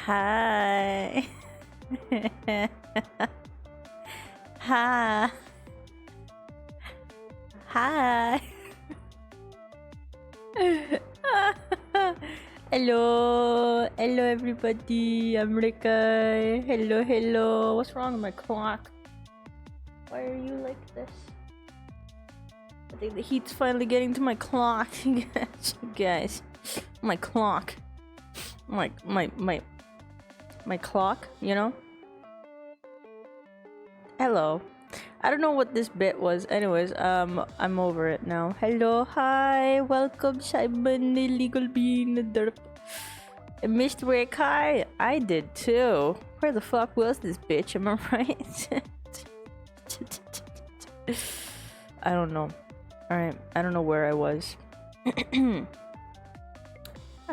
Hi. Hi. Hi. Hello. Hello, everybody. I'm Rekai. Hello, hello. What's wrong with my clock? Why are you like this? I think the heat's finally getting to my clock. Guys. My clock. My clock, you know? Hello. I don't know what this bit was. Anyways, I'm over it now. Hello, hi, welcome, Simon, Illegal Bean, Derp. Mr. Rekai, I did too. Where the fuck was this bitch? Am I right? I don't know. Alright, I don't know where I was. I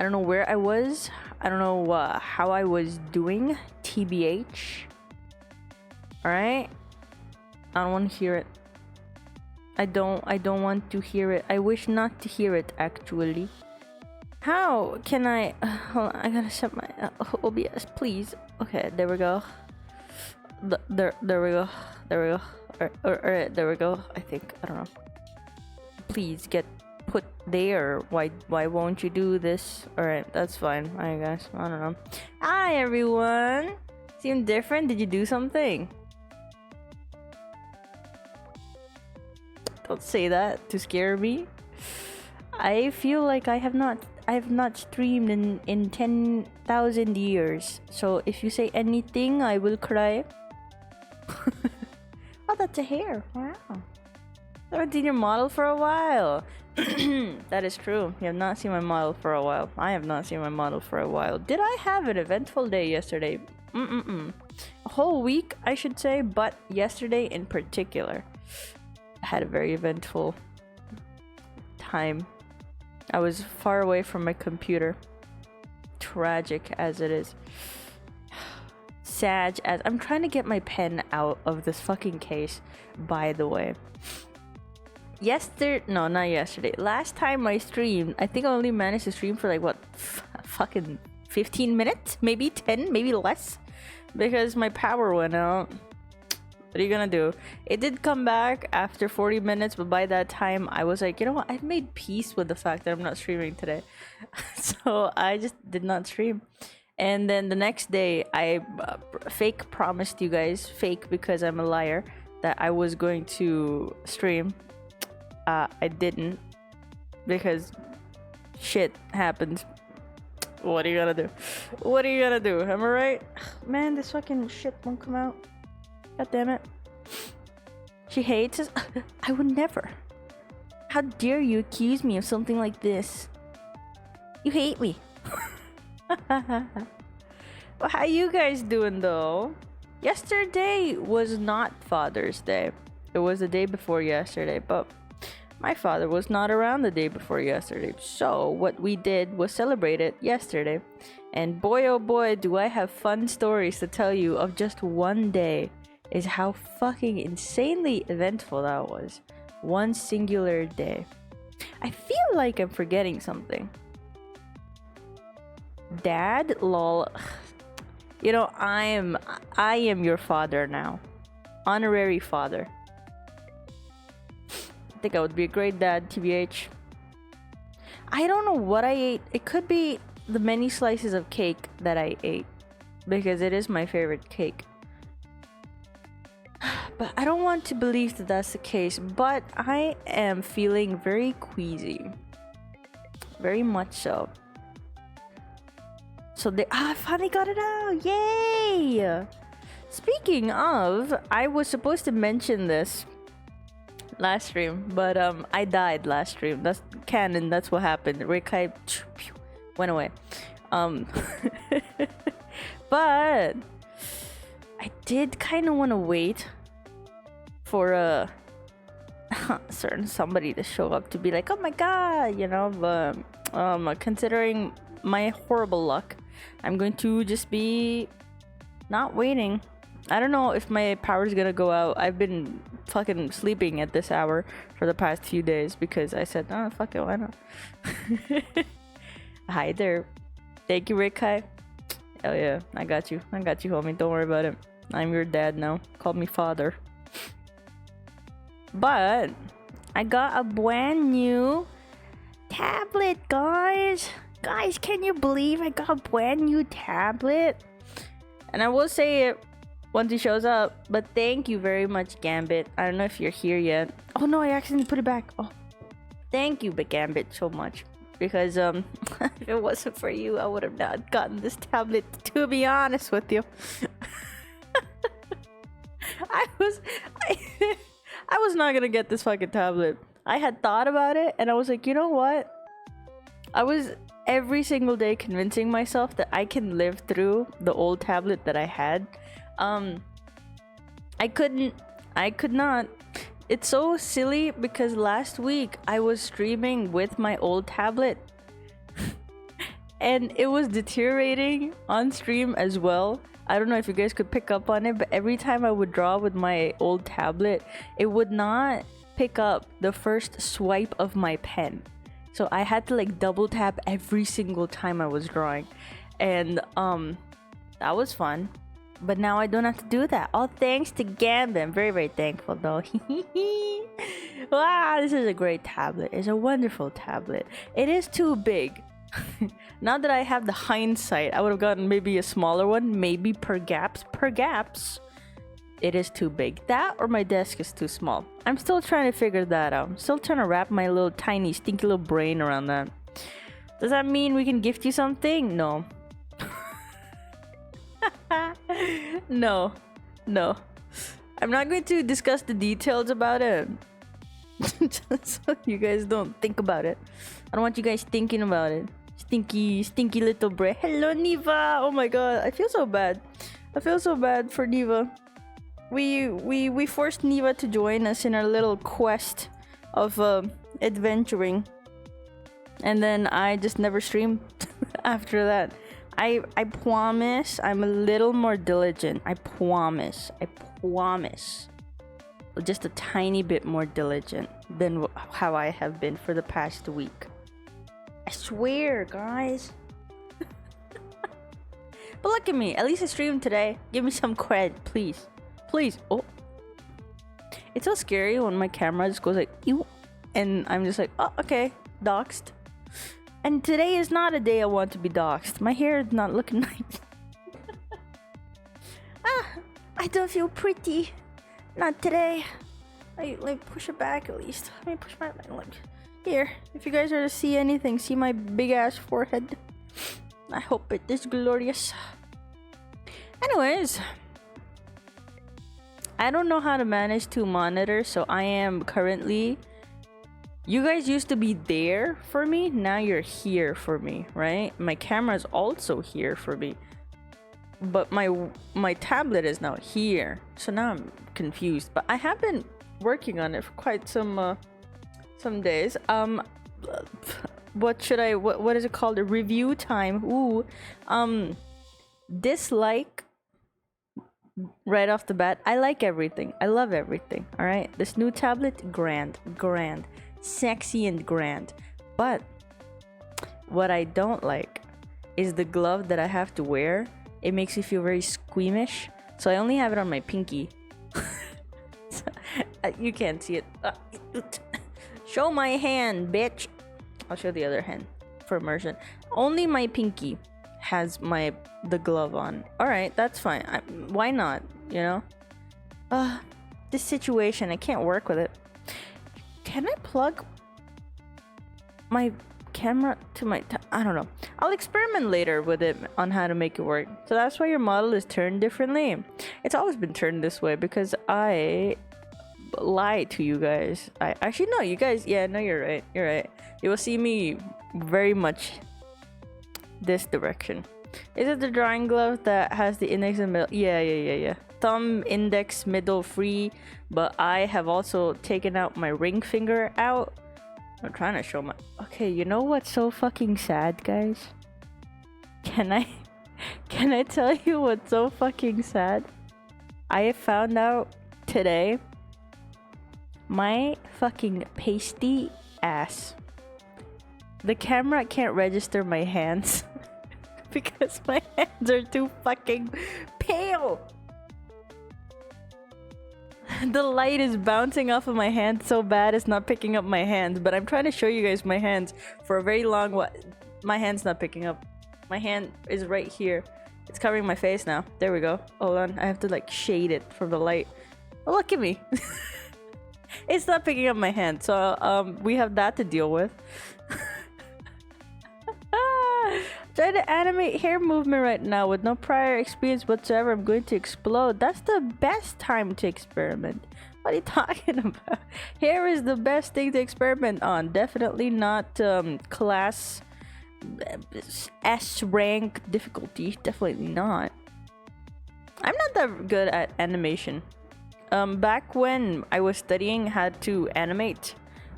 don't know where I was. I don't know how I was doing. TBH. Alright? I don't want to hear it. I don't want to hear it. I wish not to hear it, actually. How can I... hold on, I gotta set my OBS, please. Okay, there we go. There we go. There we go. Alright, there we go. I think. I don't know. Please get put there. Why won't you do this? Alright, that's fine, I guess. I don't know. Hi, everyone. Seem different? Did you do something? Don't say that to scare me. I feel like I have not streamed in 10,000 years. So if you say anything, I will cry. Oh, that's a hair. Wow. I haven't seen your model for a while. That is true. You have not seen my model for a while. I have not seen my model for a while. Did I have an eventful day yesterday? A whole week, I should say, but yesterday in particular. I had a very eventful time. I was far away from my computer. Tragic as it is. Sad as... I'm trying to get my pen out of this fucking case, by the way. No, not yesterday. Last time I streamed, I think I only managed to stream for like, what? Fucking 15 minutes? Maybe 10? Maybe less? Because my power went out. What are you gonna do? It did come back after 40 minutes, but by that time I was like, you know what? I've made peace with the fact that I'm not streaming today. So I just did not stream. And then the next day I fake promised you guys, fake because I'm a liar, that I was going to stream. I didn't, because shit happens. What are you gonna do? What are you gonna do? Am I right? Man, this fucking shit won't come out. God damn it. She hates us. I would never. How dare you accuse me of something like this? You hate me. Well, how you guys doing though? Yesterday was not Father's Day. It was the day before yesterday, but my father was not around the day before yesterday. So what we did was celebrate it yesterday. And boy oh boy, do I have fun stories to tell you of just one day. Is how fucking insanely eventful that was. One singular day. I feel like I'm forgetting something. Dad? Lol. You know, I am your father now. Honorary father. I think I would be a great dad, TBH. I don't know what I ate. It could be the many slices of cake that I ate, because it is my favorite cake. But I don't want to believe that that's the case. But I am feeling very queasy. Very much so. So I finally got it out. Yay! Speaking of, I was supposed to mention this last stream, but I died last stream. That's canon. That's what happened. Rekai went away. But I did kind of want to wait for a certain somebody to show up to be like, oh my god, you know. But considering my horrible luck, I'm going to just be not waiting. I don't know if my power's gonna go out. I've been fucking sleeping at this hour for the past few days because I said, oh, fuck it, why not? Hi there. Thank you, Rekai. Hell yeah, I got you, homie. Don't worry about it. I'm your dad now. Call me father. But I got a brand new tablet, guys. Guys, can you believe I got a brand new tablet? And I will say it once he shows up, but thank you very much, Gambit. I don't know if you're here yet. Oh no, I accidentally put it back. Oh, thank you, but Gambit, so much. Because if it wasn't for you, I would have not gotten this tablet, to be honest with you. I was not gonna get this fucking tablet. I had thought about it and I was like, you know what? I was every single day convincing myself that I can live through the old tablet that I had. I could not. It's so silly because last week I was streaming with my old tablet and it was deteriorating on stream as well. I don't know if you guys could pick up on it, but every time I would draw with my old tablet, it would not pick up the first swipe of my pen. So I had to like double tap every single time I was drawing. And that was fun. But now I don't have to do that. All thanks to Gambit. I'm very, very thankful though. Wow, this is a great tablet. It's a wonderful tablet. It is too big. Now that I have the hindsight, I would have gotten maybe a smaller one. Maybe perhaps it is too big. That or my desk is too small. I'm still trying to figure that out. I'm still trying to wrap my little tiny stinky little brain around that. Does that mean we can gift you something? No. No. I'm not going to discuss the details about it. Just so you guys don't think about it. I don't want you guys thinking about it. Stinky little brain. Hello, Niva. Oh my god, I feel so bad. I feel so bad for Niva. We forced Niva to join us in our little quest of adventuring, and then I just never streamed after that. I promise I'm a little more diligent. I promise. Just a tiny bit more diligent than how I have been for the past week. I swear, guys. But look at me. At least I streamed today. Give me some cred, please. Please. Oh. It's so scary when my camera just goes like, ew. And I'm just like, oh, okay. Doxed. And today is not a day I want to be doxed. My hair is not looking nice. I don't feel pretty. Not today. Let me push it back at least. Let me push my leg. Here, if you guys are to see anything, see my big ass forehead. I hope it is glorious. Anyways, I don't know how to manage two monitors, so I am currently... You guys used to be there for me, now you're here for me, right? My camera is also here for me. But my tablet is now here. So now I'm confused. But I have been working on it for quite some days. What is it called? A review time. Ooh. Dislike right off the bat. I like everything. I love everything. Alright. This new tablet, grand. Sexy and grand. But what I don't like is the glove that I have to wear. It makes me feel very squeamish. So I only have it on my pinky. So, you can't see it. Show my hand, bitch. I'll show the other hand for immersion. Only my pinky has the glove on. Alright, that's fine. Why not? You know? This situation, I can't work with it. Can I plug my camera to my... I don't know. I'll experiment later with it on how to make it work. So that's why your model is turned differently. It's always been turned this way because I lie to you guys. I actually no, you guys... Yeah, no, you're right. You're right. You will see me very much this direction. Is it the drawing glove that has the index and middle? Yeah. Thumb, index, middle free. But I have also taken out my ring finger out. I'm trying to show my... Okay, you know what's so fucking sad, guys? Can I tell you what's so fucking sad? I found out today my fucking pasty ass. The camera can't register my hands because my hands are too fucking pale. The light is bouncing off of my hand so bad it's not picking up my hands, but I'm trying to show you guys my hands for a very long while. My hand's not picking up. My hand is right here. It's covering my face now. There we go. Hold on. I have to like shade it from the light. Oh, look at me. It's not picking up my hand, so we have that to deal with. Try to animate hair movement right now with no prior experience whatsoever. I'm going to explode. That's the best time to experiment. What are you talking about? Hair is the best thing to experiment on. Definitely not class S rank difficulty. Definitely not. I'm not that good at animation. Back when I was studying how to animate,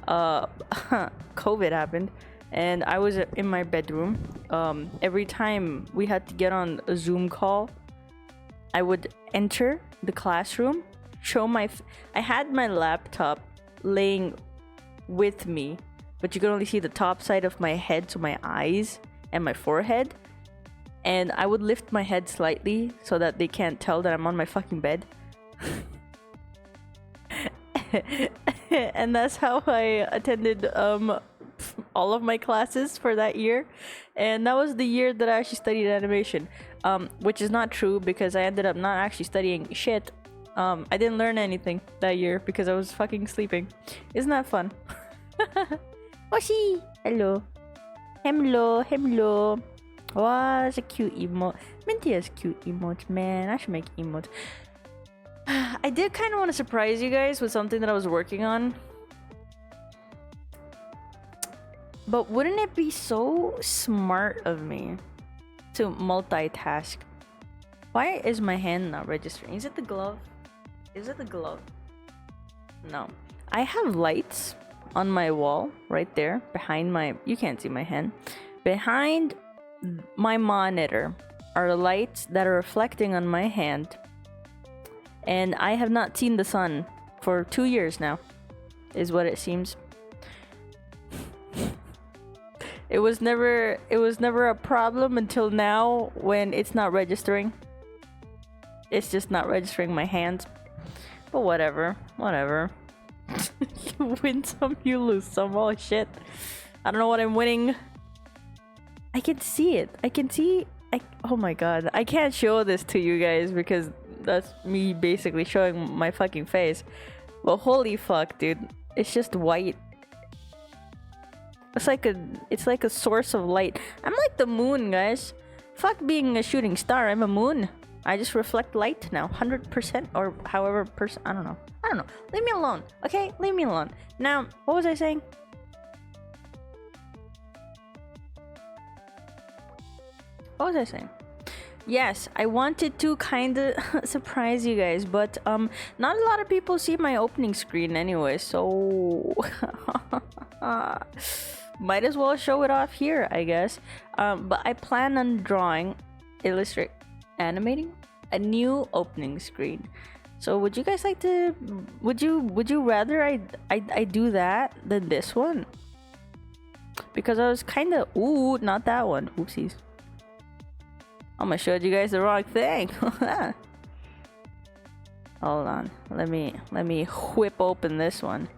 COVID happened. And I was in my bedroom. Every time we had to get on a Zoom call, I would enter the classroom, show I had my laptop laying with me, but you could only see the top side of my head, so my eyes and my forehead. And I would lift my head slightly so that they can't tell that I'm on my fucking bed. And that's how I attended all of my classes for that year. And that was the year that I actually studied animation, which is not true because I ended up not actually studying shit. I didn't learn anything that year because I was fucking sleeping. Isn't that fun? Oshi! Hello. Hello, hello. Wow, that's a cute emote. Minty has cute emotes, man. I should make emotes. I did kind of want to surprise you guys with something that I was working on. But wouldn't it be so smart of me to multitask? Why is my hand not registering? Is it the glove? Is it the glove? No. I have lights on my wall right there behind my... You can't see my hand. Behind my monitor are lights that are reflecting on my hand. And I have not seen the sun for 2 years now, is what it seems. It was never a problem until now when it's not registering. It's just not registering my hands. But whatever. You win some, you lose some. Oh shit. I don't know what I'm winning. I can see it. Oh my god. I can't show this to you guys because that's me basically showing my fucking face. But holy fuck, dude. It's just white. It's like a source of light. I'm like the moon, guys. Fuck being a shooting star. I'm a moon. I just reflect light now. 100% or however percent. I don't know. Leave me alone. Okay? Leave me alone. Now, what was I saying? Yes, I wanted to kind of surprise you guys, but not a lot of people see my opening screen anyway, so might as well show it off here, I guess. But I plan on animating a new opening screen. So would you guys like to? Would you rather I do that than this one? Because I was kind of not that one. Oopsies. I'm gonna show you guys the wrong thing. Hold on. Let me whip open this one.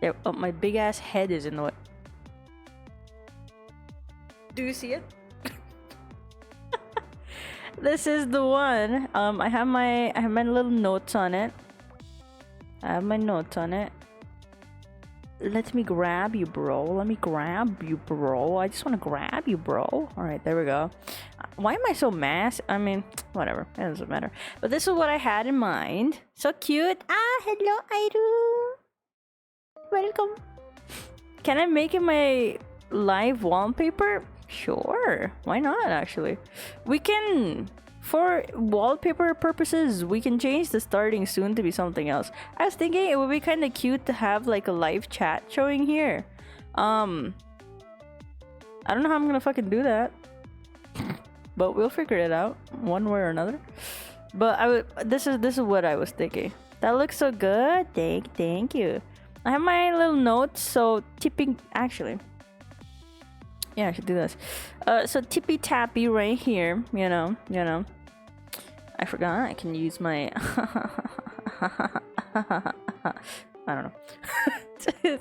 There, oh, my big ass head is in the way. Do you see it? This is the one. I have my little notes on it. Let me grab you, bro. I just want to grab you, bro. All right, there we go. Why am I so mass? I mean, whatever. It doesn't matter. But this is what I had in mind. So cute. Hello, Airu. Welcome. Can I make it my live wallpaper? Sure. Why not, actually? We can... For wallpaper purposes, we can change the starting soon to be something else. I was thinking it would be kind of cute to have like a live chat showing here. I don't know how I'm gonna fucking do that, but we'll figure it out one way or another. But this is what I was thinking. That looks so good. Thank you. I have my little notes. So tipping. Actually, Yeah, I should do this. So tippy tappy right here. You know. I forgot I can use my. I don't know.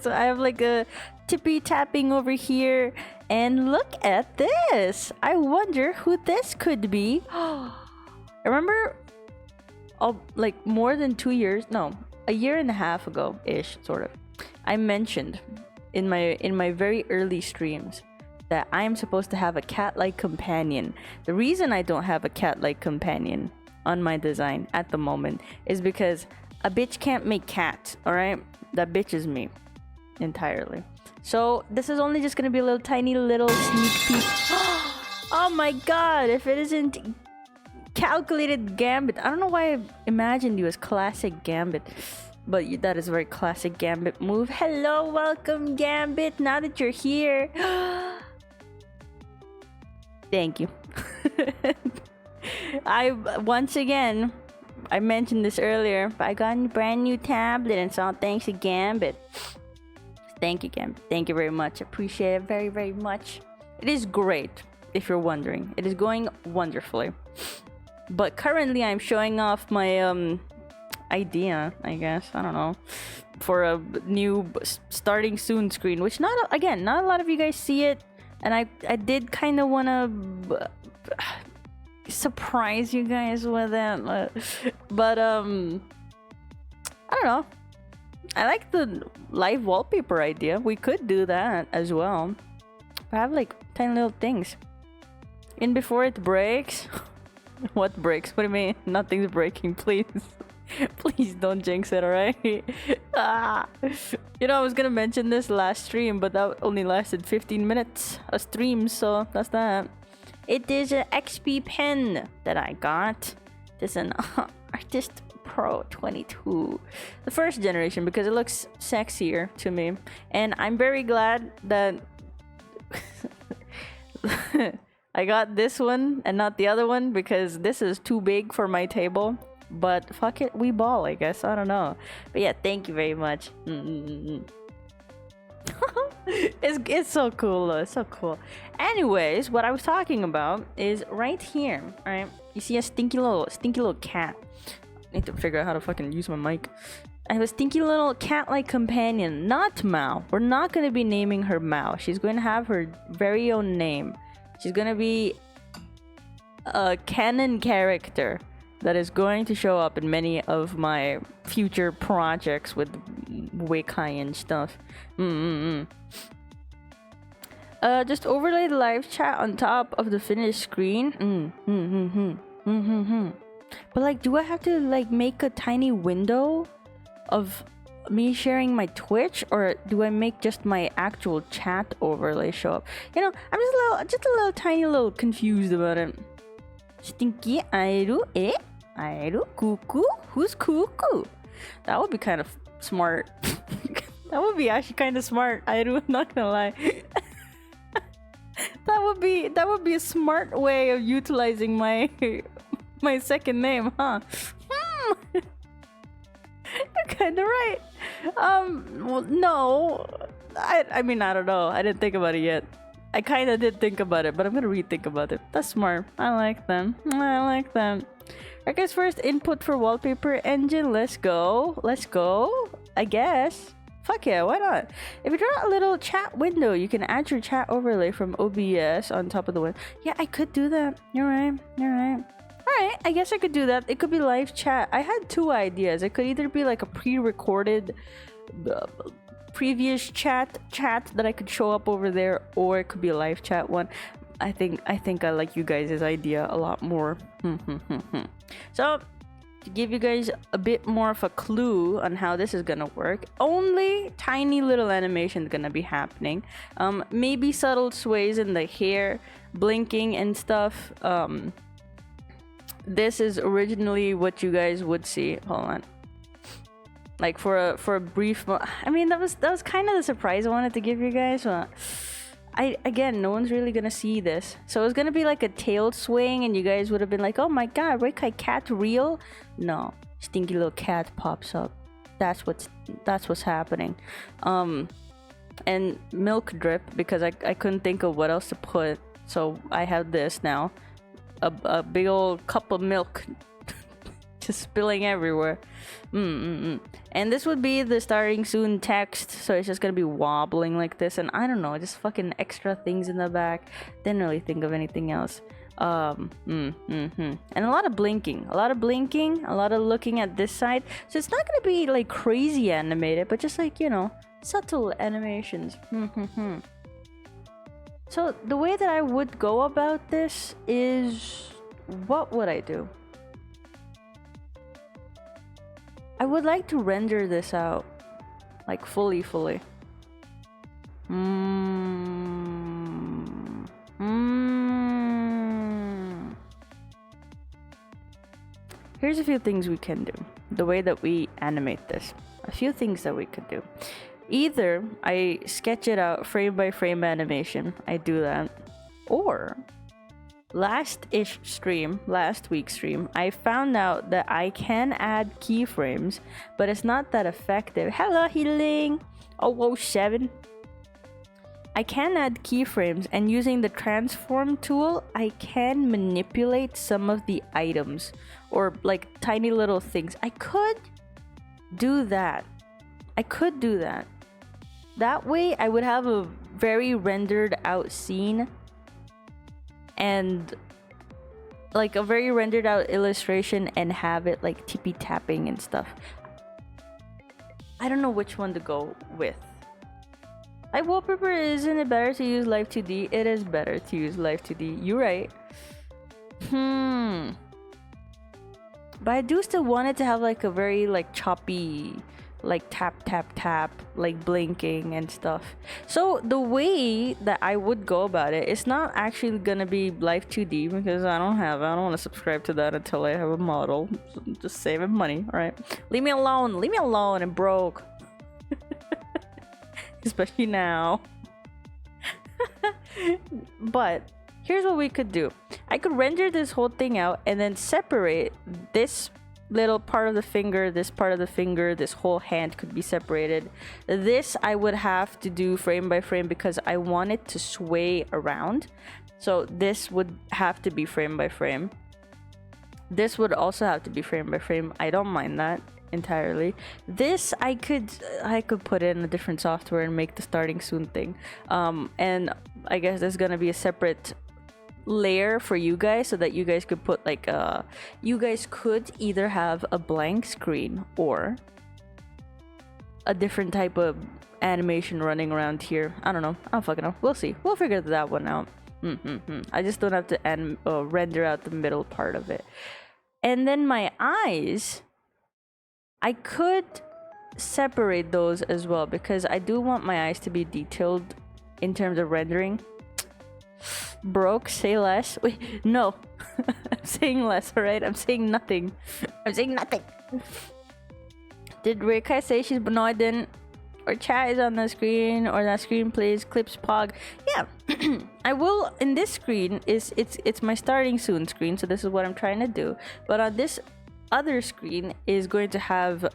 So I have like a tippy tapping over here, and look at this. I wonder who this could be. I remember, like more than 2 years, no, a year and a half ago ish, sort of. I mentioned in my very early streams that I am supposed to have a cat-like companion. The reason I don't have a cat-like companion on my design at the moment is because a bitch can't make cats, alright? That bitch is me entirely. So this is only just gonna be a little tiny little sneak peek. Oh my god, if it isn't calculated Gambit. I don't know why I imagined you as classic Gambit, but that is a very classic Gambit move. Hello, welcome Gambit, now that you're here. Thank you. Once again, I mentioned this earlier, but I got a brand new tablet, and it's all thanks to Gambit. Thank you, Gambit. Thank you very much. Appreciate it very, very much. It is great, if you're wondering. It is going wonderfully. But currently, I'm showing off my idea, I guess. I don't know. For a new starting soon screen, which not a lot of you guys see it. And I did kind of want to surprise you guys with it, but I don't know. I like the live wallpaper idea. We could do that as well. I have like tiny little things. And before it breaks, what breaks? What do you mean? Nothing's breaking, please. Please don't jinx it, alright? You know, I was gonna mention this last stream, but that only lasted 15 minutes a stream, so that's that. It is an XP pen that I got. This is an Artist Pro 22. The first generation, because it looks sexier to me. And I'm very glad that I got this one and not the other one, because this is too big for my table. But fuck it, we ball, I guess. I don't know. But yeah, thank you very much. It's so cool though. It's so cool. Anyways, what I was talking about is right here. Alright, you see a stinky little cat. I need to figure out how to fucking use my mic. I have a stinky little cat-like companion, not Mao. We're not gonna be naming her Mao. She's going to have her very own name. She's gonna be a canon character that is going to show up in many of my future projects with Rekai and stuff. Just overlay the live chat on top of the finished screen. But like, do I have to like make a tiny window of me sharing my Twitch, or do I make just my actual chat overlay show up? You know, I'm just a little tiny little confused about it. Stinky Airu, Airu, Cuckoo? Who's Cuckoo? That would be kind of smart. That would be actually kind of smart, Airu, not gonna lie. That would be a smart way of utilizing my second name, huh? You're kinda right. Well, no. I mean, I don't know. I didn't think about it yet. I kinda did think about it, but I'm gonna rethink about it. That's smart. I like them. I like them. I guess first input for wallpaper engine. Let's go. Let's go. I guess. Fuck yeah, why not? If you draw a little chat window, you can add your chat overlay from OBS on top of the window. Yeah, I could do that. You're right. You're right. Alright, I guess I could do that. It could be live chat. I had two ideas. It could either be like a pre-recorded previous chat that I could show up over there, or it could be a live chat one. I think I like you guys' idea a lot more. So, to give you guys a bit more of a clue on how this is gonna work, only tiny little animation is gonna be happening. Maybe subtle sways in the hair, blinking and stuff. This is originally what you guys would see. Hold on. Like for a brief I mean, that was kind of the surprise I wanted to give you guys. Again, no one's really gonna see this, so it's gonna be like a tail swing, and you guys would have been like, "Oh my god, Rekai cat real?" No, stinky little cat pops up. That's what's happening. and milk drip because I couldn't think of what else to put. So I have this now, a big old cup of milk just spilling everywhere. And this would be the starting soon text, so it's just gonna be wobbling like this, and I don't know, just fucking extra things in the back. Didn't really think of anything else. And a lot of blinking, a lot of looking at this side. So it's not gonna be like crazy animated, but just like, you know, subtle animations. So the way that I would go about this is, what would I do? I would like to render this out, like fully. Here's a few things we can do. The way that we animate this. A few things that we could do. Either I sketch it out frame by frame animation. I do that. Or last week's stream, I found out that I can add keyframes, but it's not that effective. Hello, Healing 007. I can add keyframes, and using the transform tool, I can manipulate some of the items or like tiny little things. I could do that. That way, I would have a very rendered out scene and like a very rendered out illustration and have it like tippy tapping and stuff. I don't know which one to go with. Like wallpaper, isn't it better to use Live 2D? It is better to use Live 2D. You're right. But I do still want it to have like a very like choppy, like tap like blinking and stuff. So the way that I would go about it, it's not actually gonna be Live 2D because I don't want to subscribe to that until I have a model. So just saving money. All right, leave me alone, I'm broke. Especially now. But here's what we could do. I could render this whole thing out and then separate this little part of the finger, this part of the finger, this whole hand could be separated. This I would have to do frame by frame because I want it to sway around. So this would have to be frame by frame. This would also have to be frame by frame. I don't mind that entirely. This I could put in a different software and make the starting soon thing. And I guess there's gonna be a separate layer for you guys so that you guys could put like you guys could either have a blank screen or a different type of animation running around here. I don't know. I don't fucking know. We'll see. We'll figure that one out. I just don't have to render out the middle part of it. And then my eyes, I could separate those as well because I do want my eyes to be detailed in terms of rendering. Broke, say less. Wait, no. I'm saying less, alright? I'm saying nothing. Did Rekai say she's... No, I didn't. Or chat is on the screen, or that screen plays clips pog. Yeah. I will... In this screen, it's my starting soon screen, so this is what I'm trying to do. But on this other screen is going to have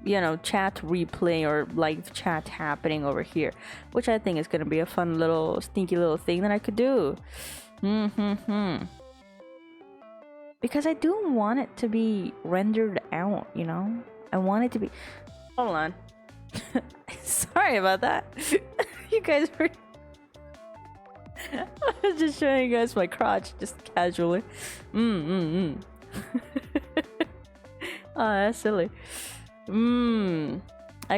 you know, chat replay or live chat happening over here, which I think is gonna be a fun little sneaky little thing that I could do. Because I do want it to be rendered out, you know. I want it to be... Hold on. Sorry about that. You guys were... I was just showing you guys my crotch just casually. Oh, that's silly. I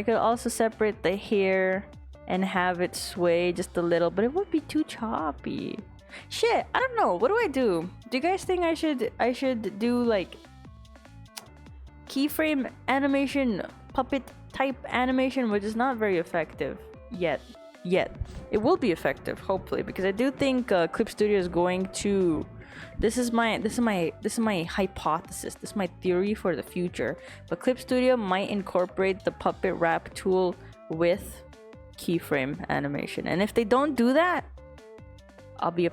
could also separate the hair and have it sway just a little, but it would be too choppy. Shit, I don't know. What do I do? Do you guys think I should do like keyframe animation, puppet type animation, which is not very effective yet. It will be effective, hopefully, because I do think Clip Studio is going to... This is my hypothesis. This is my theory for the future. But Clip Studio might incorporate the puppet wrap tool with keyframe animation. And if they don't do that, I'll be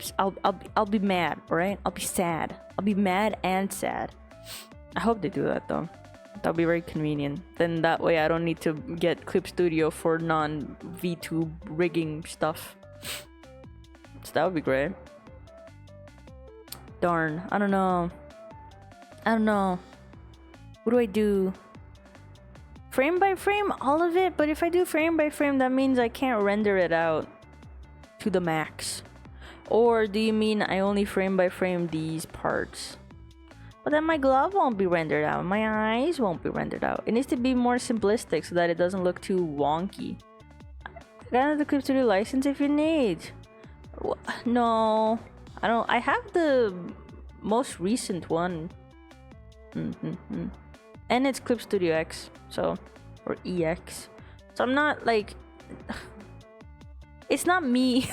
mad, all right? I'll be sad. I'll be mad and sad. I hope they do that though. That'll be very convenient. Then that way I don't need to get Clip Studio for non-VTube rigging stuff. So that would be great. Darn, I don't know. What do I do? Frame by frame, all of it? But if I do frame by frame, that means I can't render it out to the max. Or do you mean I only frame by frame these parts? But then my glove won't be rendered out. My eyes won't be rendered out. It needs to be more simplistic so that it doesn't look too wonky. Get another Clip Studio license if you need. No, I don't. I have the most recent one. And it's Clip Studio X, so, or EX. So I'm not like, it's not me.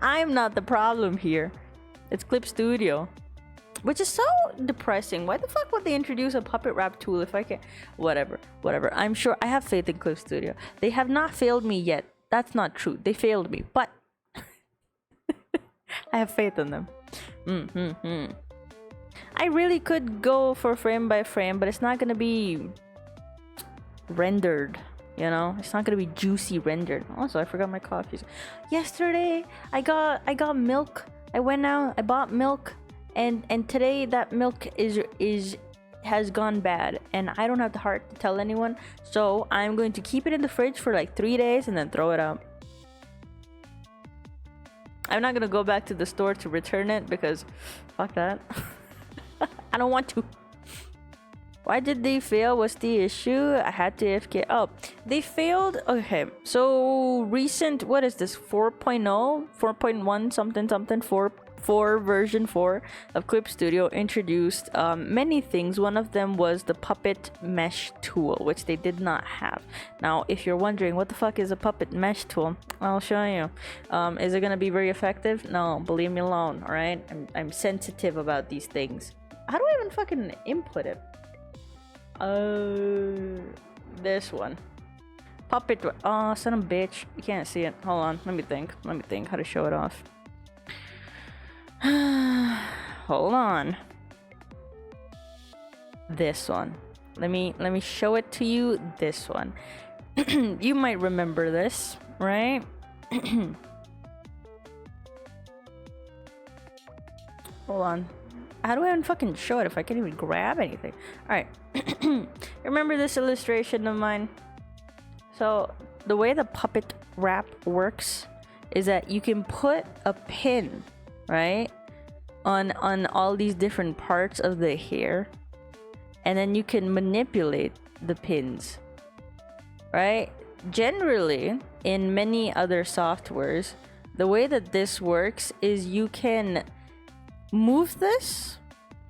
I'm not the problem here. It's Clip Studio. Which is so depressing. Why the fuck would they introduce a puppet wrap tool if I can? Whatever. I'm sure I have faith in Clip Studio. They have not failed me yet. That's not true. They failed me, but I have faith in them. I really could go for frame by frame, but it's not gonna be rendered. You know, it's not gonna be juicy rendered. Also, I forgot my coffee. Yesterday, I got milk. I went out. I bought milk. And today that milk has gone bad, and I don't have the heart to tell anyone, so I'm going to keep it in the fridge for like 3 days and then throw it out. I'm not gonna go back to the store to return it because fuck that. I don't want to. Why did they fail? What's the issue? I had to AFK. Oh, they failed. Okay, so recent, what is this, 4.0, 4.1 something 4 version 4 of Clip Studio introduced many things. One of them was the puppet mesh tool, which they did not have. Now, if you're wondering what the fuck is a puppet mesh tool, I'll show you. Is it gonna be very effective? No, believe me alone. All right, I'm sensitive about these things. How do I even fucking input it? This one. Puppet. Oh, son of a bitch. You can't see it. Hold on. Let me think how to show it off. Hold on. This one. Let me show it to you. This one. You might remember this, right? Hold on. How do I even fucking show it if I can't even grab anything? Alright. Remember this illustration of mine? So, the way the puppet wrap works is that you can put a pin, right, on all these different parts of the hair, and then you can manipulate the pins, right? Generally, in many other softwares, the way that this works is you can move this,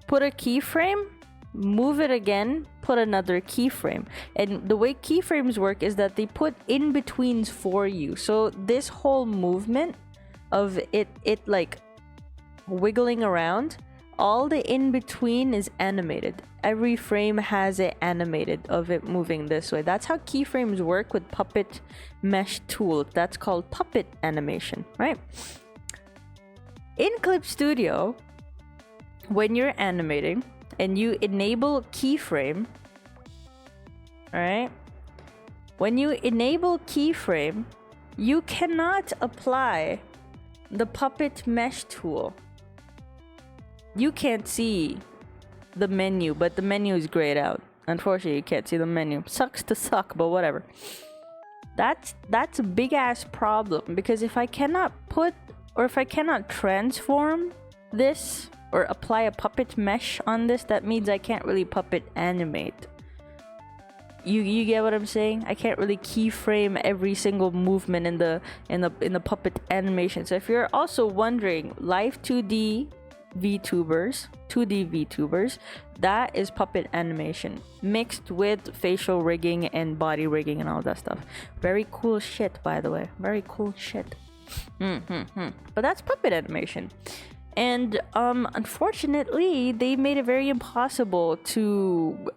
put a keyframe, move it again, put another keyframe. And the way keyframes work is that they put in-betweens for you. So this whole movement of it like wiggling around, all the in-between is animated. Every frame has it animated of it moving this way. That's how keyframes work with Puppet Mesh tool. That's called puppet animation, right? In Clip Studio, when you're animating and you enable keyframe, right? When you enable keyframe, you cannot apply the Puppet Mesh tool. You can't see the menu, but the menu is grayed out. Unfortunately, you can't see the menu. Sucks to suck, but whatever. That's a big ass problem, because if I cannot put, or if I cannot transform this or apply a puppet mesh on this, that means I can't really puppet animate. You get what I'm saying? I can't really keyframe every single movement in the puppet animation. So if you're also wondering, live 2D VTubers, 2D VTubers, that is puppet animation mixed with facial rigging and body rigging and all that stuff. Very cool shit, by the way. Very cool shit. But that's puppet animation. And unfortunately, they made it very impossible to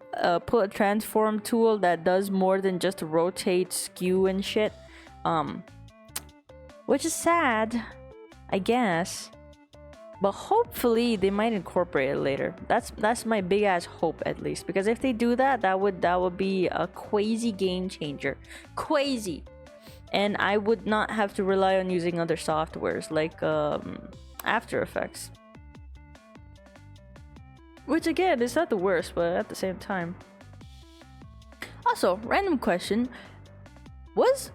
put a transform tool that does more than just rotate, skew, and shit. Which is sad, I guess. But hopefully they might incorporate it later. That's my big ass hope, at least, because if they do that, that would be a crazy game changer. Crazy. And I would not have to rely on using other softwares like After Effects. Which again is not the worst, but at the same time. Also, random question. What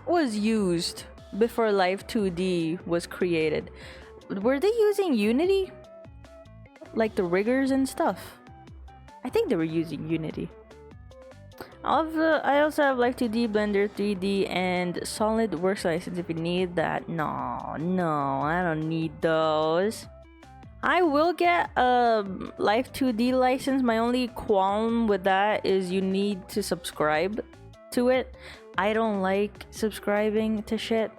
was used before Live 2D was created? Were they using Unity? Like the riggers and stuff? I think they were using Unity. I also have Live 2D, Blender 3D, and SolidWorks license if you need that. No, I don't need those. I will get a Live 2D license. My only qualm with that is you need to subscribe to it. I don't like subscribing to shit.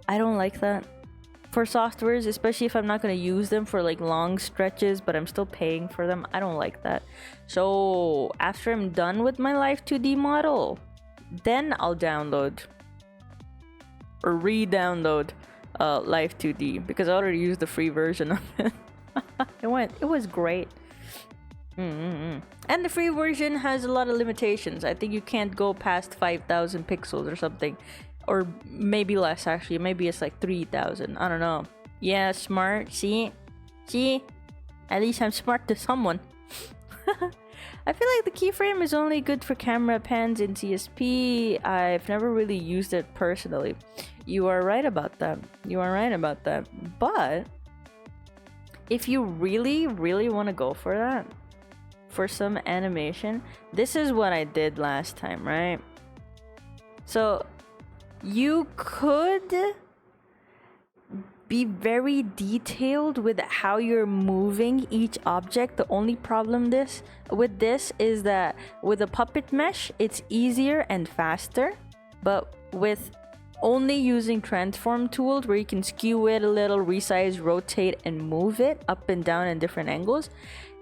I don't like that. For softwares, especially if I'm not going to use them for like long stretches, but I'm still paying for them, I don't like that. So after I'm done with my Live 2D model, then I'll download or re-download Live 2D, because I already used the free version of it. It was great. And the free version has a lot of limitations. I think you can't go past 5,000 pixels or something, or maybe less actually. Maybe it's like 3,000. I don't know. Yeah, smart. See, at least I'm smart to someone. I feel like the keyframe is only good for camera pans in CSP. I've never really used it personally. You are right about that. But if you really want to go for that, for some animation, this is what I did last time, right? So you could be very detailed with how you're moving each object. The only problem with this is that with a puppet mesh, it's easier and faster, but with only using transform tools where you can skew it a little, resize, rotate, and move it up and down in different angles,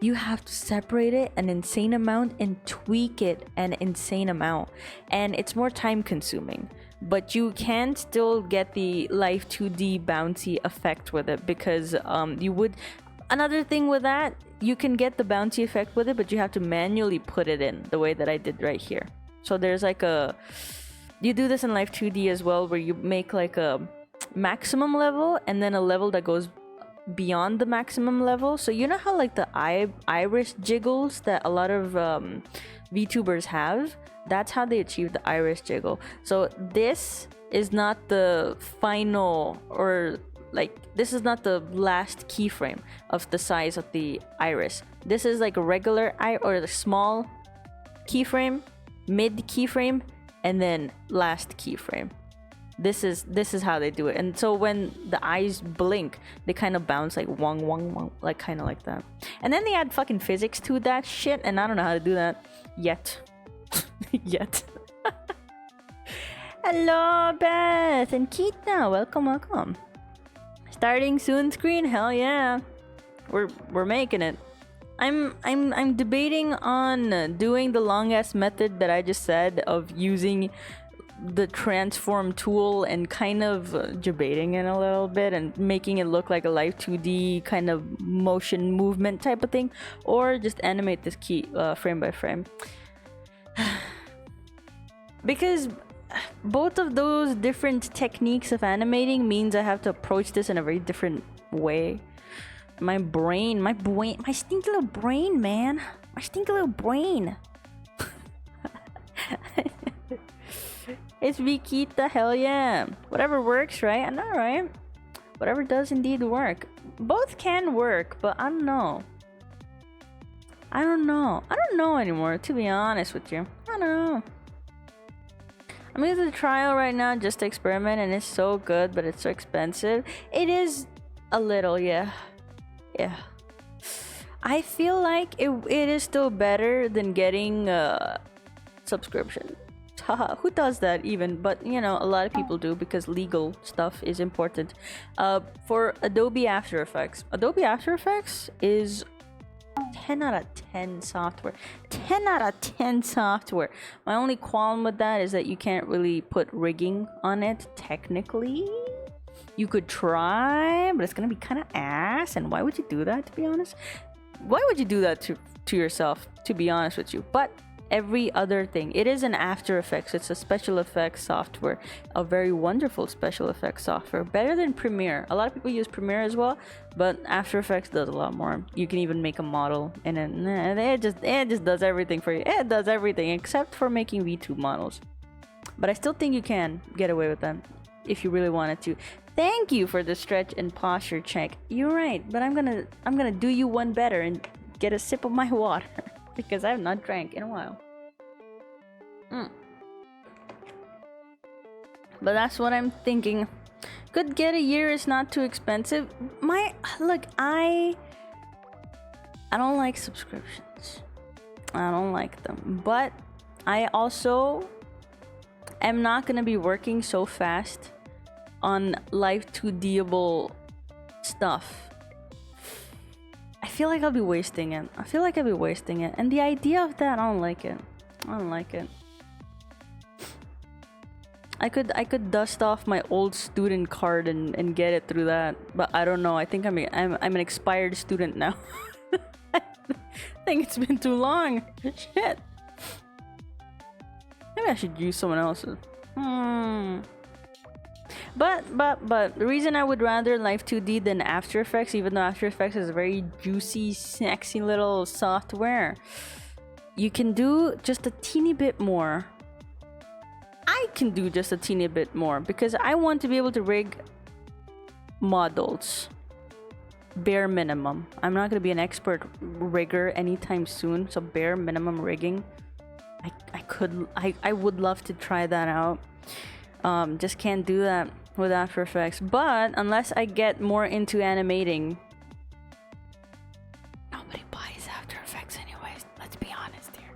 you have to separate it an insane amount and tweak it an insane amount, and it's more time consuming. But you can still get the Live 2D bouncy effect with it, because you would... Another thing with that, you can get the bouncy effect with it, but you have to manually put it in the way that I did right here. So there's like a... You do this in Live 2D as well, where you make like a maximum level and then a level that goes beyond the maximum level. So you know how like the iris jiggles that a lot of VTubers have? That's how they achieve the iris jiggle. So this is not the final, or like this is not the last keyframe of the size of the iris. This is like a regular or the small keyframe, mid keyframe, and then last keyframe. This is how they do it. And so when the eyes blink, they kind of bounce like wong wong wong, like kind of like that. And then they add fucking physics to that shit, and I don't know how to do that yet. Yet. Hello, Beth and Keita. Welcome. Starting soon screen. Hell yeah. We're making it. I'm debating on doing the long ass method that I just said of using the transform tool and kind of debating it a little bit and making it look like a Live 2D kind of motion movement type of thing, or just animate this key frame by frame. Because both of those different techniques of animating means I have to approach this in a very different way. My stinky little brain, man. My stinky little brain. It's Vikita, hell yeah. Whatever works, right? I know, right? Whatever does indeed work. Both can work, but I don't know. I don't know anymore, to be honest with you. I don't know. I'm using the trial right now just to experiment, and it's so good, but it's so expensive. It is a little, yeah. Yeah. I feel like it is still better than getting a subscription. Haha, who does that even? But you know, a lot of people do because legal stuff is important. For Adobe After Effects. Adobe After Effects is 10 out of 10 software. 10 out of 10 software. My only qualm with that is that you can't really put rigging on it technically. You could try, but it's gonna be kind of ass. And why would you do that, to be honest? Why would you do that to yourself, to be honest with you? But every other thing, it is an After Effects. It's a special effects software, a very wonderful special effects software, better than Premiere. A lot of people use Premiere as well, but After Effects does a lot more. You can even make a model, and then it just does everything for you. It does everything except for making VTube models. But I still think you can get away with that if you really wanted to. Thank you for the stretch and posture check. You're right, but I'm gonna do you one better and get a sip of my water because I've not drank in a while. But that's what I'm thinking. Could get a year, is not too expensive. I don't like subscriptions. I don't like them. But I also am not gonna be working so fast on live 2D'able stuff. I feel like I'll be wasting it. And the idea of that, I don't like it. I could dust off my old student card and get it through that, but I don't know. I think I'm an expired student now. I think it's been too long. Shit. Maybe I should use someone else's. But the reason I would rather Live 2D than After Effects, even though After Effects is a very juicy, sexy little software, you can do just a teeny bit more. I can do just a teeny bit more because I want to be able to rig models. Bare minimum. I'm not going to be an expert rigger anytime soon, so bare minimum rigging. I would love to try that out. Just can't do that with After Effects. But unless I get more into animating, nobody buys After Effects anyways. Let's be honest here.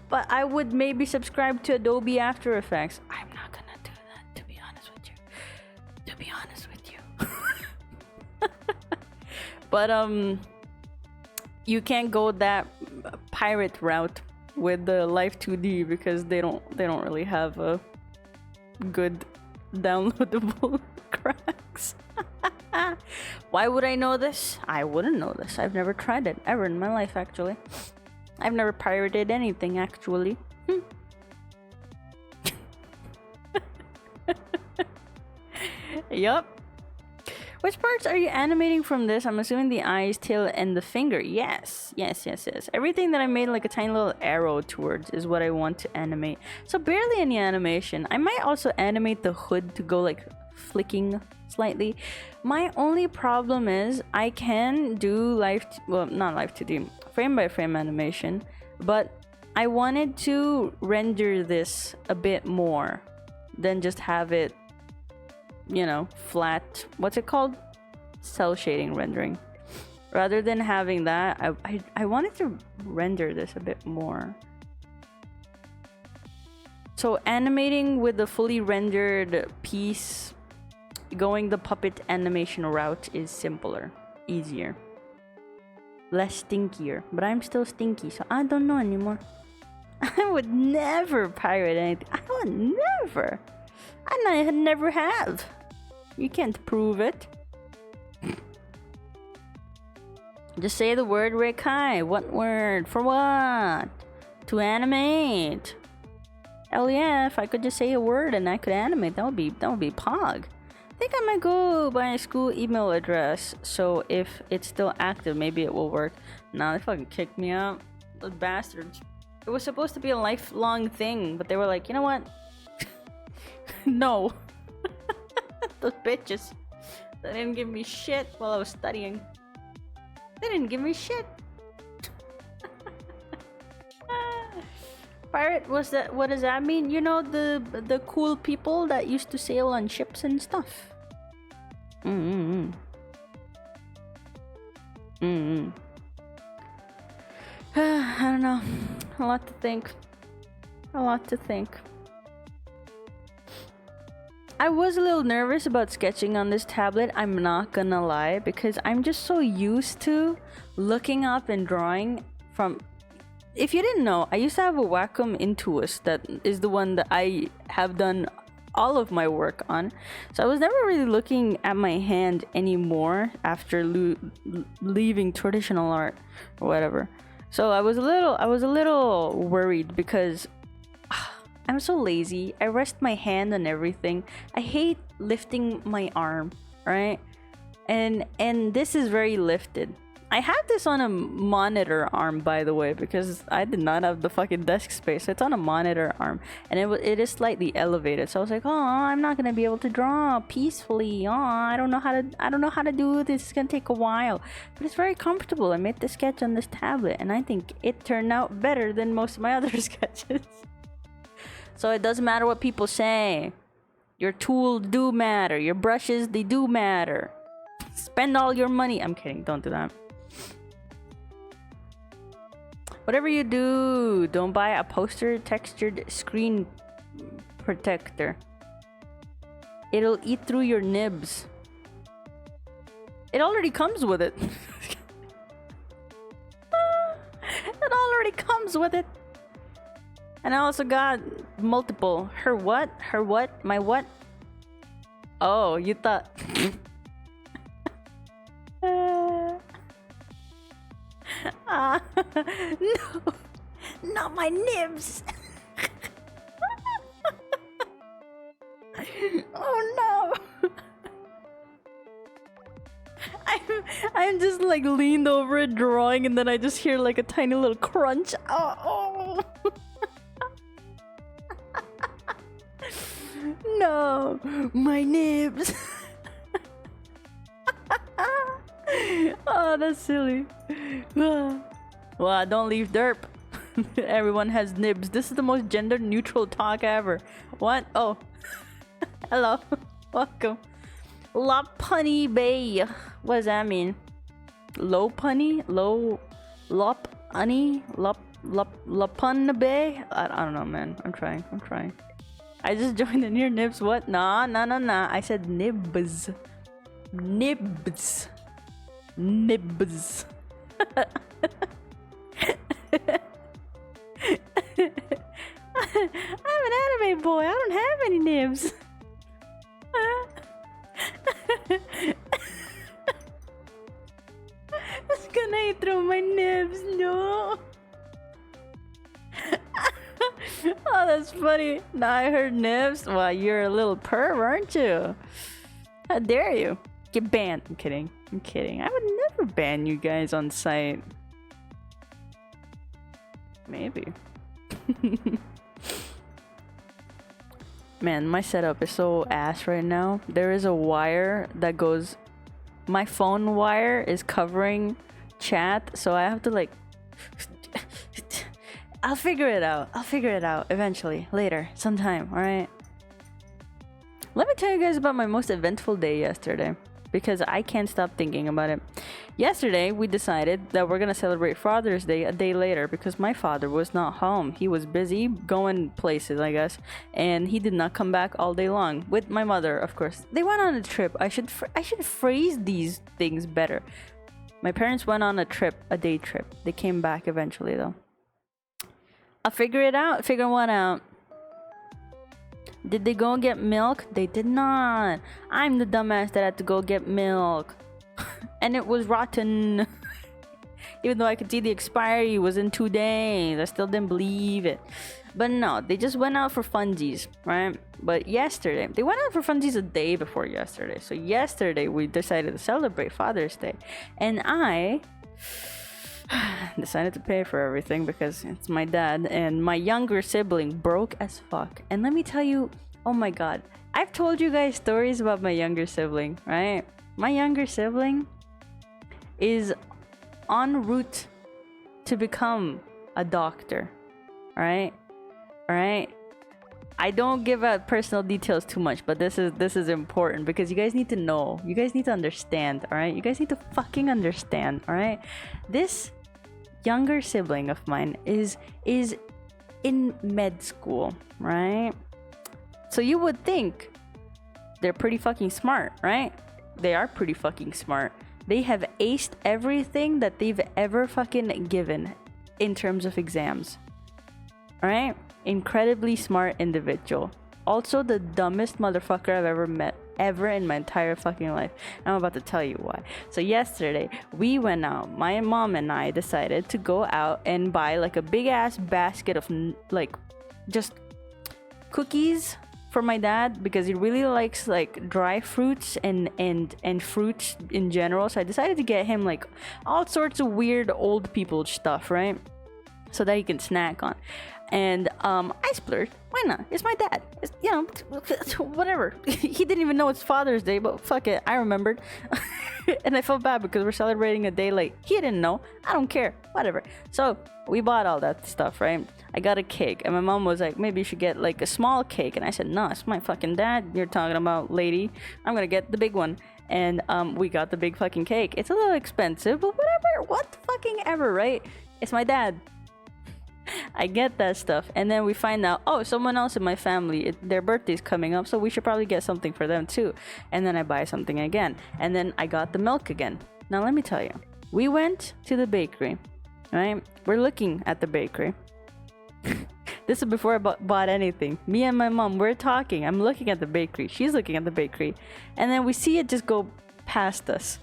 But I would maybe subscribe to Adobe After Effects. I'm not gonna do that, to be honest with you. But you can't go that pirate route with the Live 2D because they don't really have a good downloadable cracks. Why would I know this? I wouldn't know this. I've never tried it ever in my life, actually. I've never pirated anything, actually. Yup. Which parts are you animating from this? I'm assuming the eyes, tail, and the finger. Yes. Everything that I made like a tiny little arrow towards is what I want to animate. So barely any animation. I might also animate the hood to go like flicking slightly. My only problem is I can do not live 2D, frame by frame animation, but I wanted to render this a bit more than just have it, you know, flat. What's it called? Cell shading rendering. Rather than having that, I wanted to render this a bit more. So animating with the fully rendered piece, going the puppet animation route is simpler, easier, less stinkier. But I'm still stinky, so I don't know anymore. I would never pirate anything. I would never. And I never have. You can't prove it. Just say the word Rekai. What word? For what? To animate. Hell yeah, if I could just say a word and I could animate, that would be pog. I think I might go by a school email address, so if it's still active, maybe it will work. Nah, they fucking kicked me out. Those bastards. It was supposed to be a lifelong thing, but they were like, you know what? No. Those bitches. They didn't give me shit while I was studying. They didn't give me shit. Pirate, what does that mean? You know, the cool people that used to sail on ships and stuff. I don't know. A lot to think. I was a little nervous about sketching on this tablet, I'm not gonna lie, because I'm just so used to looking up and drawing from... If you didn't know, I used to have a Wacom Intuos that is the one that I have done all of my work on. So I was never really looking at my hand anymore after leaving traditional art or whatever. So I was a little worried because I'm so lazy. I rest my hand on everything. I hate lifting my arm, right? And this is very lifted. I had this on a monitor arm, by the way, because I did not have the fucking desk space. It's on a monitor arm, and it is slightly elevated. So I was like, oh, I'm not gonna be able to draw peacefully. Oh, I don't know how to do this. It's gonna take a while, but it's very comfortable. I made the sketch on this tablet, and I think it turned out better than most of my other sketches. So it doesn't matter what people say. Your tools do matter. Your brushes, they do matter. Spend all your money. I'm kidding. Don't do that. Whatever you do, don't buy a poster textured screen protector. It'll eat through your nibs. It already comes with it. It already comes with it. And I also got multiple. Her what? Her what? My what? Oh, you thought... no, not my nibs. Oh no. I'm just like leaned over it drawing, and then I just hear like a tiny little crunch. Oh. No, my nibs. Oh, that's silly. Well, don't leave derp. Everyone has nibs. This is the most gender neutral talk ever. What? Oh. Hello. Welcome. La punny bay. What does that mean? Low punny? Low lop unny? La pun bay? I don't know, man. I'm trying. I just joined in your nibs. What? Nah. I said nibs. Nibs. I'm an anime boy. I don't have any nibs. It's gonna eat through my nibs. No. Oh, that's funny. Now I heard nibs. Well, you're a little perv, aren't you? How dare you? Get banned. I'm kidding. I would never ban you guys on site. Maybe. Man, my setup is so ass right now. There is a wire that goes... My phone wire is covering chat, so I have to like... I'll figure it out eventually. Later. Sometime, alright? Let me tell you guys about my most eventful day yesterday, because I can't stop thinking about it. Yesterday, we decided that we're gonna celebrate Father's Day a day later because my father was not home. He was busy going places, I guess, and he did not come back all day long. With my mother, of course. They went on a trip. I should phrase these things better. My parents went on a day trip. They came back eventually, though. I'll figure it out. Figure one out. Did they go get milk? They did not. I'm the dumbass that had to go get milk. And it was rotten. Even though I could see the expiry was in 2 days. I still didn't believe it. But no, they just went out for funsies, right? But yesterday, they went out for funsies a day before yesterday. So yesterday, we decided to celebrate Father's Day. And I decided to pay for everything because it's my dad. And my younger sibling broke as fuck. And let me tell you, oh my god, I've told you guys stories about my younger sibling, right? My younger sibling is en route to become a doctor, right? I don't give out personal details too much, but this is important because you guys need to know. You guys need to understand, all right? You guys need to fucking understand, all right? This younger sibling of mine is in med school, right? So you would think they're pretty fucking smart, right? They are pretty fucking smart. They have aced everything that they've ever fucking given in terms of exams. Alright? Incredibly smart individual. also the dumbest motherfucker I've ever met ever in my entire fucking life. I'm about to tell you why. So yesterday we went out. My mom and I decided to go out and buy like a big ass basket of like just cookies for my dad, because he really likes like dry fruits and fruits in general. So I decided to get him like all sorts of weird old people stuff, right? So that he can snack on. And I splurged. Why not? It's my dad. It's, you know, whatever. He didn't even know it's Father's Day, but fuck it, I remembered. And I felt bad because we're celebrating a day late. He didn't know. I don't care. Whatever. So we bought all that stuff, right? I got a cake, and my mom was like, maybe you should get like a small cake. And I said, no, it's my fucking dad you're talking about, lady. I'm gonna get the big one. And we got the big fucking cake. It's a little expensive, but whatever. What fucking ever, right? It's my dad. I get that stuff, and then we find out, oh, someone else in my family, their birthday's coming up, so we should probably get something for them too. And then I buy something again, and then I got the milk again. Now let me tell you, we went to the bakery, right? We're looking at the bakery. This is before I bought anything. Me and my mom, we're talking. I'm looking at the bakery. She's looking at the bakery, and then we see it just go past us,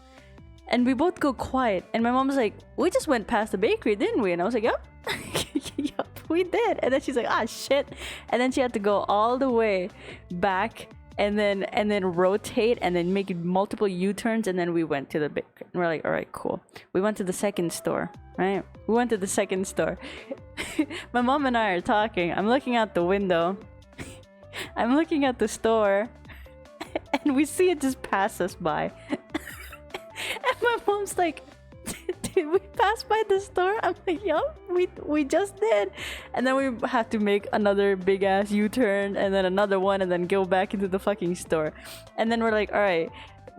and we both go quiet. And my mom's like, "We just went past the bakery, didn't we?" And I was like, "Yep." Yup, we did. And then she's like, ah, shit. And then she had to go all the way back and then rotate and then make multiple U-turns, and then we went to the bakery. And we're like, all right, cool. We went to the second store, right? We went to the second store. My mom and I are talking. I'm looking out the window. I'm looking at the store, and we see it just pass us by. And my mom's like, did we pass by the store? I'm like, yup, we just did. And then we had to make another big ass U-turn, and then another one, and then go back into the fucking store. And then we're like, all right,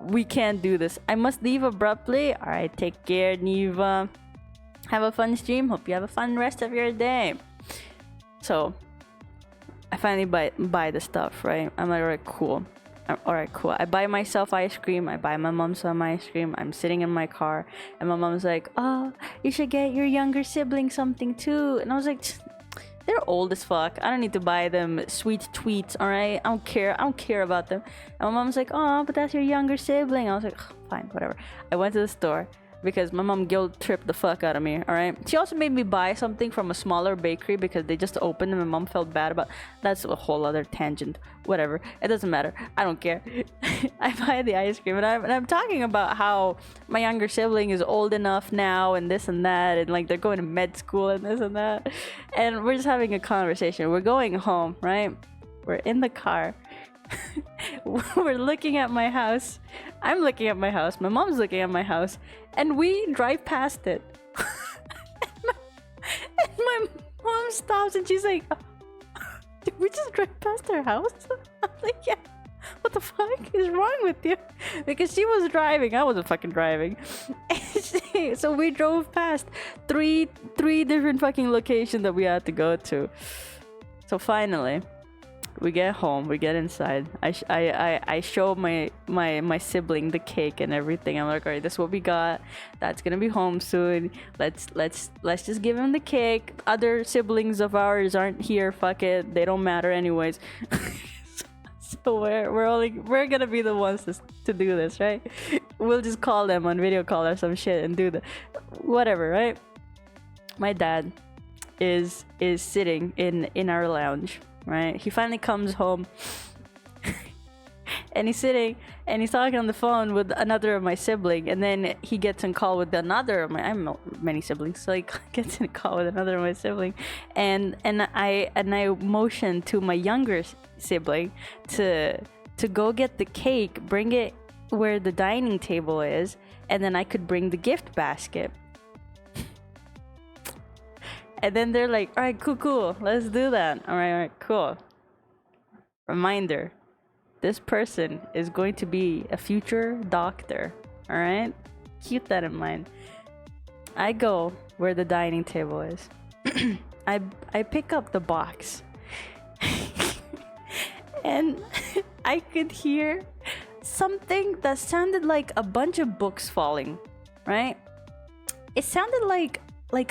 we can't do this. I must leave abruptly. All right, take care, Neva. Have a fun stream. Hope you have a fun rest of your day. So I finally buy the stuff, right? I'm like, all right, cool. Alright, cool. I buy myself ice cream. I buy my mom some ice cream. I'm sitting in my car, and my mom's like, oh, you should get your younger sibling something too. And I was like, they're old as fuck. I don't need to buy them sweet tweets, alright? I don't care about them. And my mom's like, oh, but that's your younger sibling. I was like, fine, whatever. I went to the store because my mom guilt tripped the fuck out of me, alright? She also made me buy something from a smaller bakery because they just opened and my mom felt bad about. That's a whole other tangent. Whatever. It doesn't matter. I don't care. I buy the ice cream, and I'm talking about how my younger sibling is old enough now and this and that, and like they're going to med school and this and that. And we're just having a conversation. We're going home, right? We're in the car. We're looking at my house. I'm looking at my house. My mom's looking at my house, and we drive past it. And my mom stops, and she's like, did we just drive past her house? I'm like, yeah. What the fuck is wrong with you? Because she was driving. I wasn't fucking driving. So we drove past three different fucking locations that we had to go to. So finally, we get home, we get inside. I show my sibling the cake and everything. I'm like, all right, this is what we got. That's gonna be home soon. Let's just give him the cake. Other siblings of ours aren't here. Fuck it, they don't matter anyways. So we're gonna be the ones to do this, right? We'll just call them on video call or some shit and do the whatever, right? My dad is sitting in our lounge. Right, he finally comes home, and he's sitting and he's talking on the phone with another of my sibling, and then he gets in call with another of my. I have many siblings, so he gets in a call with another of my sibling, and I motion to my younger sibling to go get the cake, bring it where the dining table is, and then I could bring the gift basket. And then they're like, all right, cool, let's do that. All right, cool. Reminder, this person is going to be a future doctor, all right? Keep that in mind. I go where the dining table is. I pick up the box. And I could hear something that sounded like a bunch of books falling, right? It sounded like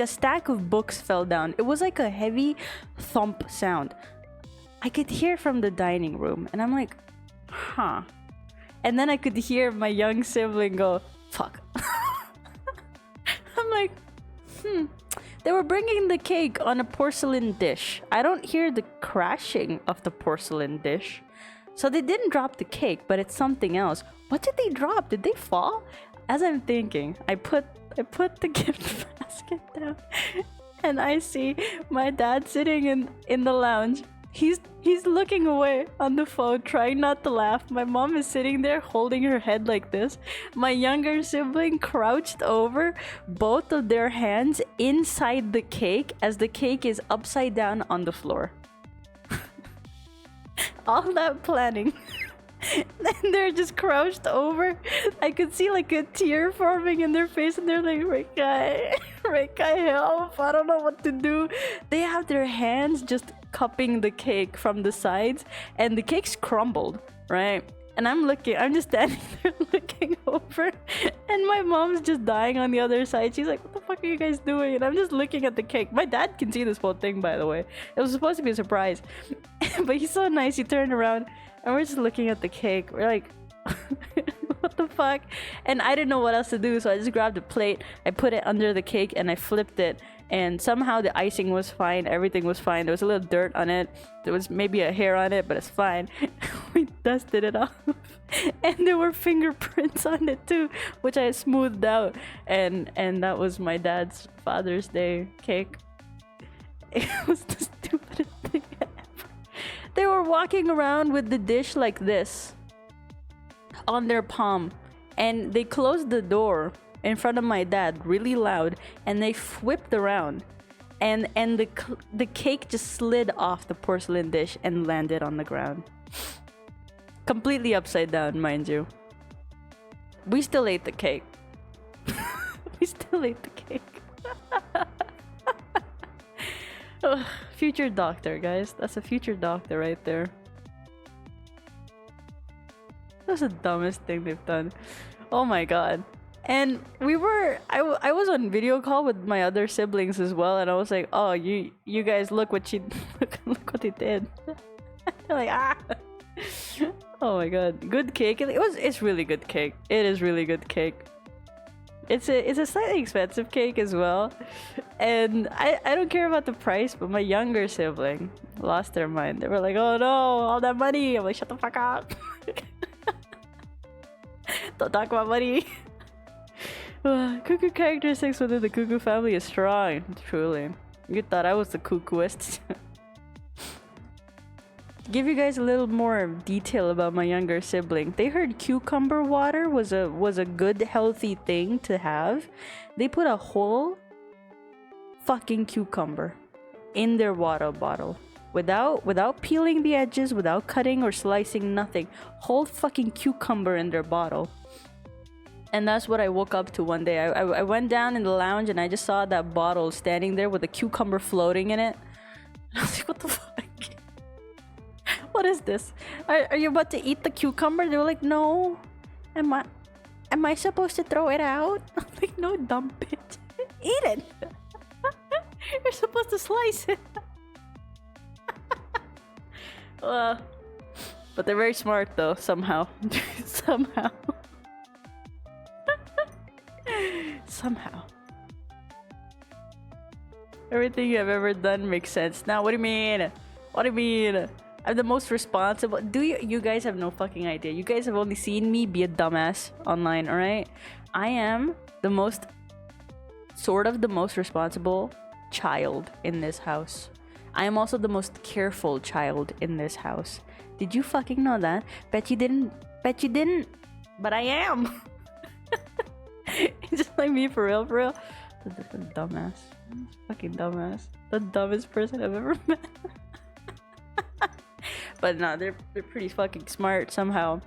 a stack of books fell down. It was like a heavy thump sound. I could hear from the dining room, and I'm like, huh. And then I could hear my young sibling go, fuck. I'm like, They were bringing the cake on a porcelain dish. I don't hear the crashing of the porcelain dish. So they didn't drop the cake, but it's something else. What did they drop? Did they fall? As I'm thinking, I put the gift basket down, and I see my dad sitting in the lounge. He's looking away on the phone, trying not to laugh. My mom is sitting there holding her head like this. My younger sibling crouched over, both of their hands inside the cake as the cake is upside down on the floor. All that planning. And they're just crouched over. I could see like a tear forming in their face, and they're like, Rekai, help, I don't know what to do. They have their hands just cupping the cake from the sides, and the cake's crumbled, right? And I'm just standing there looking over, and my mom's just dying on the other side. She's like, what the fuck are you guys doing? And I'm just looking at the cake. My dad can see this whole thing, by the way. It was supposed to be a surprise. But he's so nice, he turned around, and we're just looking at the cake. We're like, what the fuck? And I didn't know what else to do, so I just grabbed a plate, I put it under the cake, and I flipped it. And somehow the icing was fine, everything was fine. There was a little dirt on it, there was maybe a hair on it, but it's fine. We dusted it off. And there were fingerprints on it too, which I smoothed out. And that was my dad's Father's Day cake. It was the stupidest thing ever. They were walking around with the dish like this on their palm, and they closed the door in front of my dad really loud, and they whipped around, and the cake just slid off the porcelain dish and landed on the ground, completely upside down, mind you. We still ate the cake. We still ate the cake. Ugh, future doctor, guys. That's a future doctor right there. That's the dumbest thing they've done. Oh my god. And I was on video call with my other siblings as well, and I was like, oh, you guys, look what look what they did. They're like, ah. Oh my god. Good cake. It's really good cake. It is really good cake. It's a slightly expensive cake as well. And I don't care about the price, but my younger sibling lost their mind. They were like, oh no, all that money. I'm like, shut the fuck up. Don't talk about money. Cuckoo characteristics within the cuckoo family is strong. Truly. You thought I was the cuckooist. Give you guys a little more detail about my younger sibling. They heard cucumber water was a good healthy thing to have. They put a whole fucking cucumber in their water bottle without peeling the edges, without cutting or slicing, nothing. Whole fucking cucumber in their bottle. And that's what I woke up to one day. I went down in the lounge and I just saw that bottle standing there with a cucumber floating in it. I was like, what the fuck? What is this? Are you about to eat the cucumber? They were like, no. Am I supposed to throw it out? I'm like, no, dumb bitch. Eat it. You're supposed to slice it. But they're very smart though, somehow. Somehow. Somehow. Everything I've ever done makes sense. Now, what do you mean? What do you mean? I'm the most responsible. Do you guys have no fucking idea. You guys have only seen me be a dumbass online, alright? I am the most responsible child in this house. I am also the most careful child in this house. Did you fucking know that? Bet you didn't. But I am. Just like me, for real. The dumbass. Fucking dumbass. The dumbest person I've ever met. But no, they're pretty fucking smart somehow.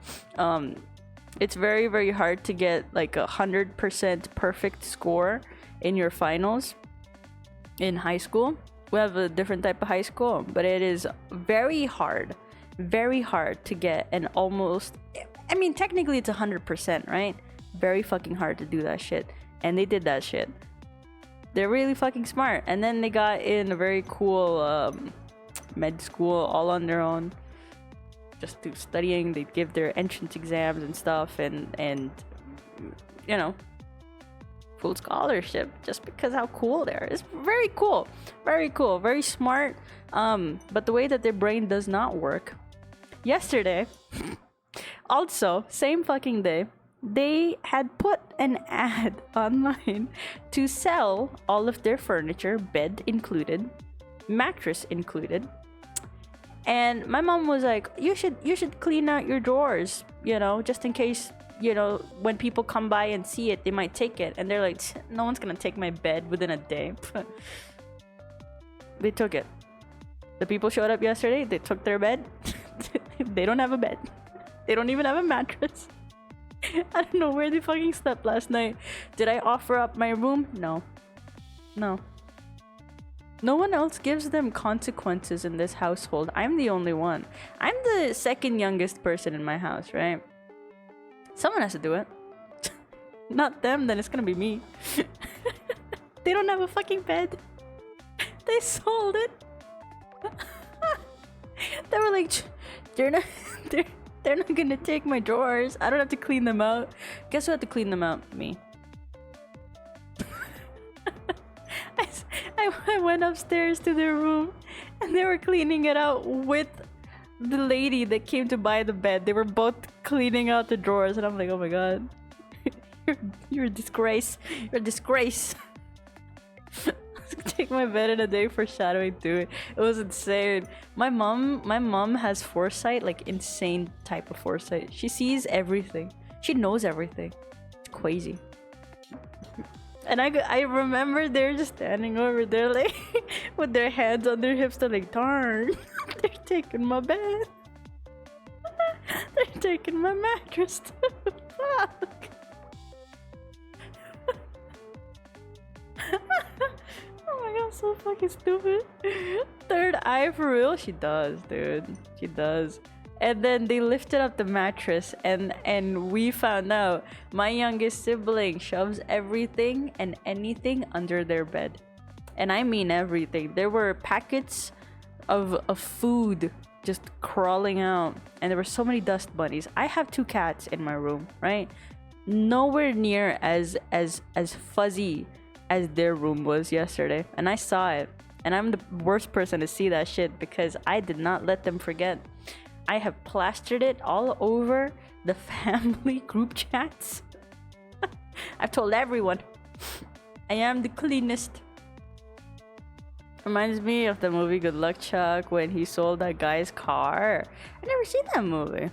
It's very, very hard to get like 100% perfect score in your finals in high school. We have a different type of high school, but it is very hard to get an almost, I mean, technically it's 100%, right? Very fucking hard to do that shit. And they did that shit. They're really fucking smart. And then they got in a very cool med school all on their own, just through studying. They'd give their entrance exams and stuff, and you know, full scholarship just because how cool they are. It's very cool, very smart. But the way that their brain does not work. Yesterday, also same fucking day, they had put an ad online to sell all of their furniture, bed included, mattress included. And my mom was like, you should clean out your drawers, you know, just in case, you know, when people come by and see it, they might take it. And they're like, no one's gonna take my bed within a day. They took it. The people showed up yesterday, they took their bed. They don't have a bed. They don't even have a mattress. I don't know where they fucking slept last night. Did I offer up my room? No. No one else gives them consequences in this household. I'm the only one. I'm the second youngest person in my house, right? Someone has to do it. Not them, then it's gonna be me. They don't have a fucking bed. They sold it. They were like, they're not gonna take my drawers. I don't have to clean them out. Guess who had to clean them out? Me. I went upstairs to their room and they were cleaning it out with the lady that came to buy the bed. They were both cleaning out the drawers and I'm like, oh my god. You're a disgrace. You're a disgrace. Take my bed in a day for shadowing too. It was insane. My mom has foresight, like insane type of foresight. She sees everything. She knows everything. It's crazy. And I remember they're just standing over there like with their hands on their hips. They're like, darn, they're taking my bed. They're taking my mattress too. Fuck. Oh my god, so fucking stupid. Third eye for real? She does, dude. She does. And then they lifted up the mattress and we found out my youngest sibling shoves everything and anything under their bed. And I mean everything. There were packets of food just crawling out. And there were so many dust bunnies. I have 2 cats in my room, right? Nowhere near as fuzzy as their room was yesterday. And I saw it. And I'm the worst person to see that shit because I did not let them forget. I have plastered it all over the family group chats. I've told everyone I am the cleanest. Reminds me of the movie Good Luck Chuck when he sold that guy's car. I never seen that movie.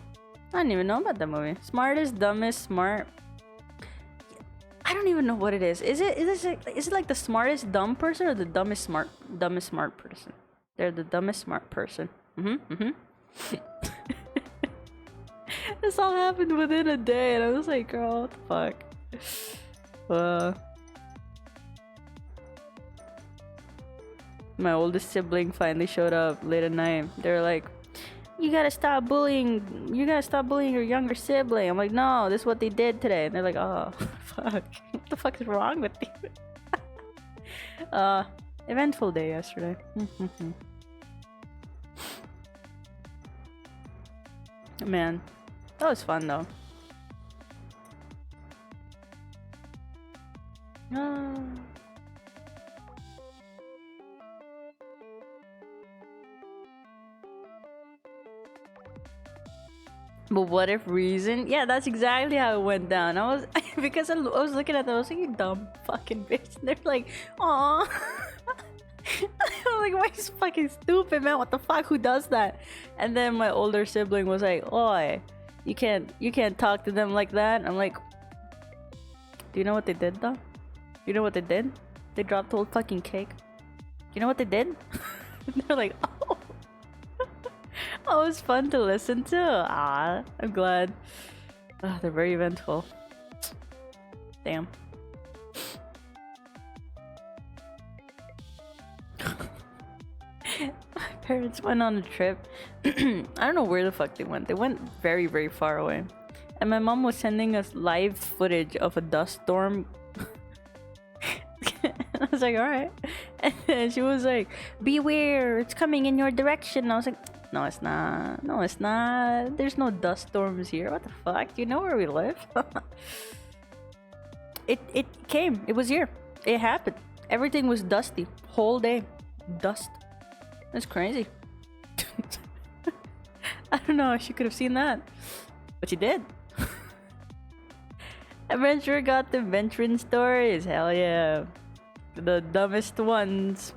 I didn't even know about that movie. Smartest, dumbest, smart. I don't even know what it is. Is it like the smartest dumb person or the dumbest smart person? They're the dumbest smart person. This all happened within a day and I was like, girl, what the fuck? My oldest sibling finally showed up late at night. They're like, you gotta stop bullying your younger sibling. I'm like, no, this is what they did today. And they're like, oh fuck, what the fuck is wrong with you? Eventful day yesterday. Man, that was fun though. But what if reason? Yeah, that's exactly how it went down. I was because I was looking at them, I was like, you dumb fucking bitch. And they're like, aw. I'm like, why is fucking stupid, man? What the fuck? Who does that? And then my older sibling was like, oi, you can't talk to them like that. I'm like, do you know what they did though? You know what they did? They dropped the whole fucking cake. You know what they did? They're like, oh. Oh, it was fun to listen to. Ah, I'm glad. They're very eventful. Damn. My parents went on a trip. I don't know where the fuck they went. They went very, very far away. And my mom was sending us live footage of a dust storm. I was like, all right. And then she was like, beware, it's coming in your direction. I was like, no, it's not. No, it's not. There's no dust storms here. What the fuck? Do you know where we live? It came. It was here. It happened. Everything was dusty. Whole day. Dust. That's crazy. I don't know. She could have seen that. But she did. Adventure got the venturing stories. Hell yeah. The dumbest ones.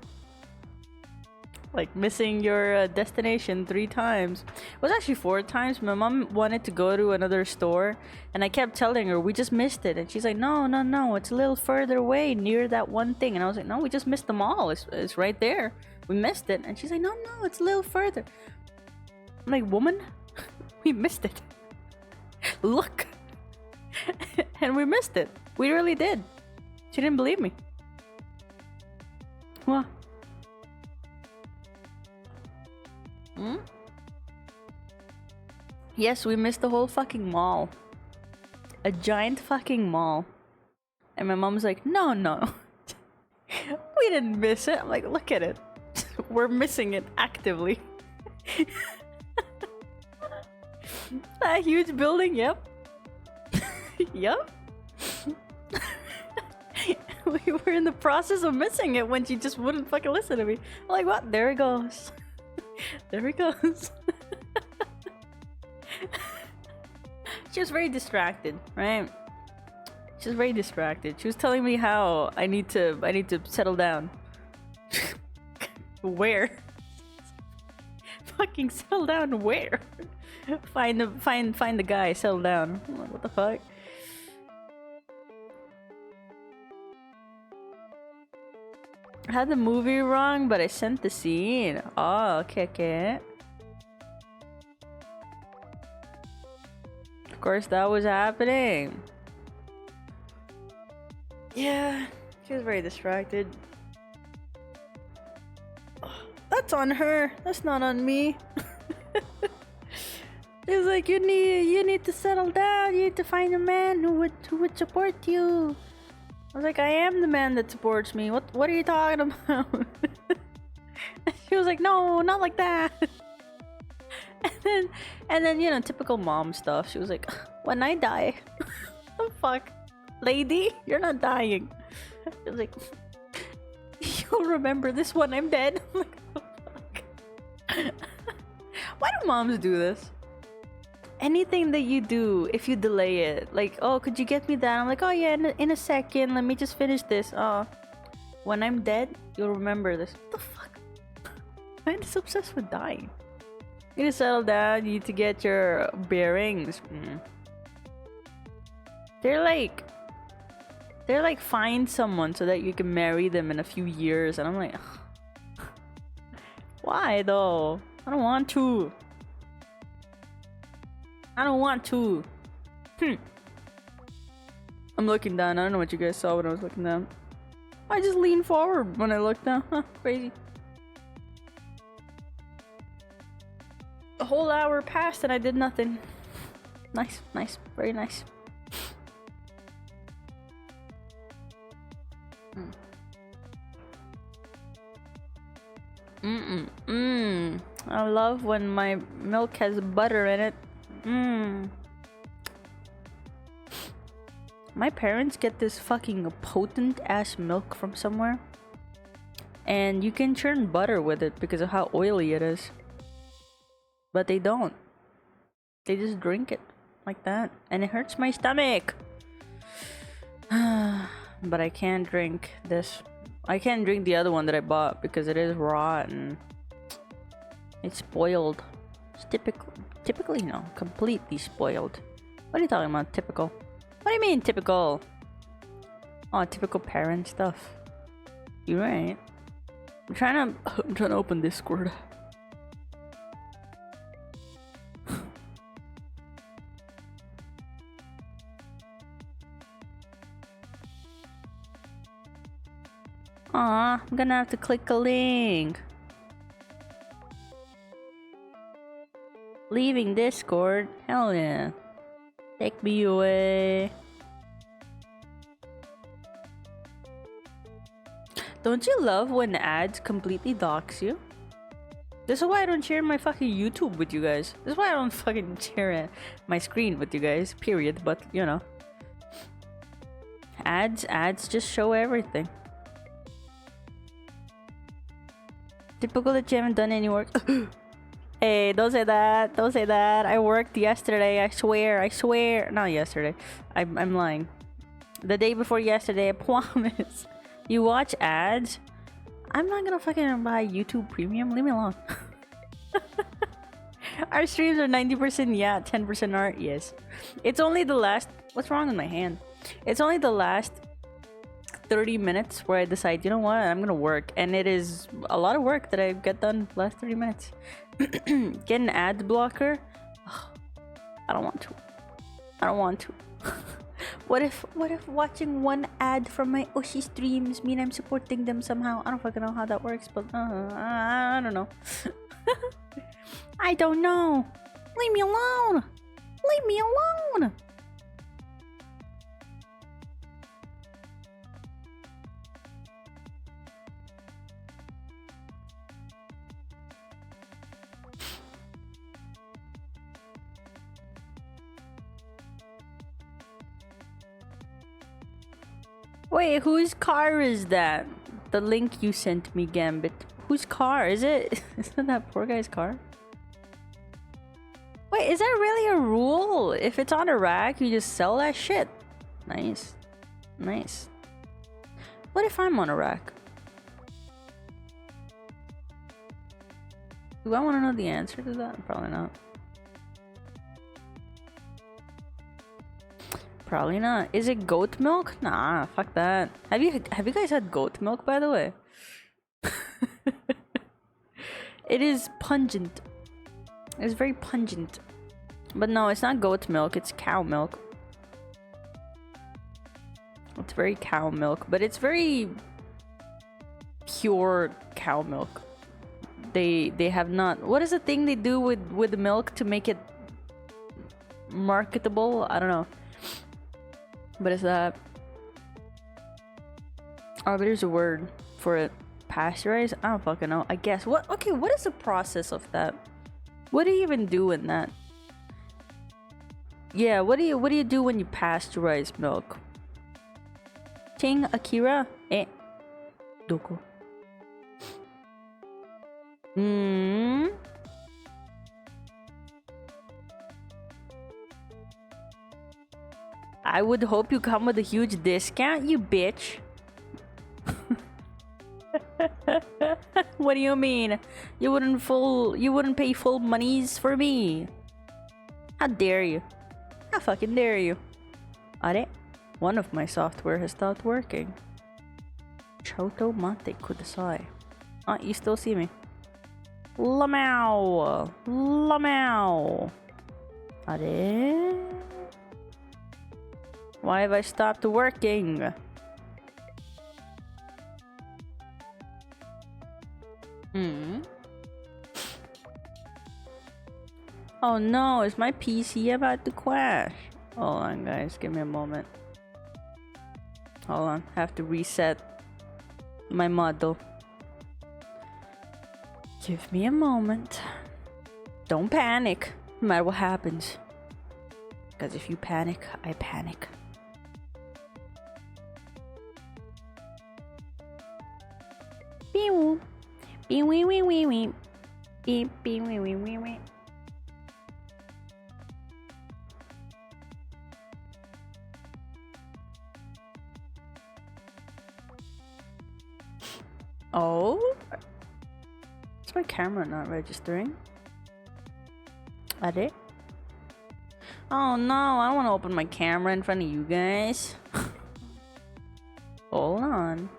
Like missing your destination 3 times. It was actually 4 times. My mom wanted to go to another store, and I kept telling her we just missed it, and she's like, no, it's a little further away near that one thing. And I was like, no, we just missed them all. It's right there. We missed it. And she's like, no, it's a little further. I'm like, woman, we missed it. Look. And we missed it. We really did. She didn't believe me. What? Hmm? Yes, we missed the whole fucking mall. A giant fucking mall. And my mom's like, no. We didn't miss it. I'm like, look at it. We're missing it actively. That huge building, yep. Yep. We were in the process of missing it when she just wouldn't fucking listen to me. I'm like, what? There it goes. There it goes. She was very distracted, right? She was very distracted. She was telling me how I need to settle down. Where? Fucking settle down where? Find the guy, settle down. I'm like, what the fuck? I had the movie wrong, but I sent the scene. Oh, okay. Of course, that was happening. Yeah, she was very distracted. That's on her. That's not on me. She's like, you need to settle down. You need to find a man who would support you. I was like, I am the man that supports me. What are you talking about? She was like, no, not like that. And then you know, typical mom stuff. She was like, when I die, the fuck, lady, you're not dying. She was like, you'll remember this when I'm dead. I'm like, what the fuck? Why do moms do this? Anything that you do, if you delay it, like, oh, could you get me that? I'm like, oh yeah, in a second, let me just finish this. Oh, when I'm dead, you'll remember this. What the fuck? I'm just obsessed with dying. You need to settle down, you need to get your bearings. They're like, find someone so that you can marry them in a few years. And I'm like, why though? I don't want to. I'm looking down. I don't know what you guys saw when I was looking down. I just leaned forward when I looked down. Huh, crazy. A whole hour passed and I did nothing. Nice, very nice. I love when my milk has butter in it. My parents get this fucking potent ass milk from somewhere, and you can churn butter with it because of how oily it is. But they don't. They just drink it like that, and it hurts my stomach. But I can't drink this. I can't drink the other one that I bought because it is rotten. It's spoiled. It's typically no, completely spoiled. What are you talking about? Typical? What do you mean typical? Oh, typical parent stuff. You're right. I'm trying to open Discord. Aw, I'm gonna have to click a link. Leaving Discord? Hell yeah. Take me away. Don't you love when ads completely dox you? This is why I don't share my fucking YouTube with you guys. This is why I don't fucking share my screen with you guys, period. But, you know. Ads just show everything. Typical that you haven't done any work. Hey, don't say that. Don't say that. I worked yesterday. I swear. I swear. Not yesterday. I'm lying. The day before yesterday, I promise. You watch ads? I'm not gonna fucking buy YouTube Premium. Leave me alone. Our streams are 90% yeah, 10% art. Yes. It's only the last... What's wrong with my hand? It's only the last 30 minutes where I decide, you know what, I'm gonna work. And it is a lot of work that I get done last 30 minutes. Get an ad blocker? Ugh, I don't want to. I don't want to. What if watching one ad from my Oshi streams mean I'm supporting them somehow? I don't fucking know how that works, but I don't know. I don't know. Leave me alone. Leave me alone. Wait, whose car is that? The link you sent me, Gambit. Whose car is it? Isn't that poor guy's car? Wait, is that really a rule? If it's on a rack, you just sell that shit. Nice. Nice. What if I'm on a rack? Do I want to know the answer to that? Probably not. Probably not. Is it goat milk? Nah, fuck that. Have you guys had goat milk, by the way? It is pungent. It's very pungent. But no, it's not goat milk, it's cow milk. It's very cow milk, but it's very pure cow milk. They have not... What is the thing they do with the milk to make it marketable? I don't know. But is that... Oh, but there's a word for it. Pasteurized? I don't fucking know. I guess. What? Okay, what is the process of that? What do you even do in that? Yeah, what do you do when you pasteurize milk? Ting Akira? Doko. I would hope you come with a huge discount, you bitch. What do you mean? You wouldn't pay full monies for me? How dare you? How fucking dare you? Are? One of my software has stopped working. Choto mate kudasai. Ah, you still see me. Lamau! Lamau! Are? Why have I stopped working? Oh no, is my PC about to crash? Hold on guys, give me a moment. Hold on, have to reset my model. Give me a moment. Don't panic, no matter what happens. Because if you panic, I panic. Beep beep wee wee wee wee. Beep beep wee wee wee wee. Oh? Is my camera not registering? Are they? Oh no, I don't want to open my camera in front of you guys. Hold on.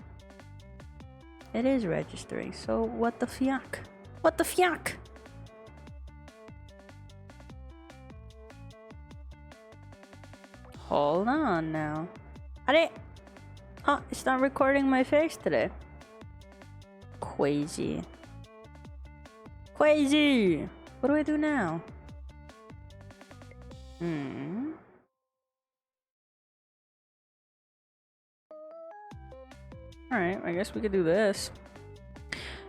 It is registering, so what the fuck? What the fuck? Hold on now. Are they? Oh, it's not recording my face today. Crazy. Crazy! What do I do now? Alright, I guess we could do this.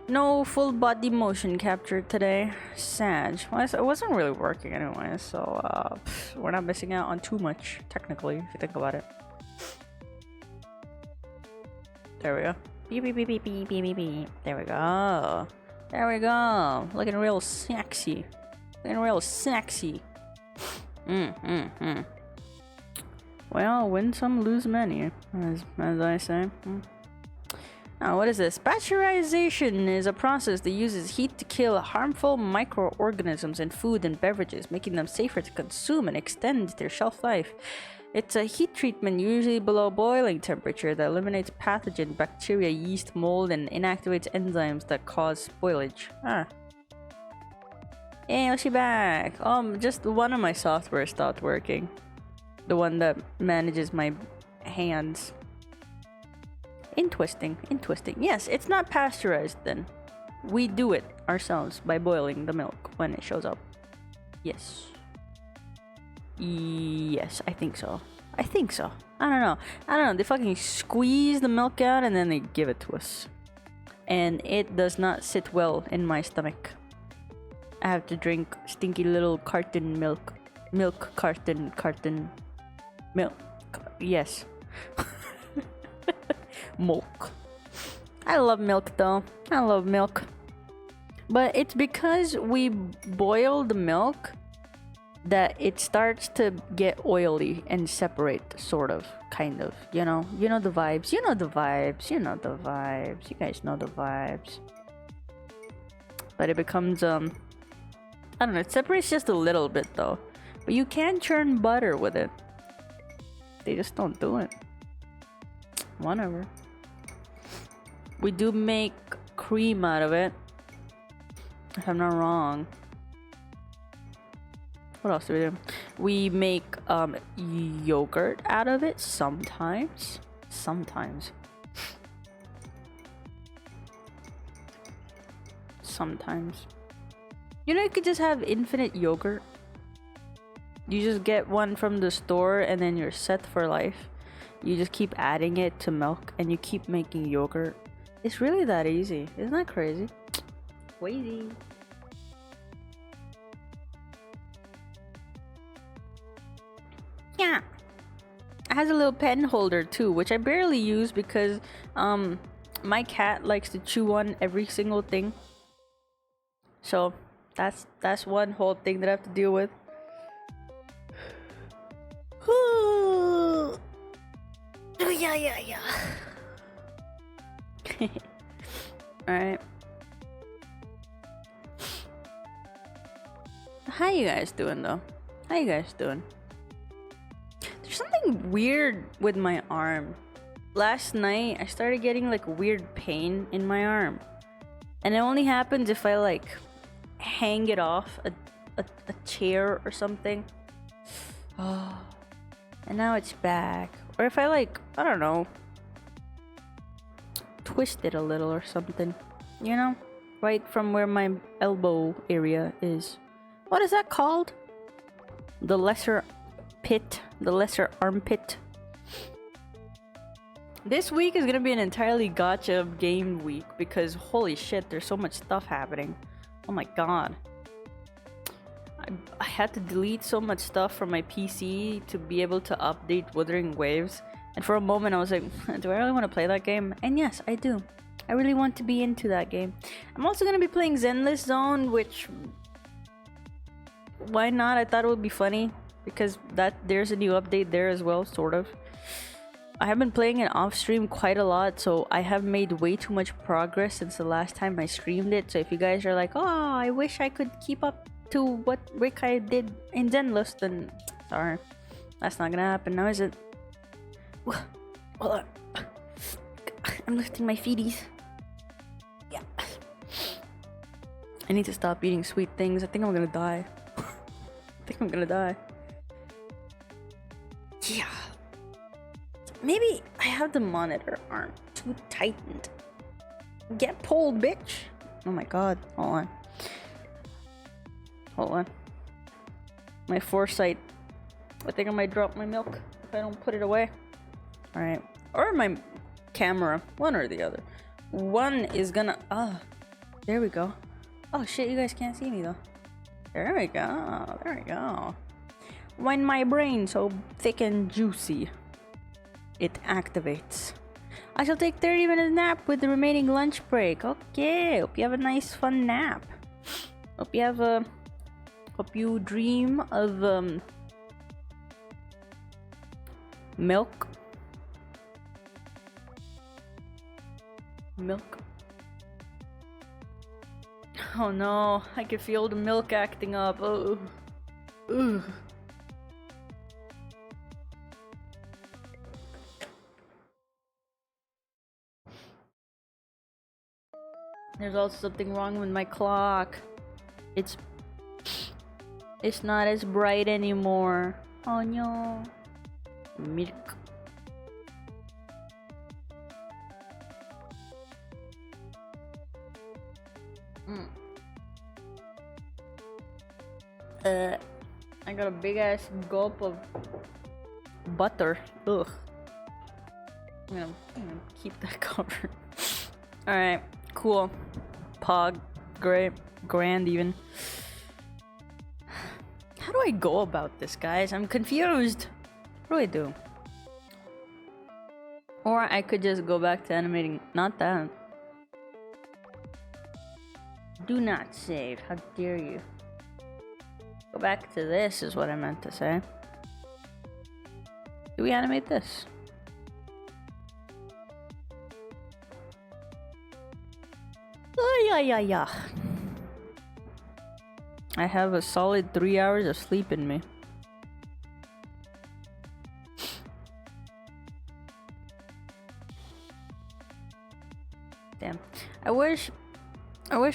No full body motion capture today. Sag. Well, it wasn't really working anyway, so we're not missing out on too much, technically, if you think about it. There we go. Beep, beep, beep, beep, beep, beep, beep, beep. There we go. There we go. Looking real sexy. Looking real sexy. Well, win some, lose many, as I say. Now, what is this? Pasteurization is a process that uses heat to kill harmful microorganisms in food and beverages, making them safer to consume and extend their shelf life. It's a heat treatment usually below boiling temperature that eliminates pathogen, bacteria, yeast, mold, and inactivates enzymes that cause spoilage. Hey, Yoshi back! Just one of my software stopped working. The one that manages my hands. Interesting. Yes, it's not pasteurized then. We do it ourselves by boiling the milk when it shows up. Yes. Yes, I think so. I don't know. They fucking squeeze the milk out and then they give it to us. And it does not sit well in my stomach. I have to drink stinky little carton milk. Milk carton. Milk. Yes. Milk. I love milk though. I love milk. But it's because we boil the milk that it starts to get oily and separate, sort of, kind of, you know the vibes. You guys know the vibes. But it becomes I don't know, it separates just a little bit though. But you can churn butter with it. They just don't do it. Whatever. We do make cream out of it, if I'm not wrong. What else do we do? We make yogurt out of it sometimes. Sometimes. You know, you could just have infinite yogurt. You just get one from the store and then you're set for life. You just keep adding it to milk and you keep making yogurt. It's really that easy. Isn't that crazy? Crazy. Yeah. It has a little pen holder too, which I barely use because my cat likes to chew on every single thing. So that's one whole thing that I have to deal with. Oh yeah. Alright. How you guys doing though? How you guys doing? There's something weird with my arm. Last night I started getting like weird pain in my arm. And it only happens if I like hang it off a chair or something. Oh. And now it's back. Or if I like, I don't know, twist it a little or something. You know? Right from where my elbow area is. What is that called? The lesser pit. The lesser armpit. This week is gonna be an entirely gacha game week because holy shit, there's so much stuff happening. Oh my god. I had to delete so much stuff from my PC to be able to update Wuthering Waves. And for a moment I was like, do I really want to play that game? And yes, I do. I really want to be into that game. I'm also gonna be playing Zenless Zone, which... why not? I thought it would be funny. Because there's a new update there as well, sort of. I have been playing it off stream quite a lot, so I have made way too much progress since the last time I streamed it. So if you guys are like, oh, I wish I could keep up to what Rekai did in Zenless, then sorry. That's not gonna happen now, is it? Hold on. I'm lifting my feeties. Yeah. I need to stop eating sweet things. I think I'm gonna die. Yeah. Maybe I have the monitor arm too tightened. Get pulled, bitch. Oh my god. Hold on. My foresight. I think I might drop my milk if I don't put it away. Alright. Or my camera, one or the other. One is gonna, there we go. Oh shit, you guys can't see me though. There we go, there we go. When my brain so thick and juicy, it activates. I shall take 30-minute nap with the remaining lunch break. Okay, hope you have a nice fun nap. Hope you dream of milk. Milk. Oh no, I can feel the milk acting up. Oh. Ugh. There's also something wrong with my clock. It's not as bright anymore. Oh no. Milk. I got a big ass gulp of butter. Ugh. I'm gonna keep that covered. Alright, cool. Pog. Great. Grand even. How do I go about this, guys? I'm confused. What do I do? Or I could just go back to animating. Not that. Do not save. How dare you? Go back to this is what I meant to say. Do we animate this? Oh, yeah. I have a solid 3 hours of sleep in me. Damn. I wish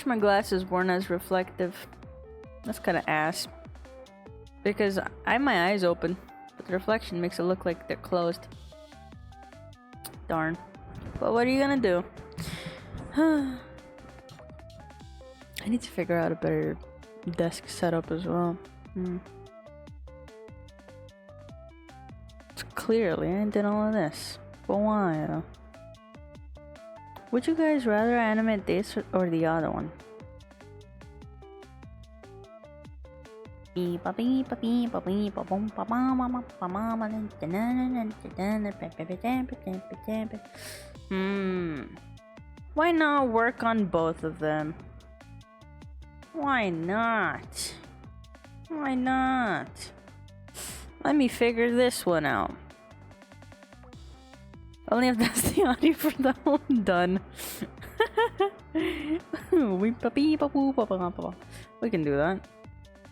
my glasses weren't as reflective. That's kind of ass. Because I have my eyes open, but the reflection makes it look like they're closed. Darn. But what are you gonna do? I need to figure out a better desk setup as well. So clearly, I did all of this. But why though? Would you guys rather animate this or the other one? Why not work on both of them? Why not? Why not? Let me figure this one out. Only if that's the audio for that one done. We can do that.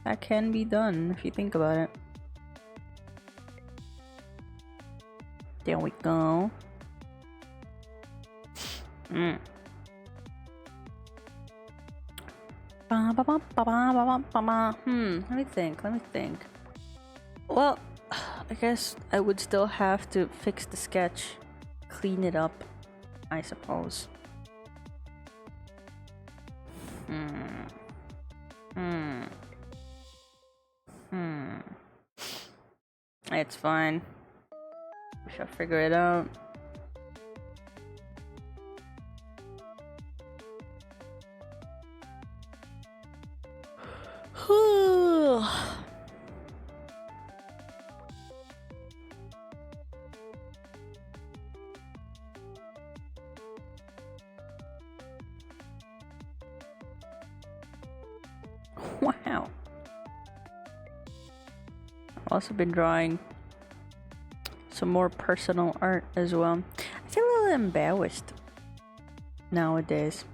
That can be done if you think about it. There we go. Let me think. Well, I guess I would still have to fix the sketch. Clean it up, I suppose. It's fine. We shall figure it out. Wow. I've also been drawing some more personal art as well. I feel a little embarrassed nowadays.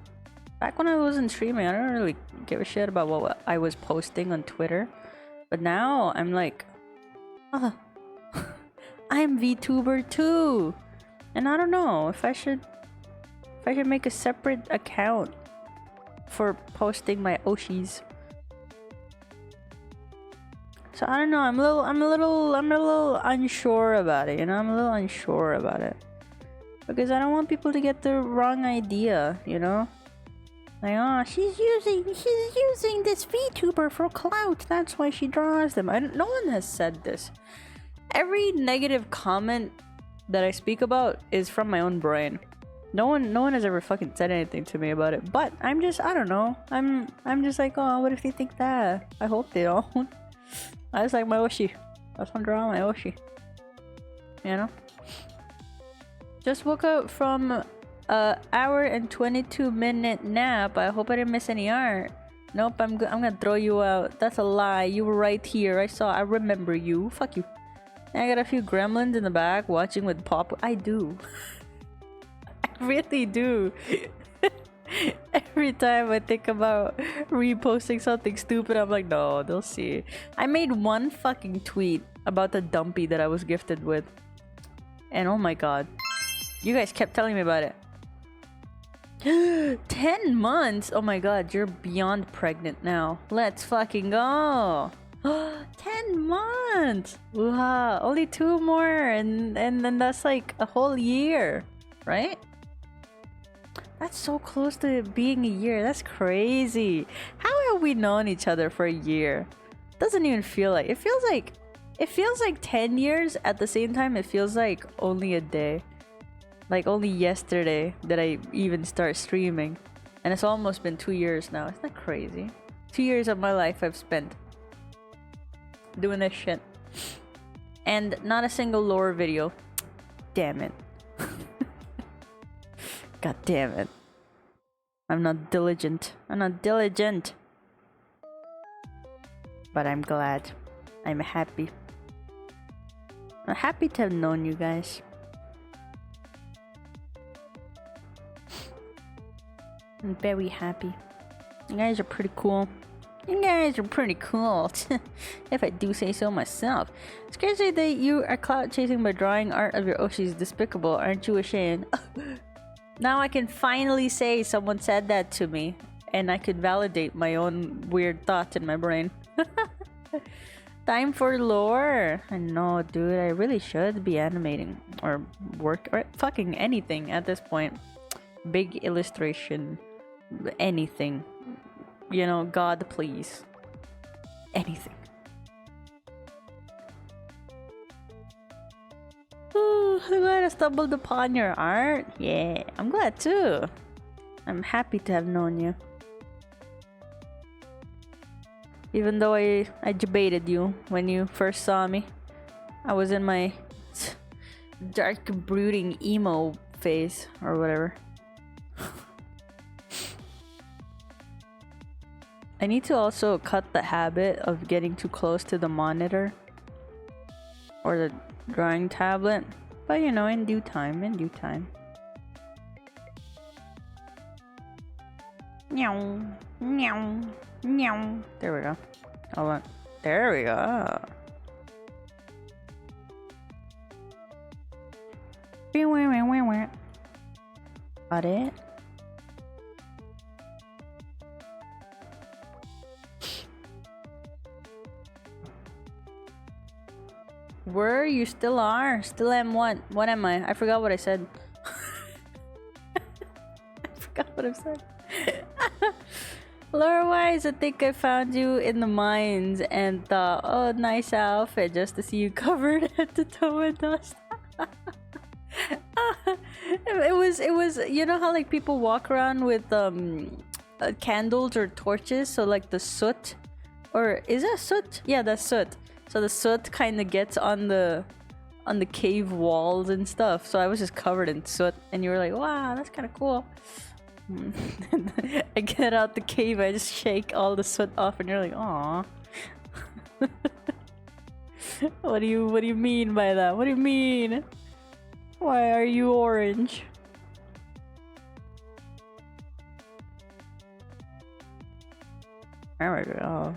Back when I wasn't streaming, I don't really give a shit about what I was posting on Twitter. But now I'm like, I'm VTuber too. And I don't know if I should make a separate account for posting my Oshis. So I don't know, I'm a little unsure about it, you know? I'm a little unsure about it. Because I don't want people to get the wrong idea, you know? Like, oh, she's using this VTuber for clout. That's why she draws them. No one has said this. Every negative comment that I speak about is from my own brain. No one has ever fucking said anything to me about it. But I don't know. I'm just like, oh, what if they think that? I hope they don't. I was like my Oshi. That's one draw my Oshi. You know? Just woke up from a hour and 22-minute nap. I hope I didn't miss any art. Nope, I'm gonna throw you out. That's a lie. You were right here. I remember you. Fuck you. And I got a few gremlins in the back watching with pop. I do. I really do. Every time I think about reposting something stupid, I'm like, no, they'll see. I made one fucking tweet about the dumpy that I was gifted with. And oh my god. You guys kept telling me about it. 10 months? Oh my god, you're beyond pregnant now. Let's fucking go. 10 months! Wow, only 2 more and then that's like a whole year, right? That's so close to being a year. That's crazy. How have we known each other for a year? Doesn't even feel like it feels like 10 years. At the same time, it feels like only a day. Like only yesterday did I even start streaming. And it's almost been 2 years now. Isn't that crazy? 2 years of my life I've spent doing this shit. And not a single lore video. Damn it. God damn it. I'm not diligent. But I'm glad. I'm happy. I'm happy to have known you guys. I'm very happy. You guys are pretty cool. If I do say so myself. It's crazy that you are clout chasing by drawing art of your Oshis. Despicable. Aren't you ashamed? Now I can finally say someone said that to me. And I could validate my own weird thoughts in my brain. Time for lore. I know, dude. I really should be animating. Or work. Or fucking anything at this point. Big illustration. Anything. You know, God, please. Anything. Ooh, I'm glad I stumbled upon your art. Yeah, I'm glad too. I'm happy to have known you. Even though I debated you when you first saw me. I was in my dark, brooding emo phase or whatever. I need to also cut the habit of getting too close to the monitor or the drawing tablet, but you know, in due time. Meow, meow, meow. There we go. Hold on. There we go. Got it. Where you still are? Still am what? What am I? I forgot what I said. I forgot what I said. Lore-wise, I think I found you in the mines and thought, oh, nice outfit, just to see you covered head to toe in dust. It was, you know how like people walk around with candles or torches, so like the soot, or is that soot? Yeah, that's soot. So the soot kind of gets on the cave walls and stuff. So I was just covered in soot, and you were like, "Wow, that's kind of cool." I get out the cave, I just shake all the soot off, and you're like, "Aw." What do you mean by that? What do you mean? Why are you orange? There we go.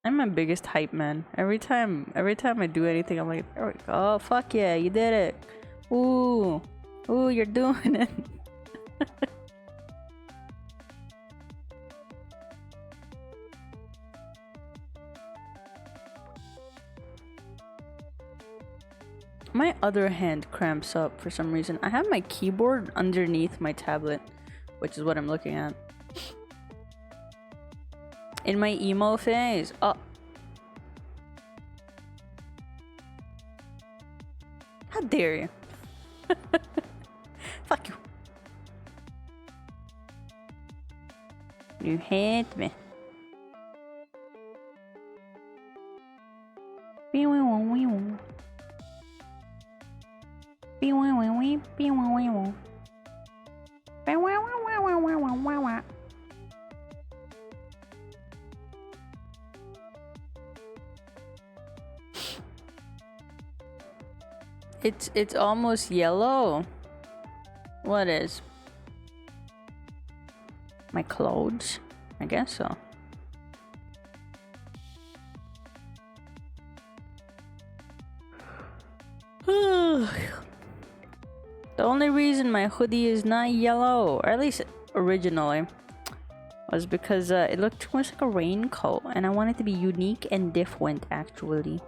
I'm my biggest hype man. Every time I do anything, I'm like, there we go. Oh, fuck yeah, you did it. Ooh, you're doing it. My other hand cramps up for some reason. I have my keyboard underneath my tablet, which is what I'm looking at. In my emo phase, oh, How dare you? Fuck you. You hate me. It's almost yellow. What is? My clothes? I guess so. The only reason my hoodie is not yellow, or at least originally, was because it looked too much like a raincoat, and I wanted to be unique and different actually.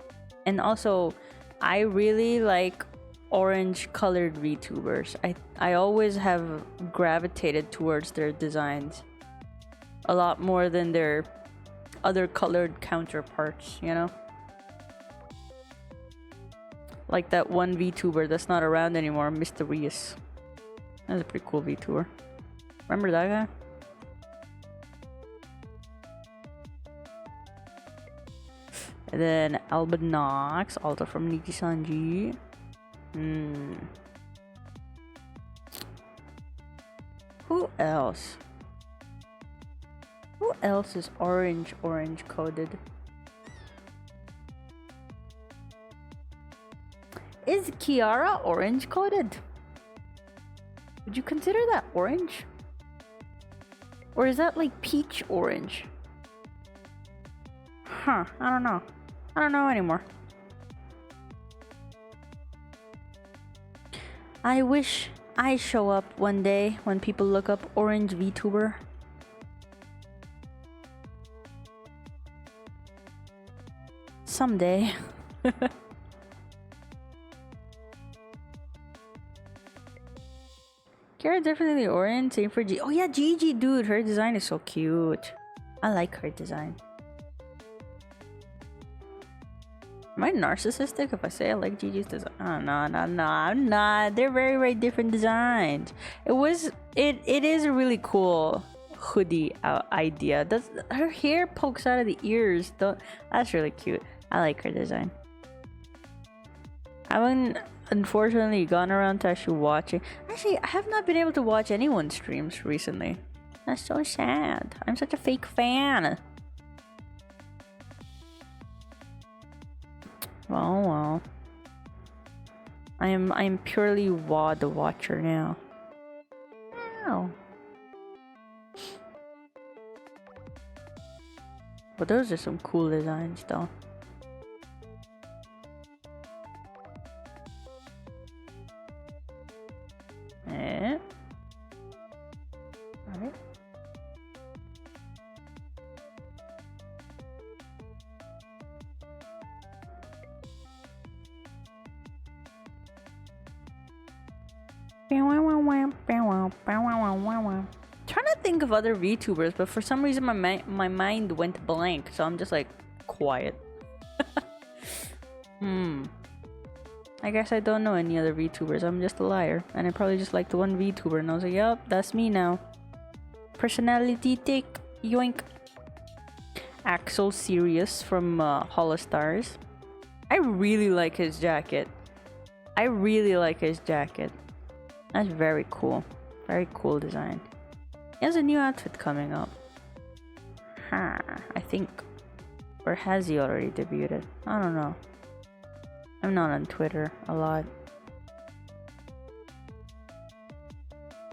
And also, I really like orange colored VTubers. I always have gravitated towards their designs a lot more than their other colored counterparts, you know? Like that one VTuber that's not around anymore, Mysterious. That's a pretty cool VTuber. Remember that guy? And then Albanox, also from Nikisanji. Who else? Who else is orange coded? Is Kiara orange coded? Would you consider that orange? Or is that like peach orange? Huh, I don't know. I don't know anymore. I wish I show up one day when people look up orange VTuber. Someday. Kara definitely orange. Same for G. Oh yeah, Gigi, dude. Her design is so cute. I like her design. Am I narcissistic if I say I like Gigi's design? Oh, no, I'm not. They're very, very different designs. It is a really cool hoodie idea. Her hair pokes out of the ears. That's really cute. I like her design. I haven't unfortunately gotten around to actually watching. Actually, I have not been able to watch anyone's streams recently. That's so sad. I'm such a fake fan. Well. I am purely VOD watcher now. Wow. But those are some cool designs though. Alright. Trying to think of other VTubers, but for some reason my mind went blank, so I'm just like quiet. I guess I don't know any other VTubers. I'm just a liar, and I probably just liked one VTuber, and I was like, "Yup, that's me now." Personality tick, yoink. Axel Sirius from Holostars. I really like his jacket. That's very cool. Very cool design. He has a new outfit coming up. I think. Or has he already debuted? I don't know. I'm not on Twitter a lot.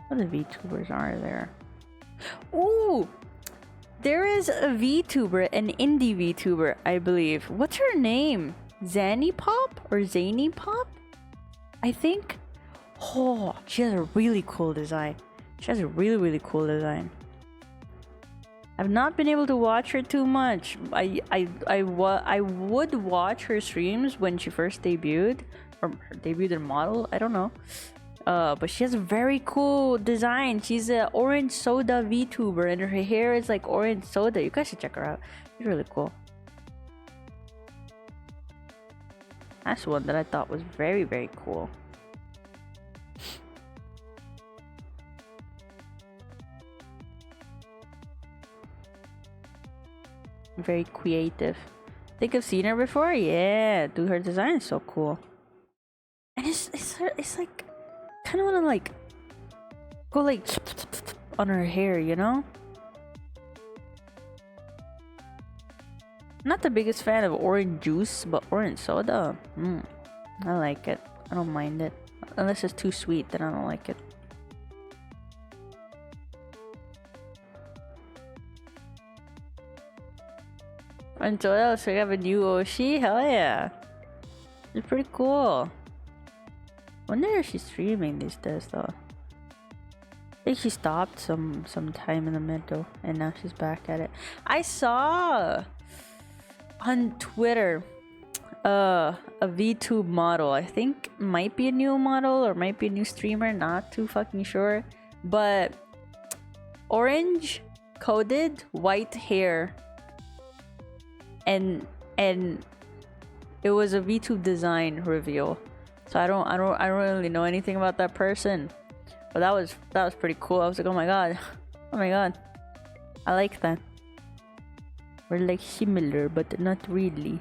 What other VTubers are there? Ooh! There is a VTuber, an indie VTuber, I believe. What's her name? Zanny Pop or Zany Pop? I think. Oh, she has a really cool design. Really cool design. I've not been able to watch her too much. I would watch her streams when she first debuted, or her debuted model. I don't know. But she has a very cool design. She's an orange soda VTuber, and her hair is like orange soda. You guys should check her out. She's really cool. That's one that I thought was very, very cool. Very creative. Think I've seen her before? Yeah, dude, her design is so cool. And it's like kind of wanna like go like on her hair, you know? Not the biggest fan of orange juice, but orange soda, I like it. I don't mind it. Unless it's too sweet, then I don't like it. And what else? We have a new Oshi? Hell yeah. It's pretty cool. Wonder if she's streaming these days though. I think she stopped some time in the middle and now she's back at it. I saw on Twitter a Vtuber model. I think might be a new model or might be a new streamer, not too fucking sure. But orange coded white hair and it was a Vtuber design reveal. So I don't really know anything about that person. But that was pretty cool. I was like, oh my god. Oh my god. I like that. We're like similar, but not really.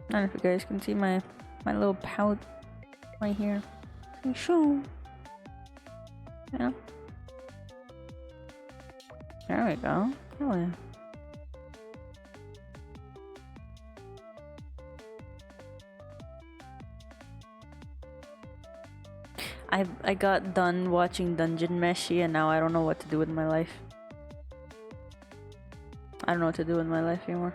I don't know if you guys can see my little pout right here. Show. Yeah. There we go. Oh yeah. I got done watching Dungeon Meshi and now I don't know what to do with my life. I don't know what to do with my life anymore.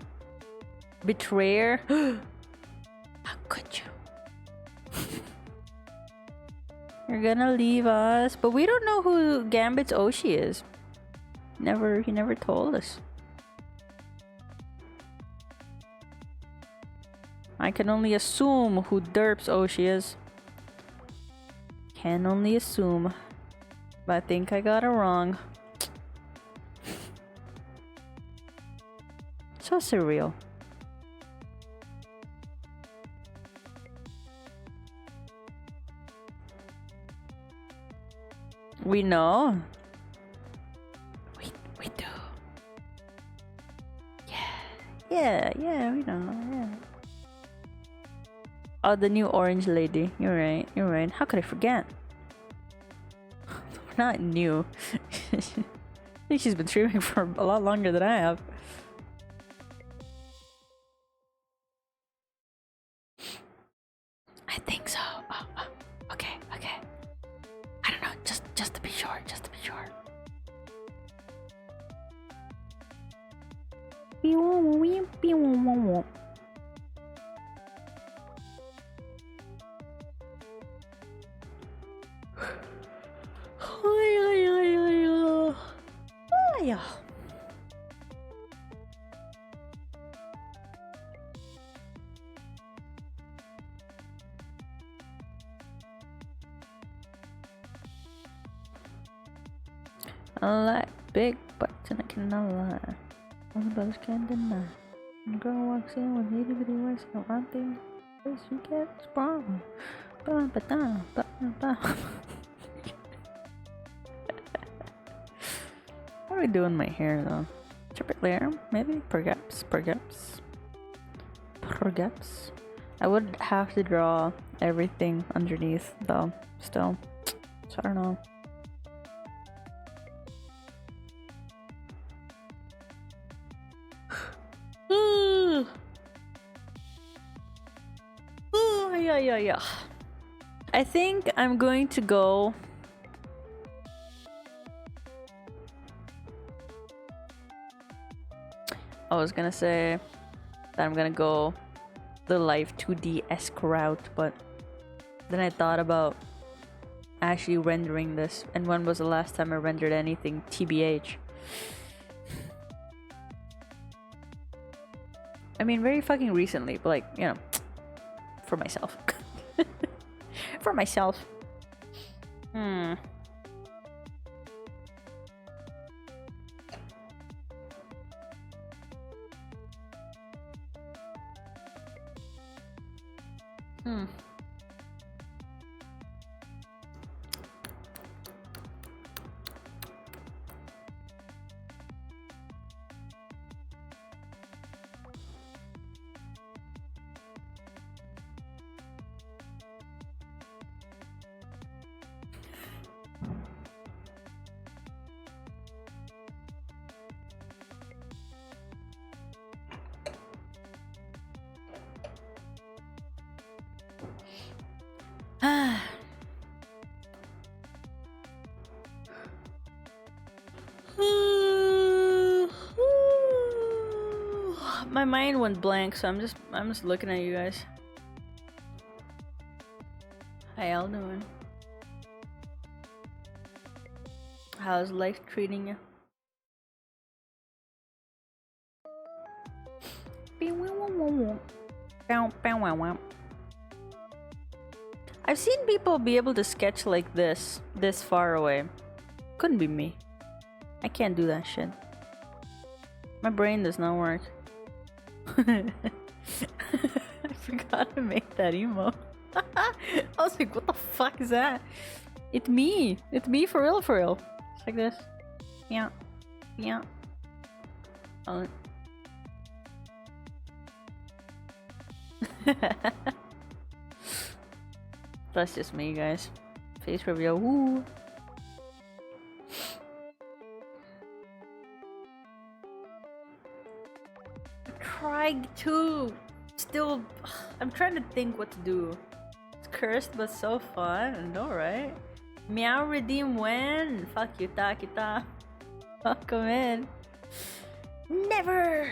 Betrayer? How could you? You're gonna leave us, but we don't know who Gambit's Oshi is. He never told us. I can only assume who Derp's Oshi is. Can only assume. But I think I got it wrong. So surreal. We know. We do. Yeah, we know, yeah. Oh, the new orange lady. You're right. How could I forget? Not new. I think she's been streaming for a lot longer than I have. I think so. Oh, okay. I don't know, just to be sure. I like big butts and I cannot lie. All the brothers can't deny. When a girl walks in with itty bitty waist, no one thing is she gets sprung. What do I do in my hair though? Separate layer? Maybe? Perhaps. I would have to draw everything underneath though, still. So I don't know. Yeah. I think I'm going to go. I was gonna say that I'm gonna go the live 2D-esque route, but then I thought about actually rendering this, and when was the last time I rendered anything TBH? I mean, very fucking recently, but like, you know, for myself. For myself. Hmm. Hmm. My mind went blank, so I'm just looking at you guys. How y'all doing? How's life treating you? I've seen people be able to sketch like this far away. Couldn't be me. I can't do that shit. My brain does not work. I forgot to make that emo. I was like, what the fuck is that? It's me. It's me for real, for real. It's like this. Yeah. Yeah. Oh. That's just me, guys. Face reveal. Woo. Tried to. Still, I'm trying to think what to do. It's cursed, but so fun. I know, right? Meow redeem when? Fuck you, ta kita. Welcome in. Never.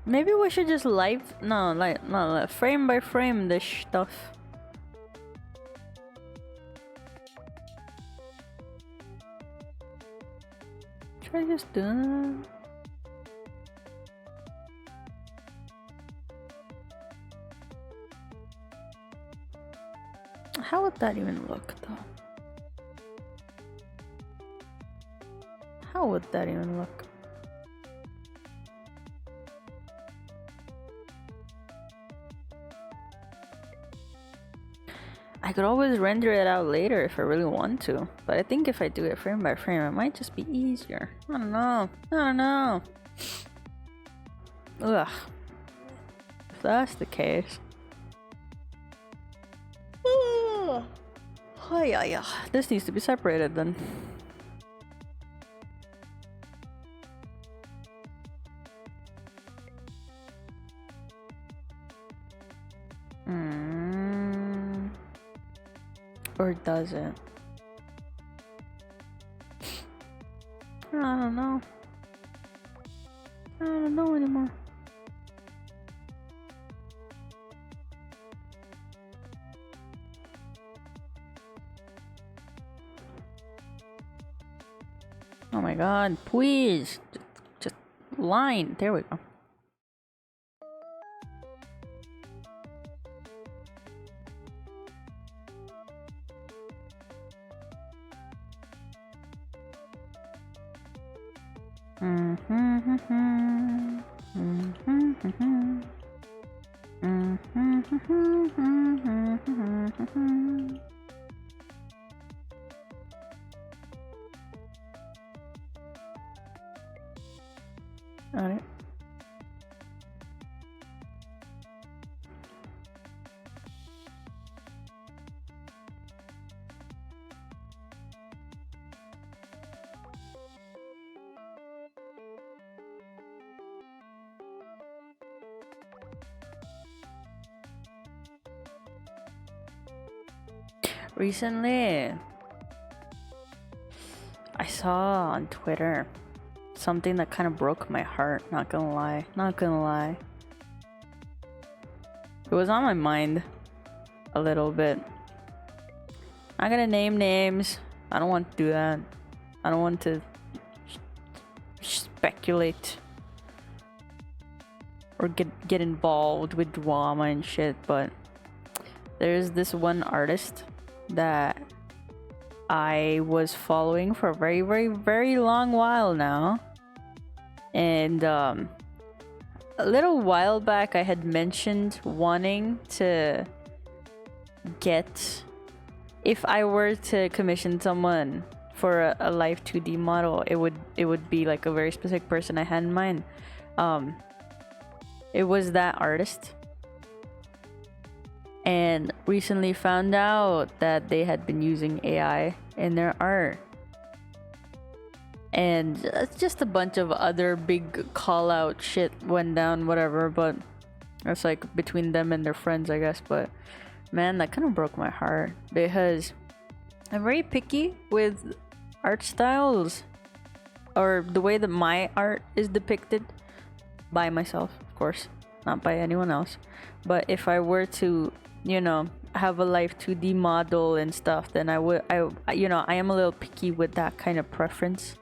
Maybe we should just no, frame by frame this stuff. Should I just do that? How would that even look, though? How would that even look? I could always render it out later if I really want to, but I think if I do it frame by frame, it might just be easier. I don't know. I don't know. Ugh. If that's the case. Oh yeah. This needs to be separated then. Or does it? I don't know. I don't know anymore. Oh my god, please. Just line. There we go. Got it. Recently, I saw on Twitter something that kind of broke my heart. Not gonna lie. Not gonna lie. It was on my mind a little bit. Not gonna name names. I don't want to do that. I don't want to speculate or get involved with drama and shit, but there's this one artist that I was following for a very, very, very long while now. And a little while back I had mentioned wanting to get, if I were to commission someone for a live 2D model, it would be like a very specific person I had in mind. It was that artist, and recently found out that they had been using AI in their art, and just a bunch of other big call out shit went down, whatever, but that's like between them and their friends, I guess. But man, that kind of broke my heart, because I'm very picky with art styles, or the way that my art is depicted by myself, of course, not by anyone else. But if I were to, you know, have a live 2D model and stuff, then I am a little picky with that kind of preference.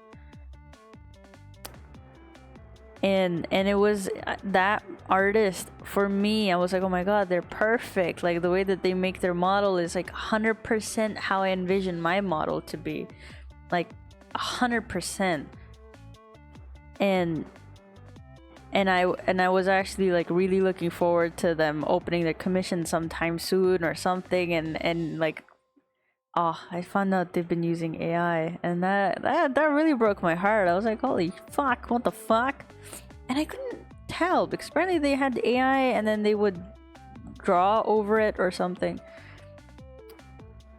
And it was that artist, for me, I was like, oh my god, they're perfect. Like, the way that they make their model is like 100% how I envision my model to be, like 100%. And I was actually like really looking forward to them opening their commission sometime soon or something, and like, oh, I found out they've been using AI, and that really broke my heart. I was like, holy fuck, what the fuck? And I couldn't tell, because apparently they had AI and then they would draw over it or something.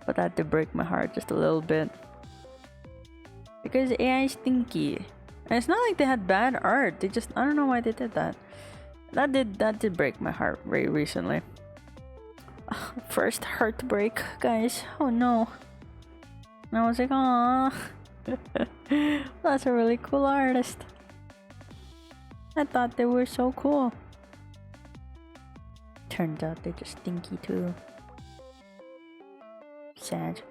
But that did break my heart just a little bit, because AI is stinky. And it's not like they had bad art. They just, I don't know why they did that. That did break my heart very recently. First heartbreak, guys. Oh no. And I was like, aw. That's a really cool artist. I thought they were so cool. Turns out they're just stinky too. Sad.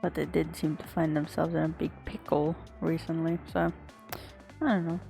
But they did seem to find themselves in a big pickle recently, so I don't know.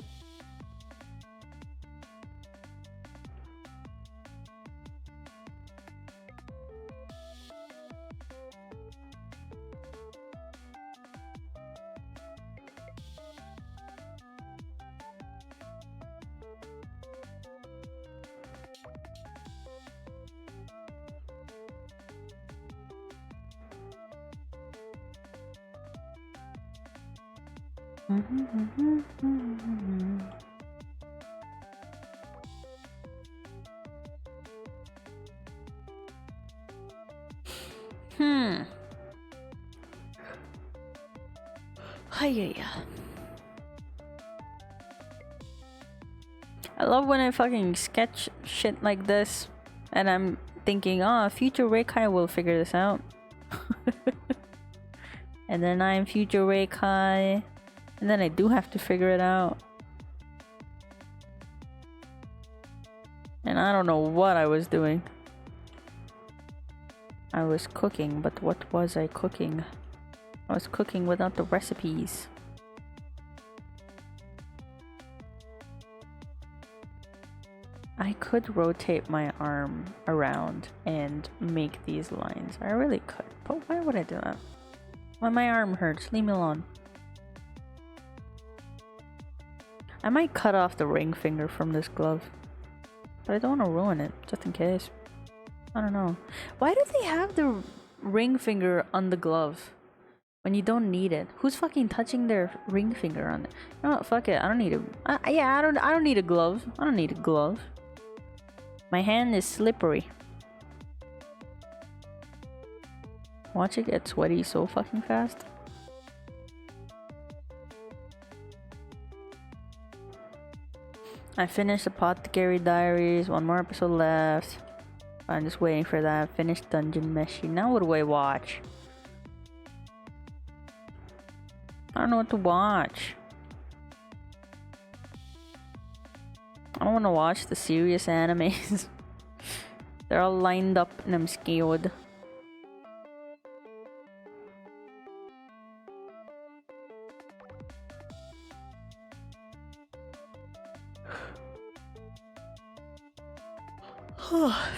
I love when I fucking sketch shit like this and I'm thinking, oh, future Rekai will figure this out. And then I'm future Rekai, and then I do have to figure it out. And I don't know what I was doing. I was cooking, but what was I cooking? I was cooking without the recipes. I could rotate my arm around and make these lines. I really could, but why would I do that? When my arm hurts, leave me alone. I might cut off the ring finger from this glove, but I don't want to ruin it, just in case. I don't know. Why do they have the ring finger on the glove when you don't need it? Who's fucking touching their ring finger on it? You know what? Fuck it. I don't need it. I don't need a glove. I don't need a glove. My hand is slippery. Watch it get sweaty so fucking fast. I finished Apothecary Diaries. One more episode left. I'm just waiting for that. Finished Dungeon Meshi. Now what do I watch? I don't know what to watch. I don't want to watch the serious animes. They're all lined up and I'm scared.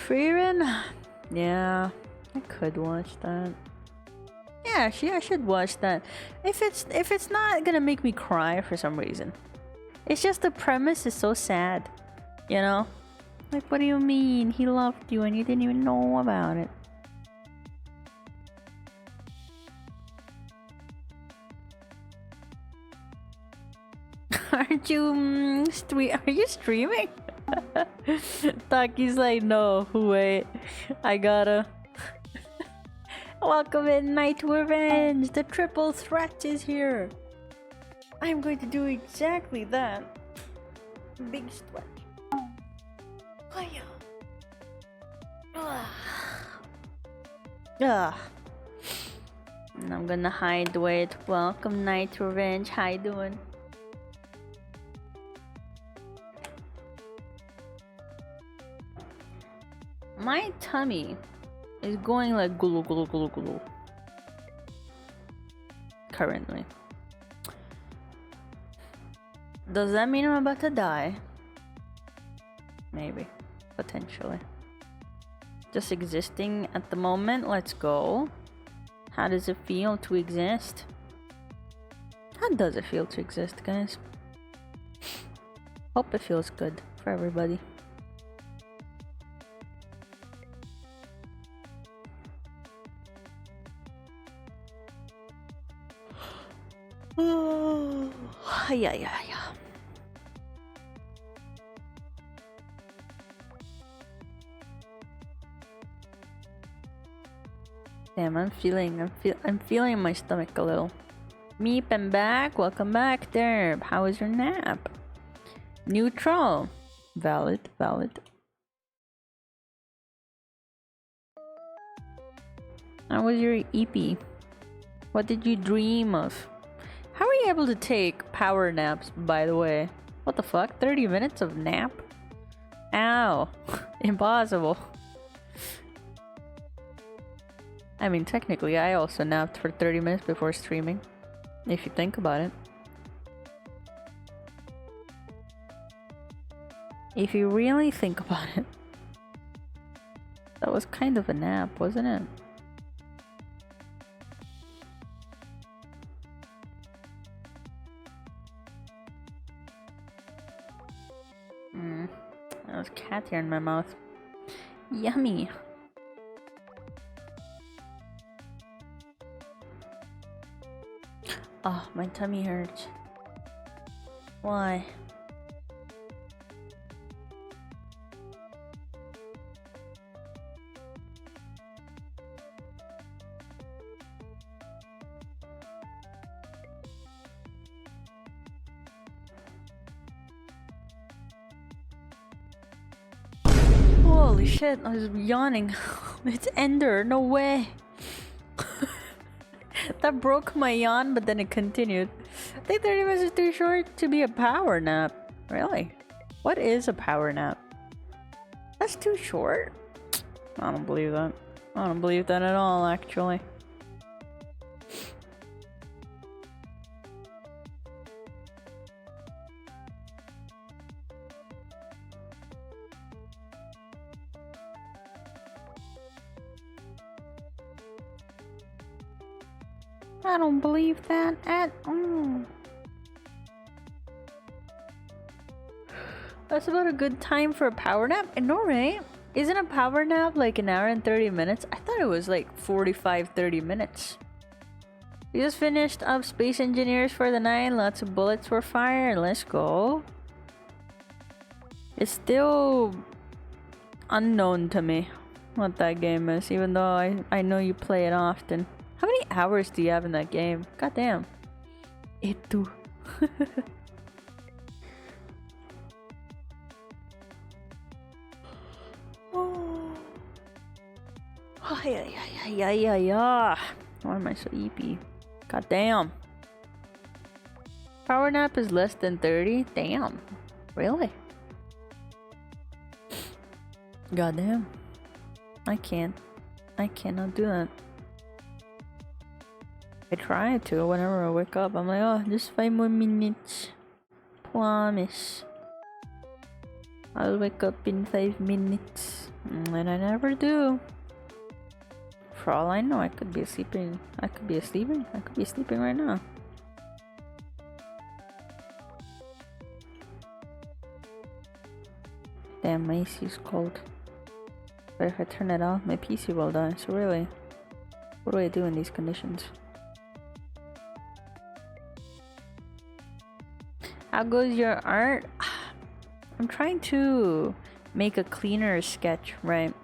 Freerin? Yeah, I could watch that. Yeah, actually, I should watch that. If it's not gonna make me cry for some reason. It's just the premise is so sad, you know? Like, what do you mean? He loved you and you didn't even know about it. Aren't you are you streaming? Taki's like, no, wait, I gotta. Welcome in, Night Revenge. The triple threat is here. I'm going to do exactly that. Big stretch. And I'm gonna hide it. Welcome, Night Revenge. How you doing? My tummy is going like gulu gulu gulu gulu currently. Does that mean I'm about to die? Maybe. Potentially. Just existing at the moment. Let's go. How does it feel to exist? How does it feel to exist, guys? Hope it feels good for everybody. Yeah. Damn, I'm feeling my stomach a little. Meep, I'm back. Welcome back, Derb. How was your nap? Neutral. Valid. How was your EP? What did you dream of? How are you able to take power naps, by the way? What the fuck? 30 minutes of nap? Ow. Impossible. I mean, technically, I also napped for 30 minutes before streaming. If you think about it. If you really think about it. That was kind of a nap, wasn't it? That was cat hair in my mouth. Yummy. Oh, my tummy hurts. Why? Holy shit, I was yawning. It's Ender, no way. That broke my yawn, but then it continued. I think 30 minutes is too short to be a power nap. Really? What is a power nap? That's too short? I don't believe that. I don't believe that at all, actually. I don't believe that at all. That's about a good time for a power nap. I know, right? Isn't a power nap like an hour and 30 minutes? I thought it was like 45-30 minutes. We just finished up Space Engineers for the night. Lots of bullets were fired. Let's go. It's still unknown to me what that game is, even though I know you play it often. How many hours do you have in that game? God damn. It too. Yeah. Why am I so eepy? God damn. Power nap is less than 30? Damn. Really? God damn. I cannot do that. I try to whenever I wake up. I'm like, oh, just 5 more minutes. Promise. I'll wake up in 5 minutes. And I never do. For all I know, I could be sleeping. I could be sleeping right now. Damn, my AC is cold. But if I turn it off, my PC will die. So really, what do I do in these conditions? How goes your art? I'm trying to make a cleaner sketch, right?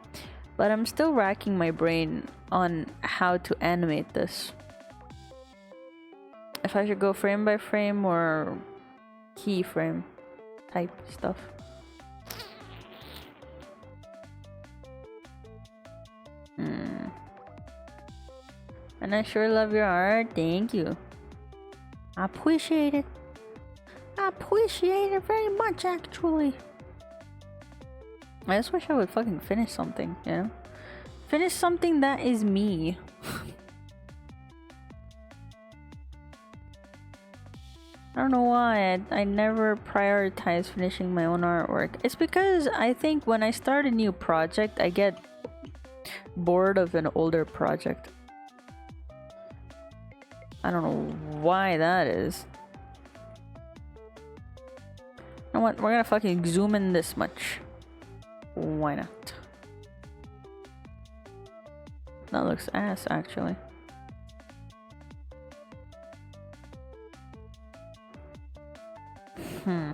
But I'm still racking my brain on how to animate this. If I should go frame by frame or keyframe type stuff. And I sure love your art. Thank you. I appreciate it. I appreciate it very much, actually. I just wish I would fucking finish something, you know? Finish something that is me. I don't know why I never prioritize finishing my own artwork. It's because I think when I start a new project, I get bored of an older project. I don't know why that is. You know what? We're gonna fucking zoom in this much. Why not? That looks ass, actually. Hmm.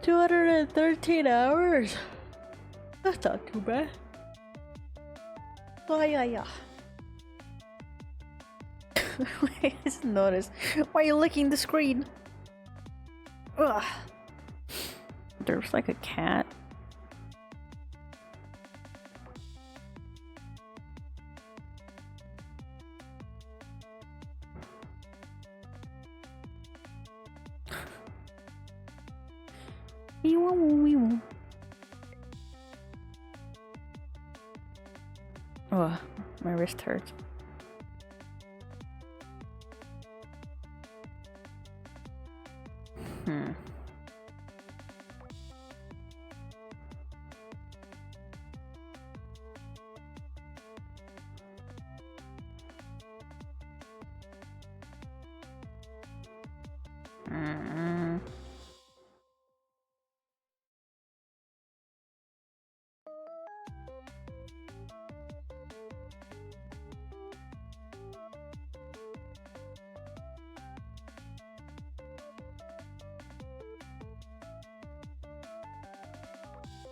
$213 hours? That's not too bad. Oh, yeah. I just noticed. Why are you licking the screen? Ugh. There's like a cat. Oh, my wrist hurts.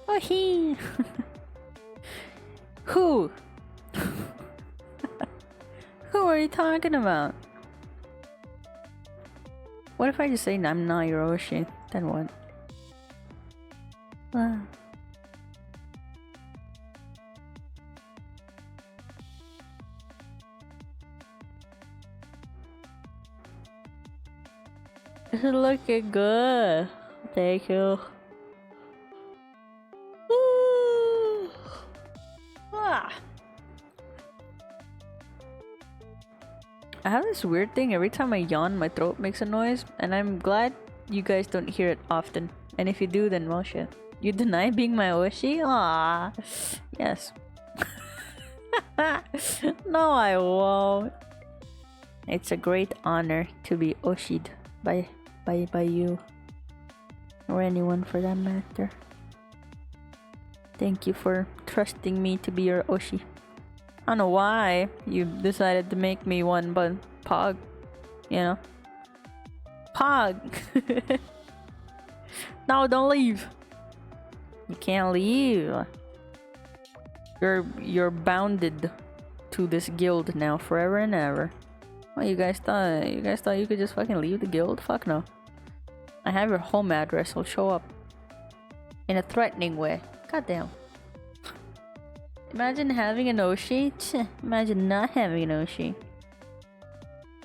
Oh, he. Who? Who are you talking about? What if I just say I'm not your Oshi? Then what? This is looking good. Thank you. I have this weird thing, every time I yawn my throat makes a noise, and I'm glad you guys don't hear it often. And if you do, then well shit. You deny being my Oshi? Aww. Yes. No, I won't. It's a great honor to be Oshi'd by you. Or anyone for that matter. Thank you for trusting me to be your Oshi. I don't know why you decided to make me one, but Pog, you know. Pog! No, don't leave. You can't leave. You're bounded to this guild now forever and ever. Oh, you guys thought you could just fucking leave the guild? Fuck no. I have your home address. I'll show up in a threatening way. Goddamn. Imagine having an Oshi. Imagine not having an Oshi.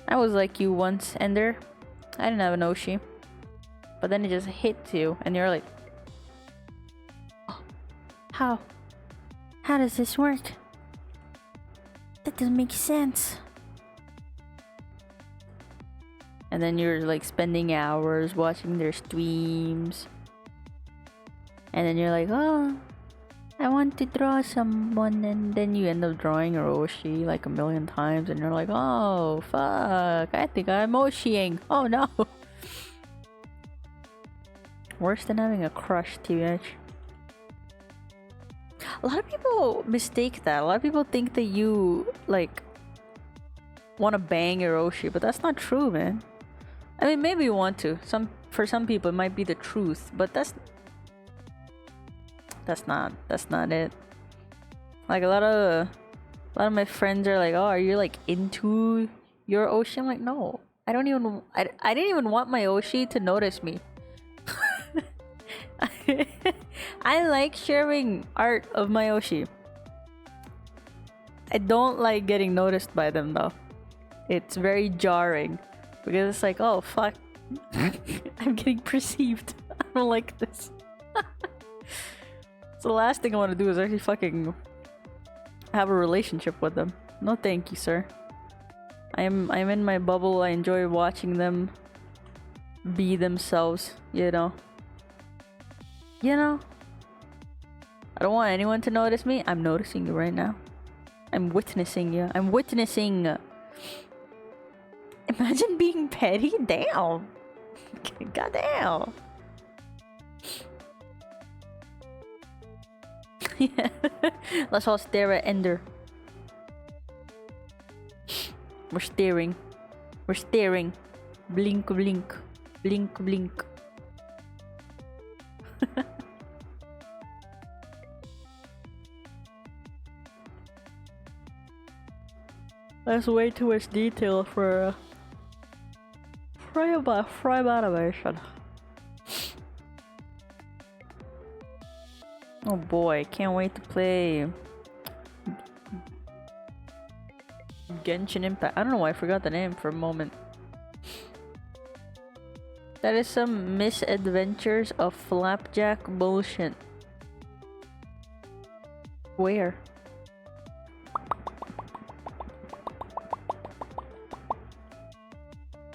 I was like you once, Ender. I didn't have an Oshi. But then it just hits you and you're like, oh, how? How does this work? That doesn't make sense. And then you're like spending hours watching their streams. And then you're like, oh, I want to draw someone. And then you end up drawing your Oshi like a million times. And you're like, oh, fuck. I think I'm Oshiing. Oh, no. Worse than having a crush, TBH. A lot of people mistake that. A lot of people think that you, like, want to bang your Oshi. But that's not true, man. I mean, maybe you want to. For some people, it might be the truth. But that's not it. Like a lot of my friends are like, oh, are you like into your Oshi? I'm like, no, I didn't even want my Oshi to notice me. I like sharing art of my Oshi. I don't like getting noticed by them though. It's very jarring because it's like, oh fuck, I'm getting perceived. I don't like this. So the last thing I want to do is actually fucking have a relationship with them. No thank you, sir. I'm in my bubble. I enjoy watching them be themselves, you know. I don't want anyone to notice me. I'm noticing you right now. I'm witnessing you. I'm witnessing. Imagine being petty. Damn. Goddamn. Yeah. Let's all stare at Ender. We're staring. We're staring. Blink, blink. Blink, blink. That's way too much detail for frame animation. Oh boy, can't wait to play Genshin Impact. I don't know why I forgot the name for a moment. That is some misadventures of Flapjack bullshit. Where?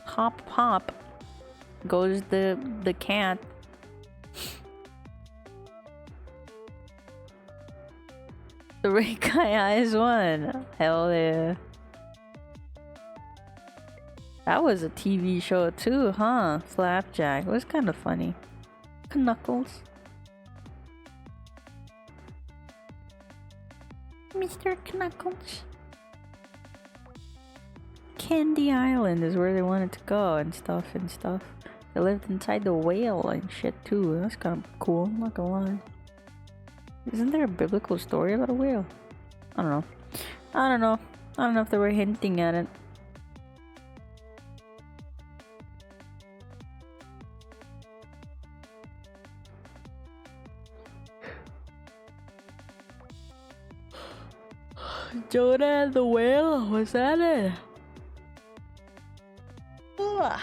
Hop hop goes the cat. The Rekai Eyes won. Hell yeah. That was a TV show too, huh? Flapjack. It was kind of funny. Knuckles. Mr. Knuckles. Candy Island is where they wanted to go and stuff. They lived inside the whale and shit too. That's kind of cool, I'm not gonna lie. Isn't there a biblical story about a whale? I don't know if they were hinting at it. Jonah and the whale? Was that it? Ugh.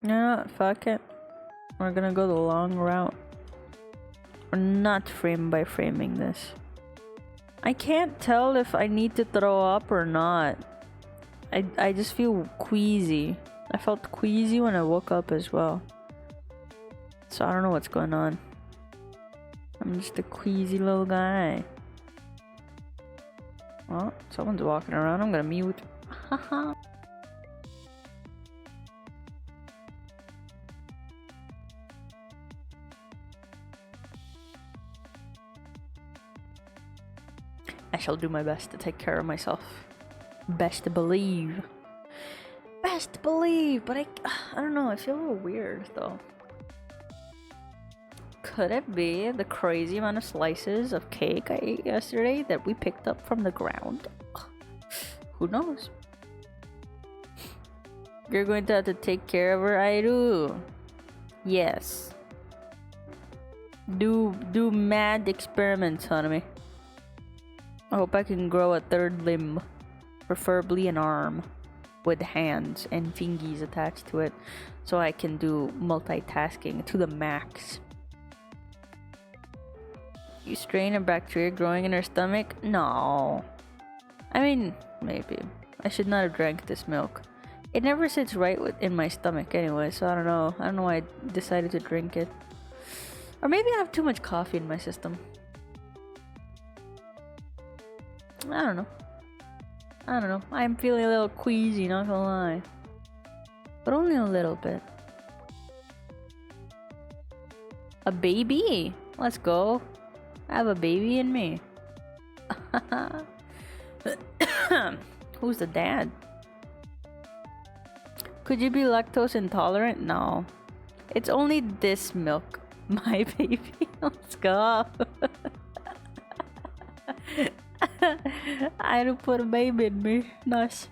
No, fuck it. We're gonna go the long route. We're not frame by framing this. I can't tell if I need to throw up or not. I just feel queasy. I felt queasy when I woke up as well. So I don't know what's going on. I'm just a queasy little guy. Well, someone's walking around. I'm gonna mute. Haha. shall do my best to take care of myself. Best to believe. Best to believe, but I don't know, I feel a little weird though. Could it be the crazy amount of slices of cake I ate yesterday that we picked up from the ground? Who knows? You're going to have to take care of her, Airu. Yes. Do mad experiments on me. I hope I can grow a third limb, preferably an arm, with hands and fingies attached to it, so I can do multitasking to the max. You strain a bacteria growing in her stomach? No. I mean, maybe. I should not have drank this milk. It never sits right in my stomach anyway, so I don't know. I don't know why I decided to drink it. Or maybe I have too much coffee in my system. I don't know. I'm feeling a little queasy, not gonna lie. But only a little bit. A baby? Let's go. I have a baby in me. Who's the dad? Could you be lactose intolerant? No. It's only this milk. My baby. Let's go. I don't put a baby in me. Nice.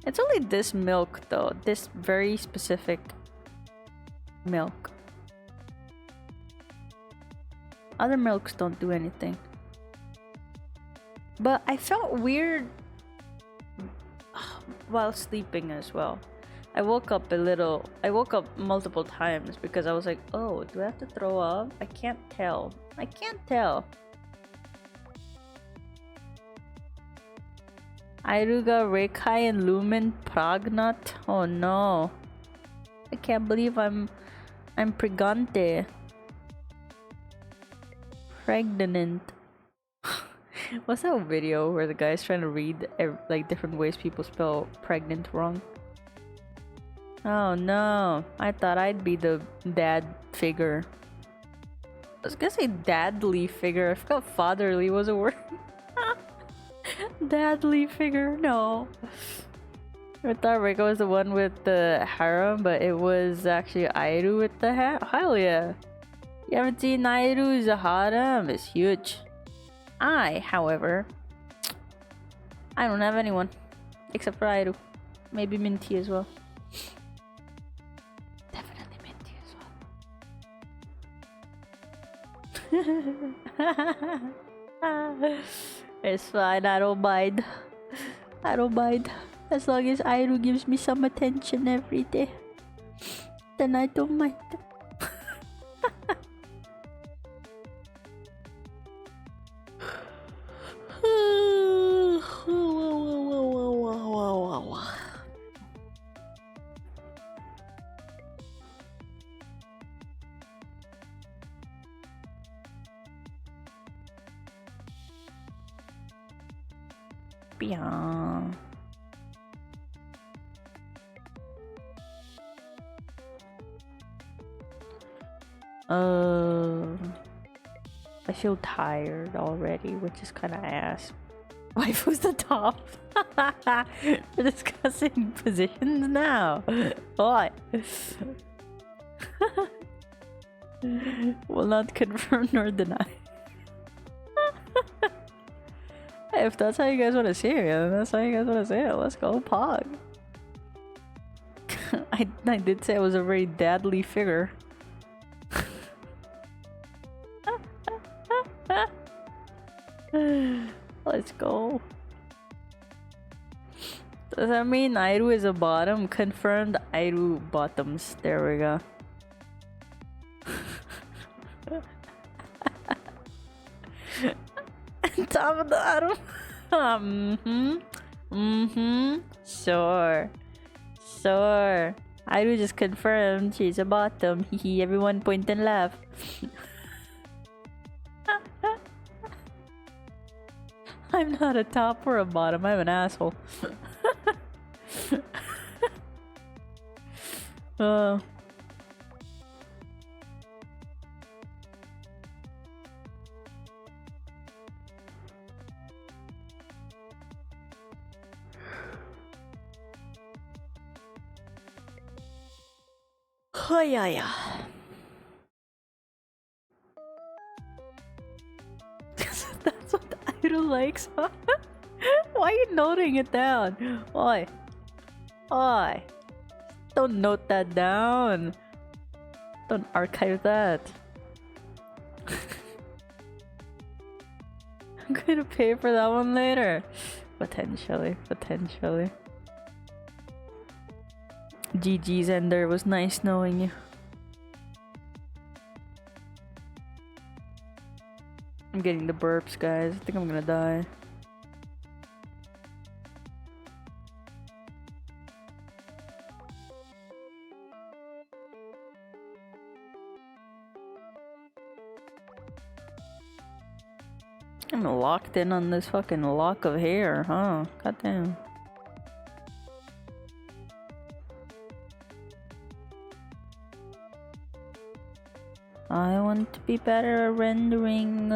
It's only this milk though. This very specific milk. Other milks don't do anything. But I felt weird while sleeping as well. I woke up multiple times because I was like, oh, do I have to throw up? I can't tell. Airuga, Rekai, and Lumen Pragnat. Oh no. I can't believe I'm pregante. Pregnant. What's that video where the guy's trying to read like different ways people spell pregnant wrong? Oh no, I thought I'd be the dad figure. I was gonna say dadly figure. I forgot fatherly was a word. Dadly figure, no. I thought Reika was the one with the harem, but it was actually Airu with the hell yeah. You haven't seen Airu's harem? It's huge. However, I don't have anyone except for Airu. Maybe Minty as well. Definitely Minty as well. It's fine, I don't mind. As long as Airu gives me some attention every day, then I don't mind. Yeah. I feel tired already, which is kind of ass. Waifu's the top. We're discussing positions now. What? Will not confirm nor deny. If that's how you guys want to see it, then that's how you guys want to see it. Let's go, Pog. I did say I was a very dadly figure. Let's go. Does that mean Airu is a bottom? Confirmed Airu bottoms. There we go. Top of the atom. Sure. Airu just confirmed she's a bottom. Hehe, everyone point and laugh. I'm not a top or a bottom, I'm an asshole. Oh yeah, yeah. That's what the idol likes. Why are you noting it down? Why? Why? Don't note that down. Don't archive that. I'm gonna pay for that one later. Potentially, potentially. GG's Ender, was nice knowing you. I'm getting the burps, guys. I think I'm gonna die. I'm locked in on this fucking lock of hair, huh? Goddamn. I want to be better at rendering.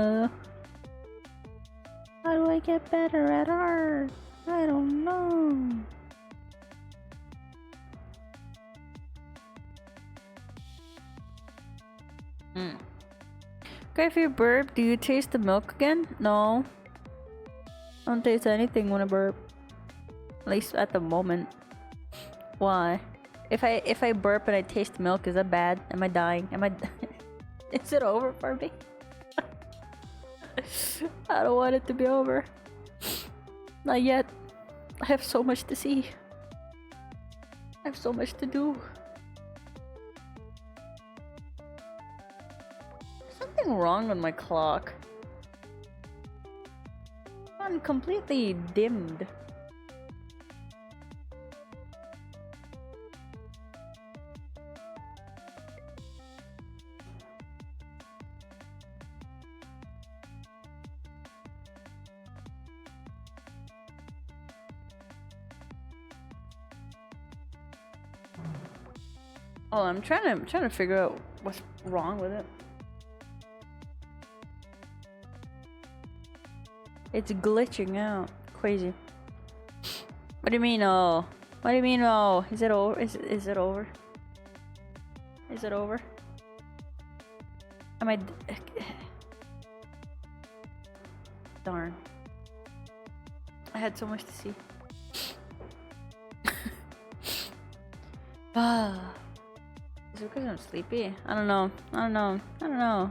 How do I get better at art? I don't know. Okay, if you burp, do you taste the milk again? No. I don't taste anything when I burp. At least at the moment. Why? If I burp and I taste milk, is that bad? Am I dying? Am I? Is it over for me? I don't want it to be over. Not yet. I have so much to see. I have so much to do. Something wrong with my clock. I'm completely dimmed. Oh, I'm trying to figure out what's wrong with it. It's glitching out. Crazy. What do you mean, oh? What do you mean, oh? Is it over? Is it over? Is it over? Am I... Darn. I had so much to see. Ah. Is it because I'm sleepy? I don't know. I don't know. I don't know.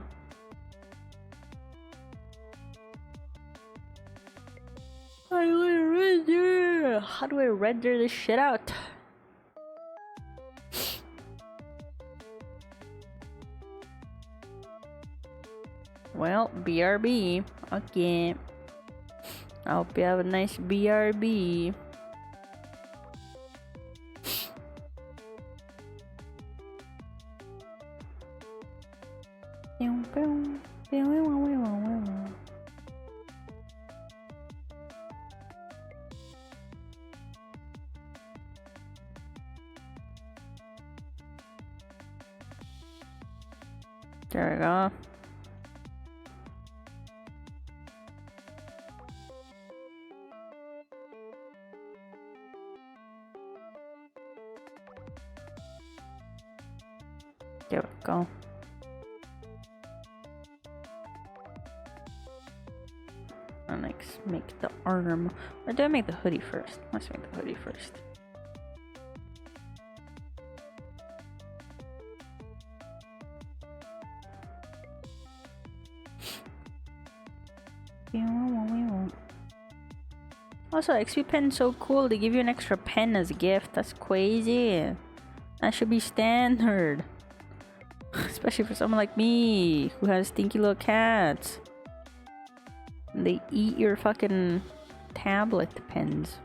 How do I render? How do I render this shit out? Well, BRB. Okay. I hope you have a nice BRB. There we go. There we go. And let's make the arm. Or do I make the hoodie first? Let's make the hoodie first. Also, XP pen's so cool. They give you an extra pen as a gift. That's crazy. That should be standard. Especially for someone like me who has stinky little cats. And they eat your fucking tablet pens.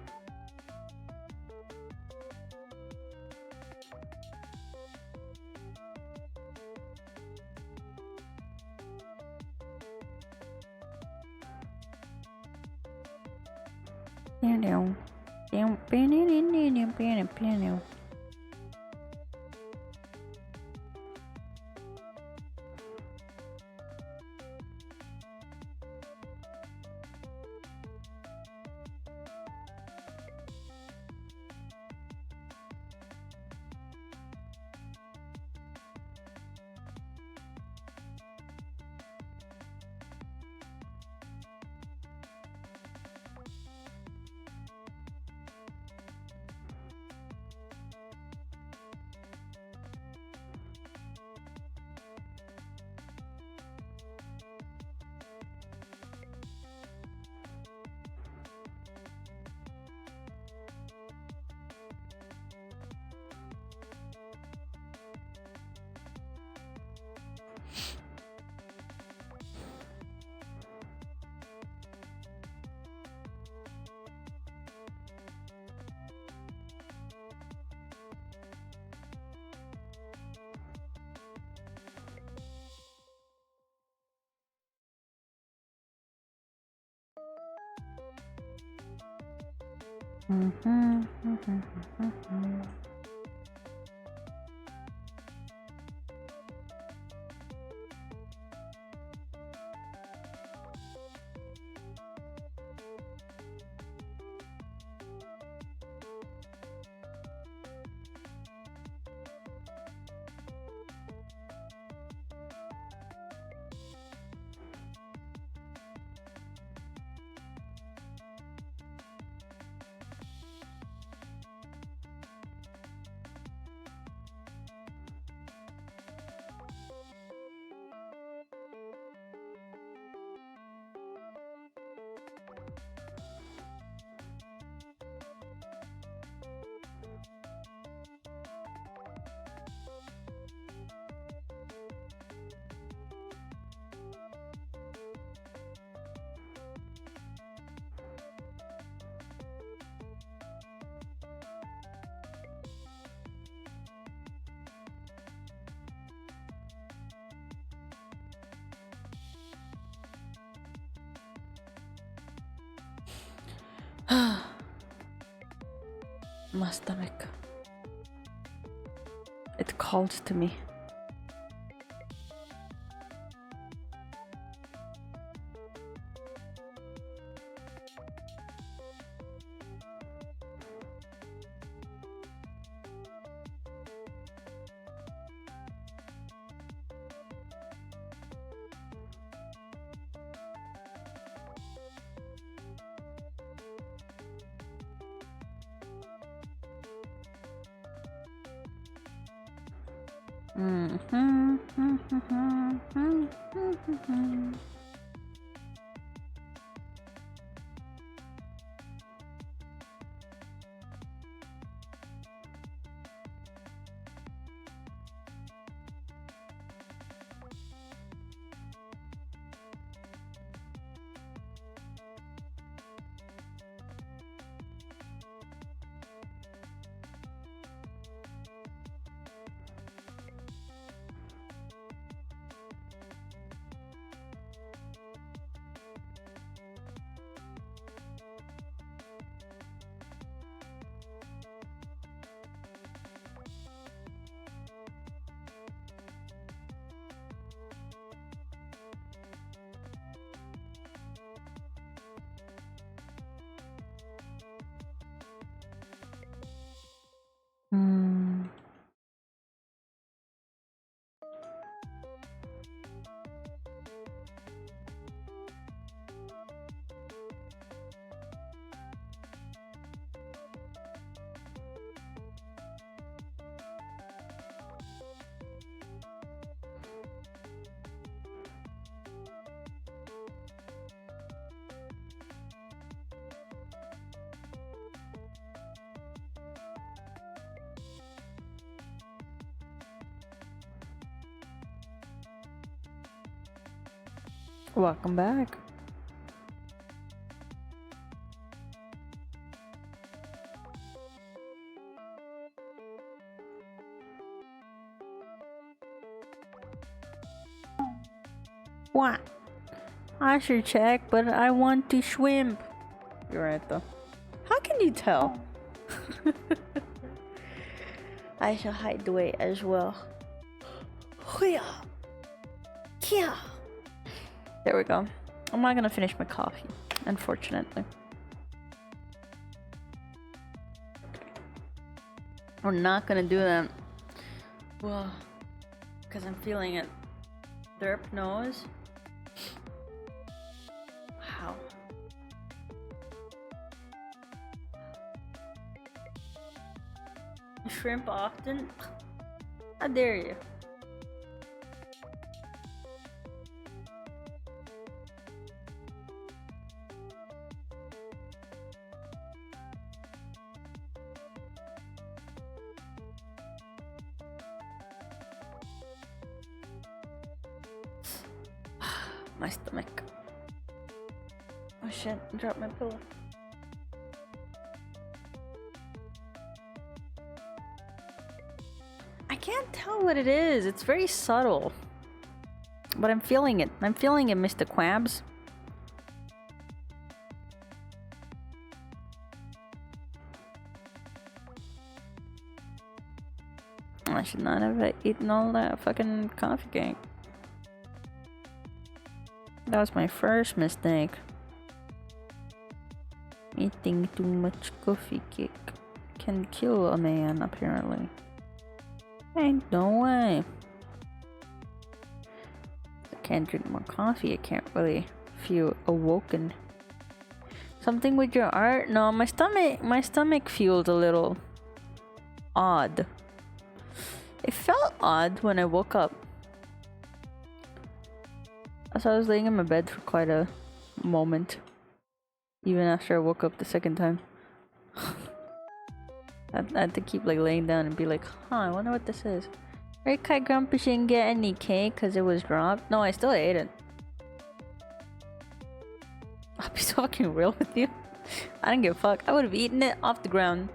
My stomach. It calls to me. Welcome back. What? I should check, but I want to swim. You're right though. How can you tell? I shall hide the way as well. Yeah. There we go. I'm not gonna finish my coffee, unfortunately. We're not gonna do that. Well, because I'm feeling it. Derp nose. Wow. Shrimp often? How dare you? My stomach. Oh shit, I dropped my pillow. I can't tell what it is. It's very subtle. But I'm feeling it. I'm feeling it, Mr. Quabs. I should not have eaten all that fucking coffee cake. That was my first mistake. Eating too much coffee cake can kill a man, apparently. Ain't no way. I can't drink more coffee. I can't really feel awoken. Something with your art? No, my stomach feels a little odd. It felt odd when I woke up. So I was laying in my bed for quite a moment. Even after I woke up the second time. I had to keep like laying down and be like, huh, I wonder what this is. Rekai Grumpy didn't get any cake because it was dropped. No, I still ate it. I'll be talking real with you. I don't give a fuck. I would have eaten it off the ground.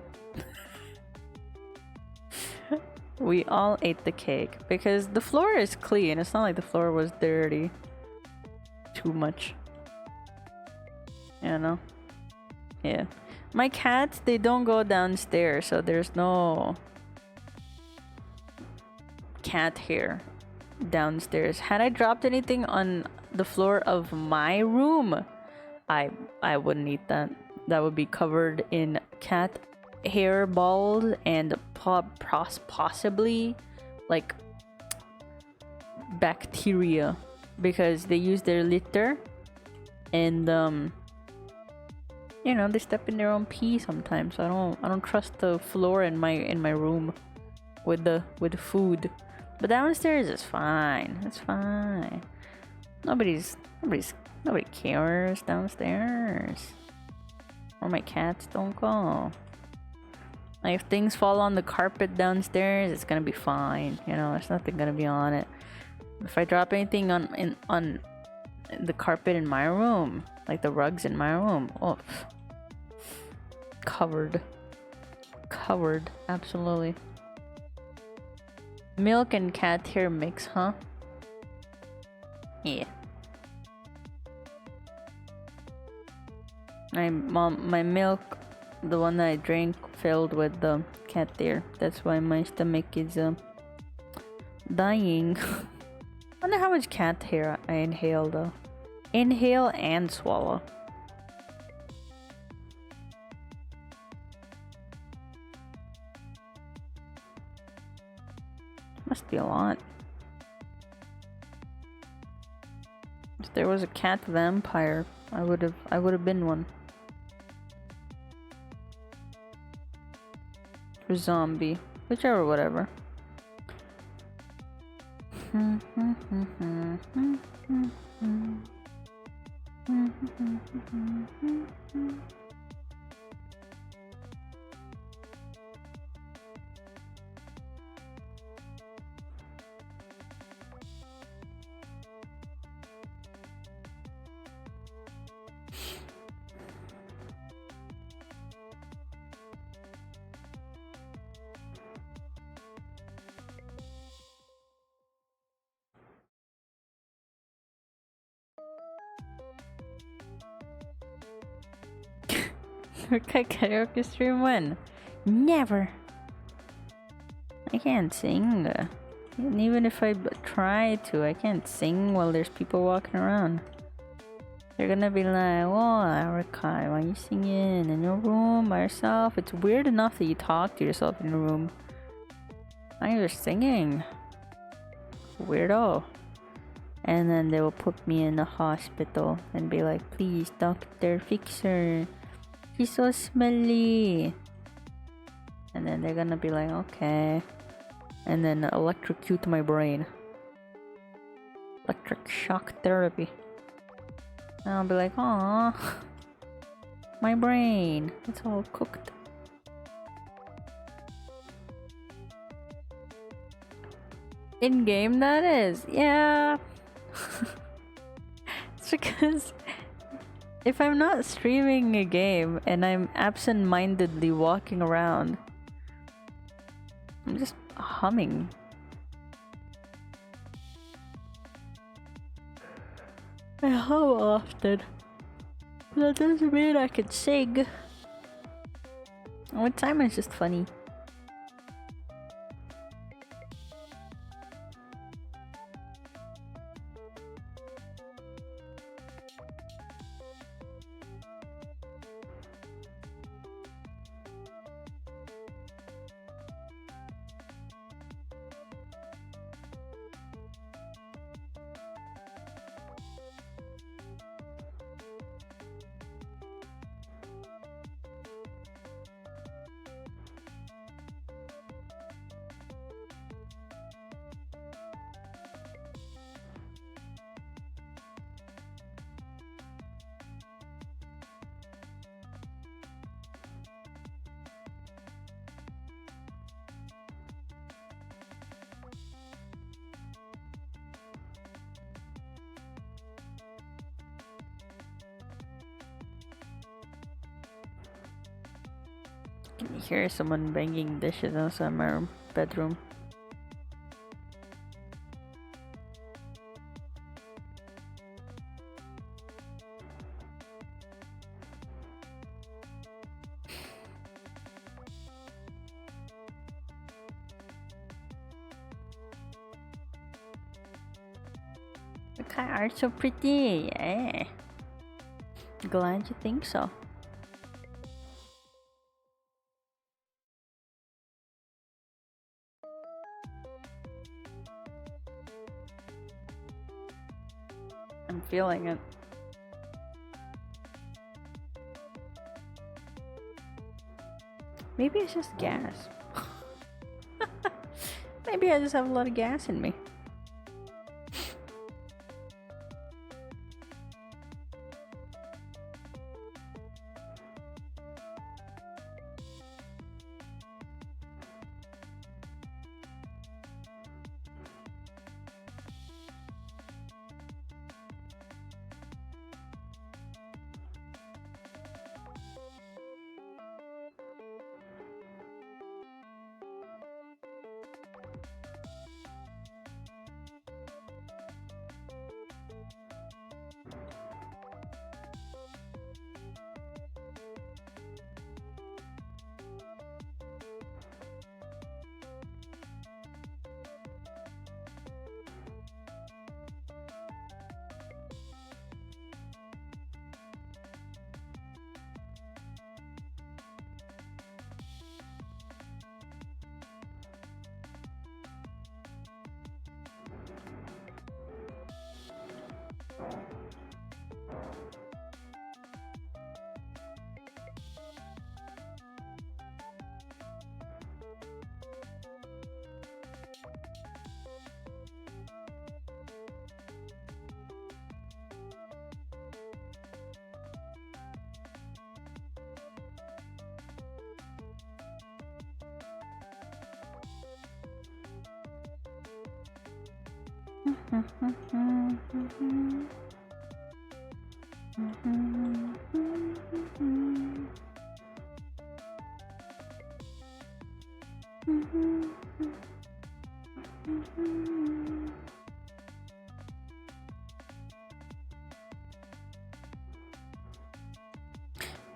We all ate the cake because the floor is clean. It's not like the floor was dirty. Too much. You know? Yeah. My cats, they don't go downstairs, so there's no cat hair downstairs. Had I dropped anything on the floor of my room, I wouldn't eat that. That would be covered in cat hair balls and possibly like bacteria, because they use their litter and you know, they step in their own pee sometimes. So I don't trust the floor in my room with the food. But downstairs is fine. It's fine. Nobody cares downstairs. Or my cats don't go. Like if things fall on the carpet downstairs, it's gonna be fine. You know, there's nothing gonna be on it. If I drop anything on the carpet in my room, like the rugs in my room, oh, covered, absolutely. Milk and cat hair mix, huh? Yeah. My milk, the one that I drank, filled with the cat hair. That's why my stomach is dying. Wonder how much cat hair I inhale though. Inhale and swallow. Must be a lot. If there was a cat vampire, I would have been one. Or zombie, whichever, whatever. Rekai karaoke stream when? Never. I can't sing. And even if I try to, I can't sing while there's people walking around. They're gonna be like, "Oh, Rekai, why are you singing in your room by yourself? It's weird enough that you talk to yourself in your room. Now you're singing. Weirdo." And then they will put me in the hospital and be like, "Please, doctor, fix her. She's so smelly." And then they're gonna be like, "Okay." And then electrocute my brain. Electric shock therapy. And I'll be like, "Aw, my brain, it's all cooked." In game, that is, yeah. It's because if I'm not streaming a game and I'm absent-mindedly walking around, I'm just humming. I hum often. But that doesn't mean I can sing. All the time it's just funny. Can you hear someone banging dishes outside my bedroom? Rekai are so pretty, yeah. Glad you think so. I'm feeling it. Maybe it's just gas. Maybe I just have a lot of gas in me.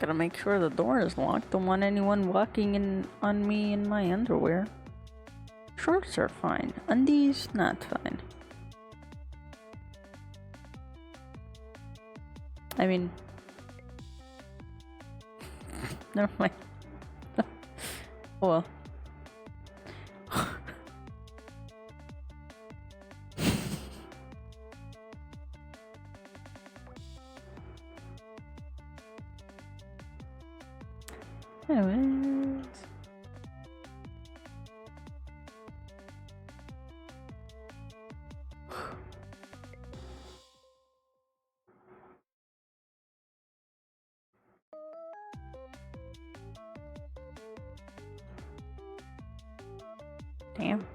Gotta make sure the door is locked. Don't want anyone walking in on me in my underwear. Shorts are fine. Undies, not fine. I mean, never mind. Well. Anyways. Damn.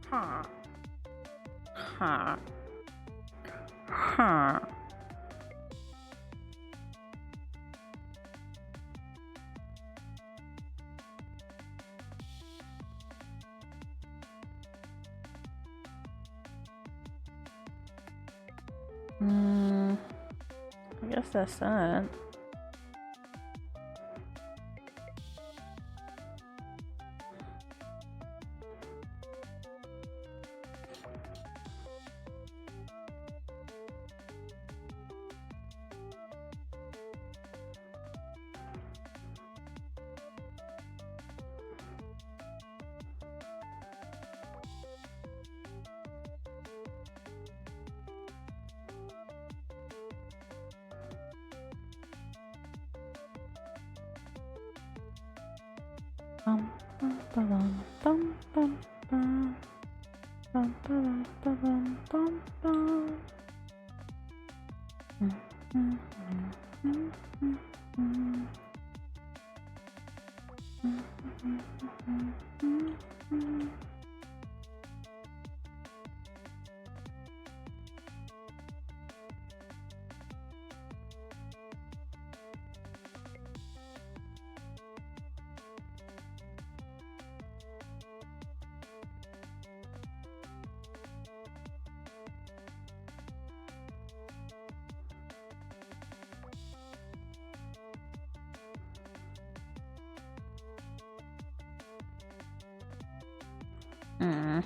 Huh. Huh. Huh. I guess that's that. Bum, bum, ba-bum, bum, bum, bum. Bum, ba-bum, ba-bum, bum, bum. Mm, mm, mm, mm, mm, mm. Mm, mm, mm, mm, mm. Mm.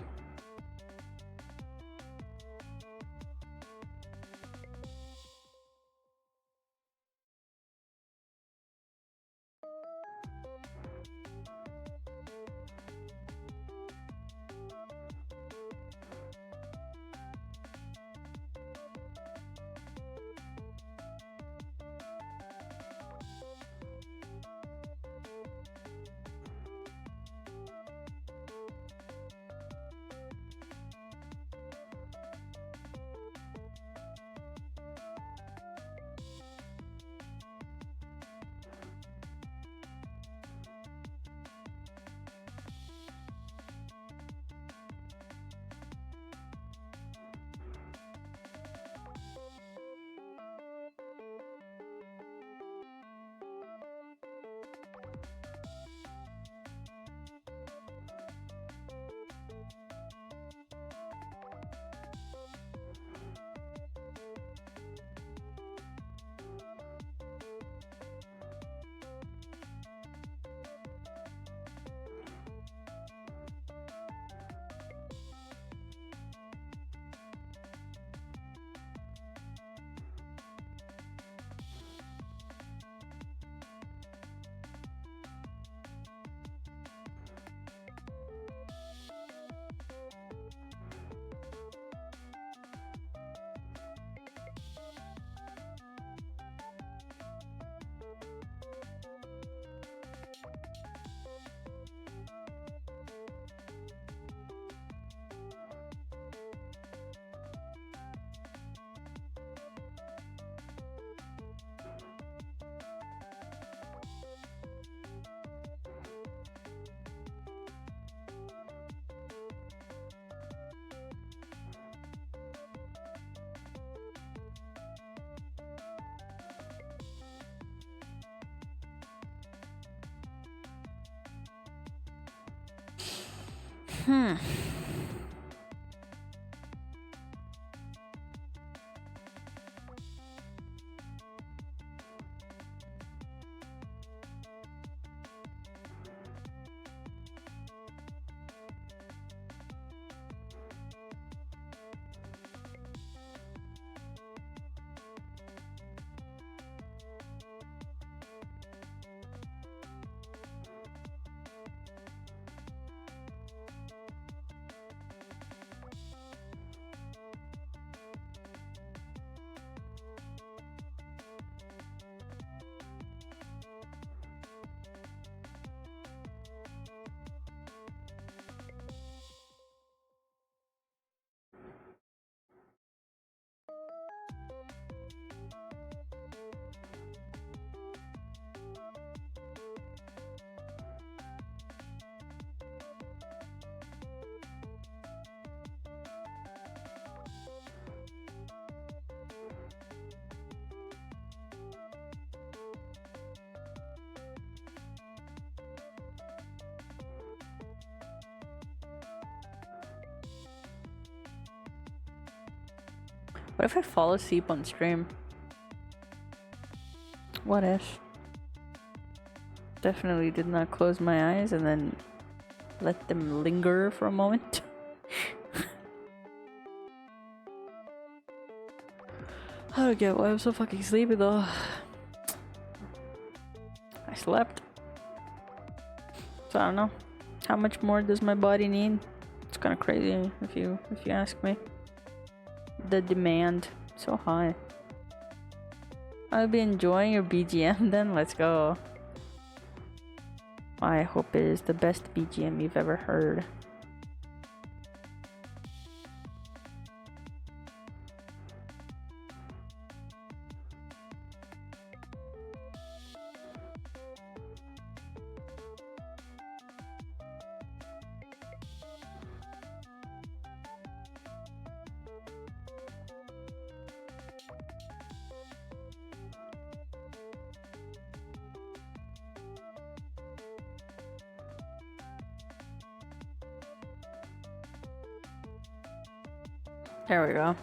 Hmm. What if I fall asleep on stream? What if? Definitely did not close my eyes and then let them linger for a moment. I don't get why I'm so fucking sleepy though. I slept. So I don't know. How much more does my body need? It's kind of crazy if you ask me. The demand so high. I'll be enjoying your BGM then. Let's go. I hope it is the best BGM you've ever heard. There we go.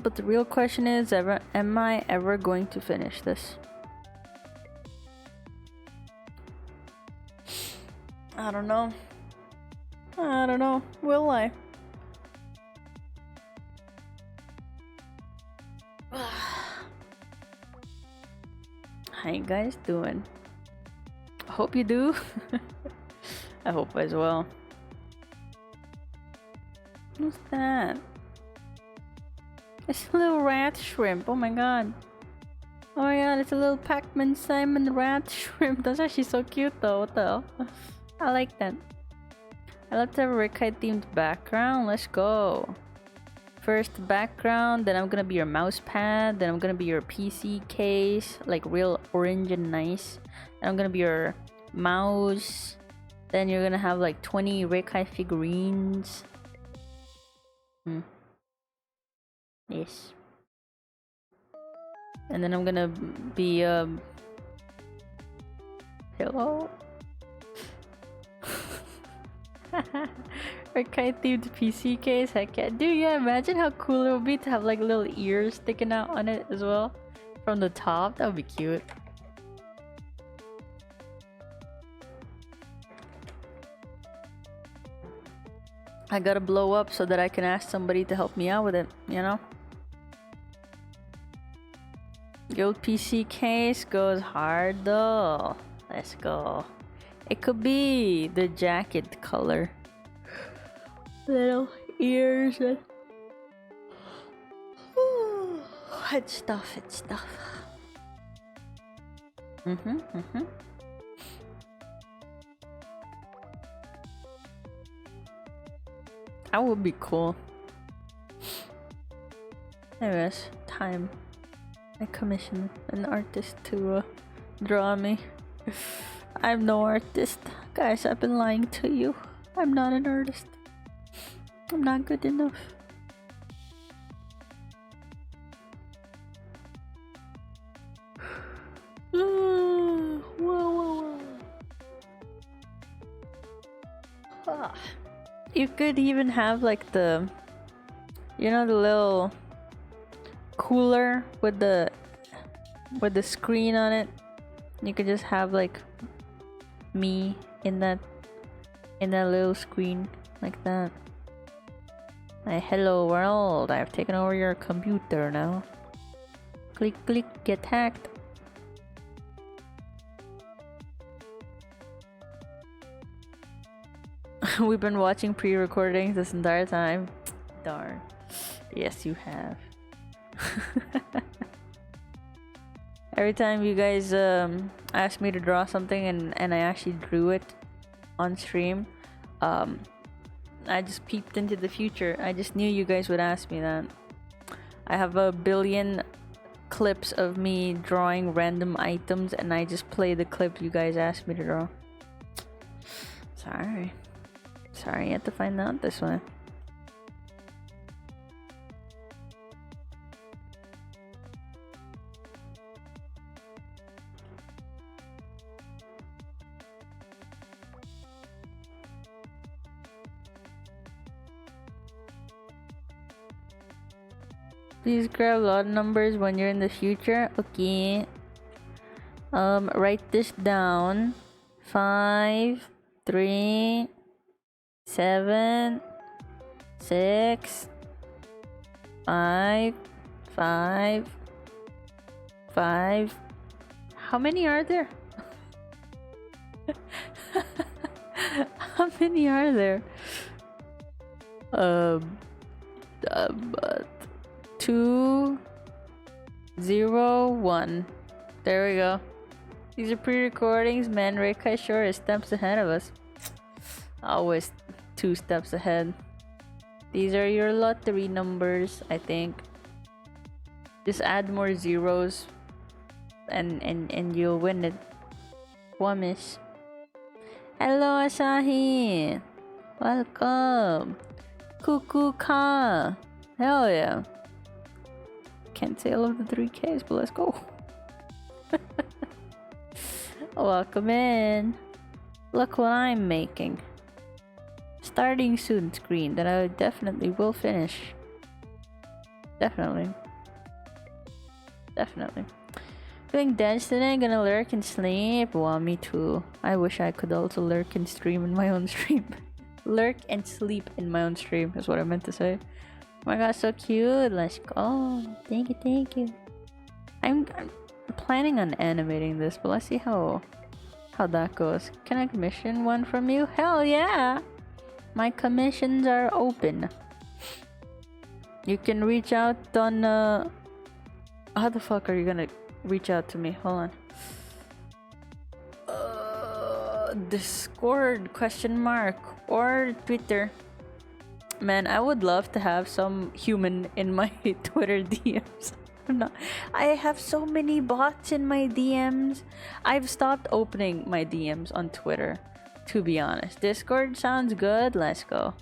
But the real question is, am I ever going to finish this? I don't know. I don't know. Will I? How you guys doing? I hope you do. I hope as well. What's that? It's a little rat shrimp. Oh my god. Oh my god, it's a little Pac-Man Simon rat shrimp. That's actually so cute though. What the hell? I like that. I love to have a Rekai themed background. Let's go. First background, then I'm gonna be your mouse pad, then I'm gonna be your PC case, like real orange and nice. Then I'm gonna be your mouse. Then you're gonna have like 20 Rekai figurines. Yes. And then I'm gonna be hello. Rekai themed PC case. Heck yeah. Dude, yeah, imagine how cool it would be to have like little ears sticking out on it as well from the top. That would be cute. I gotta blow up so that I can ask somebody to help me out with it, you know? Guild PC case goes hard though. Let's go. It could be the jacket color. Little ears and it's stuff, it's stuff. That would be cool. Anyways, time. I commissioned an artist to draw me. I'm no artist. Guys, I've been lying to you. I'm not an artist. I'm not good enough. Whoa. You could even have like the, you know, the little cooler with the screen on it. You could just have like me in that little screen like that. Like, hello world, I've taken over your computer now. Click, click, get hacked. We've been watching pre-recordings this entire time. Darn. Yes, you have. Every time you guys asked me to draw something and I actually drew it on stream, I just peeped into the future. I just knew you guys would ask me that. I have a billion clips of me drawing random items and I just play the clip you guys asked me to draw. Sorry, you had to find out this one. Please grab a lot of numbers when you're in the future. Okay. Write this down. 5, 3, 7, 6, 5, 5, 5. How many are there? How many are there? 201. There we go. These are pre-recordings, man. Rekai sure is steps ahead of us. Always 2 steps ahead. These are your lottery numbers, I think. Just add more zeros and you'll win it. Promise. Hello, Asahi. Welcome. Cuckoo Ka. Hell yeah. Can't say all of the 3Ks, but let's go. Welcome in. Look what I'm making. Starting soon screen that I definitely will finish. Definitely. Doing dance today, gonna lurk and sleep. Well, me too. I wish I could also lurk and stream in my own stream. Lurk and sleep in my own stream is what I meant to say. Oh my god, so cute. Let's go. Thank you. I'm planning on animating this, but let's see how that goes. Can I commission one from you? Hell yeah! My commissions are open. You can reach out on how the fuck are you gonna reach out to me? Hold on. Discord ? Or Twitter. Man, I would love to have some human in my Twitter DMs. I have so many bots in my DMs. I've stopped opening my DMs on Twitter, to be honest. Discord sounds good. Let's go.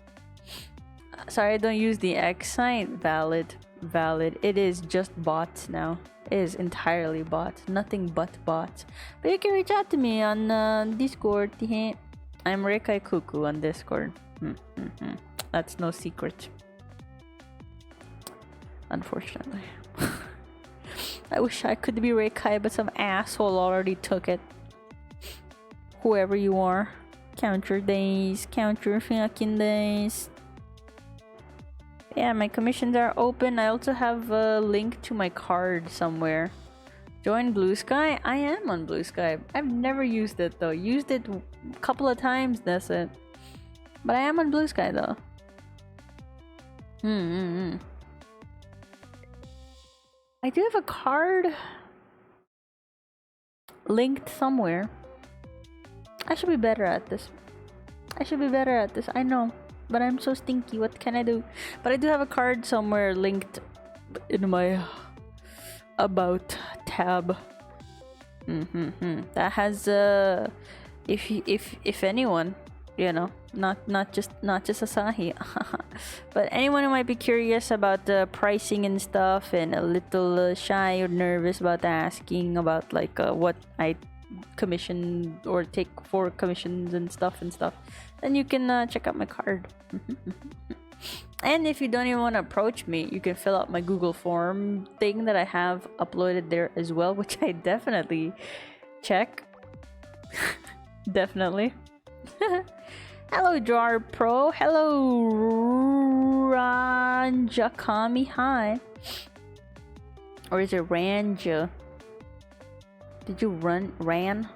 Sorry, I don't use the X sign. Valid. It is just bots now. It is entirely bots. Nothing but bots. But you can reach out to me on Discord. I'm Rekai Cuckoo on Discord. That's no secret. Unfortunately. I wish I could be Rekai, but some asshole already took it. Whoever you are. Count your days. Count your fucking days. Yeah, my commissions are open. I also have a link to my card somewhere. Join Blue Sky? I am on Blue Sky. I've never used it though. Used it a couple of times, that's it. But I am on Blue Sky though. I do have a card linked somewhere. I should be better at this. I know. But I'm so stinky. What can I do? But I do have a card somewhere linked in my about tab. That has if anyone, you know, not just Asahi, but anyone who might be curious about the pricing and stuff, and a little shy or nervous about asking about like what I commission or take for commissions and stuff, then you can check out my card. And if you don't even want to approach me, you can fill out my Google form thing that I have uploaded there as well, which I definitely check. Definitely. Hello Jar Pro. Hello Ranjakami. Hi. Or is it Ranja? Did you ran?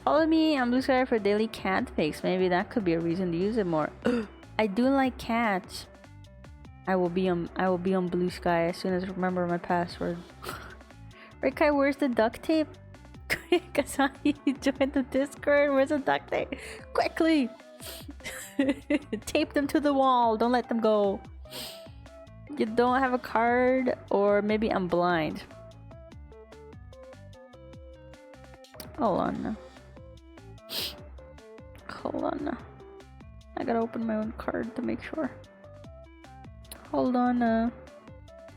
Follow me on Blue Sky for daily cat pics. Maybe that could be a reason to use it more. I do like cats. I will be on Blue Sky as soon as I remember my password. Rekai, where's the duct tape? Kasani, join the Discord. Where's the duct tape? Quickly! Tape them to the wall. Don't let them go. You don't have a card, or maybe I'm blind. Hold on now. I gotta open my own card to make sure. Hold on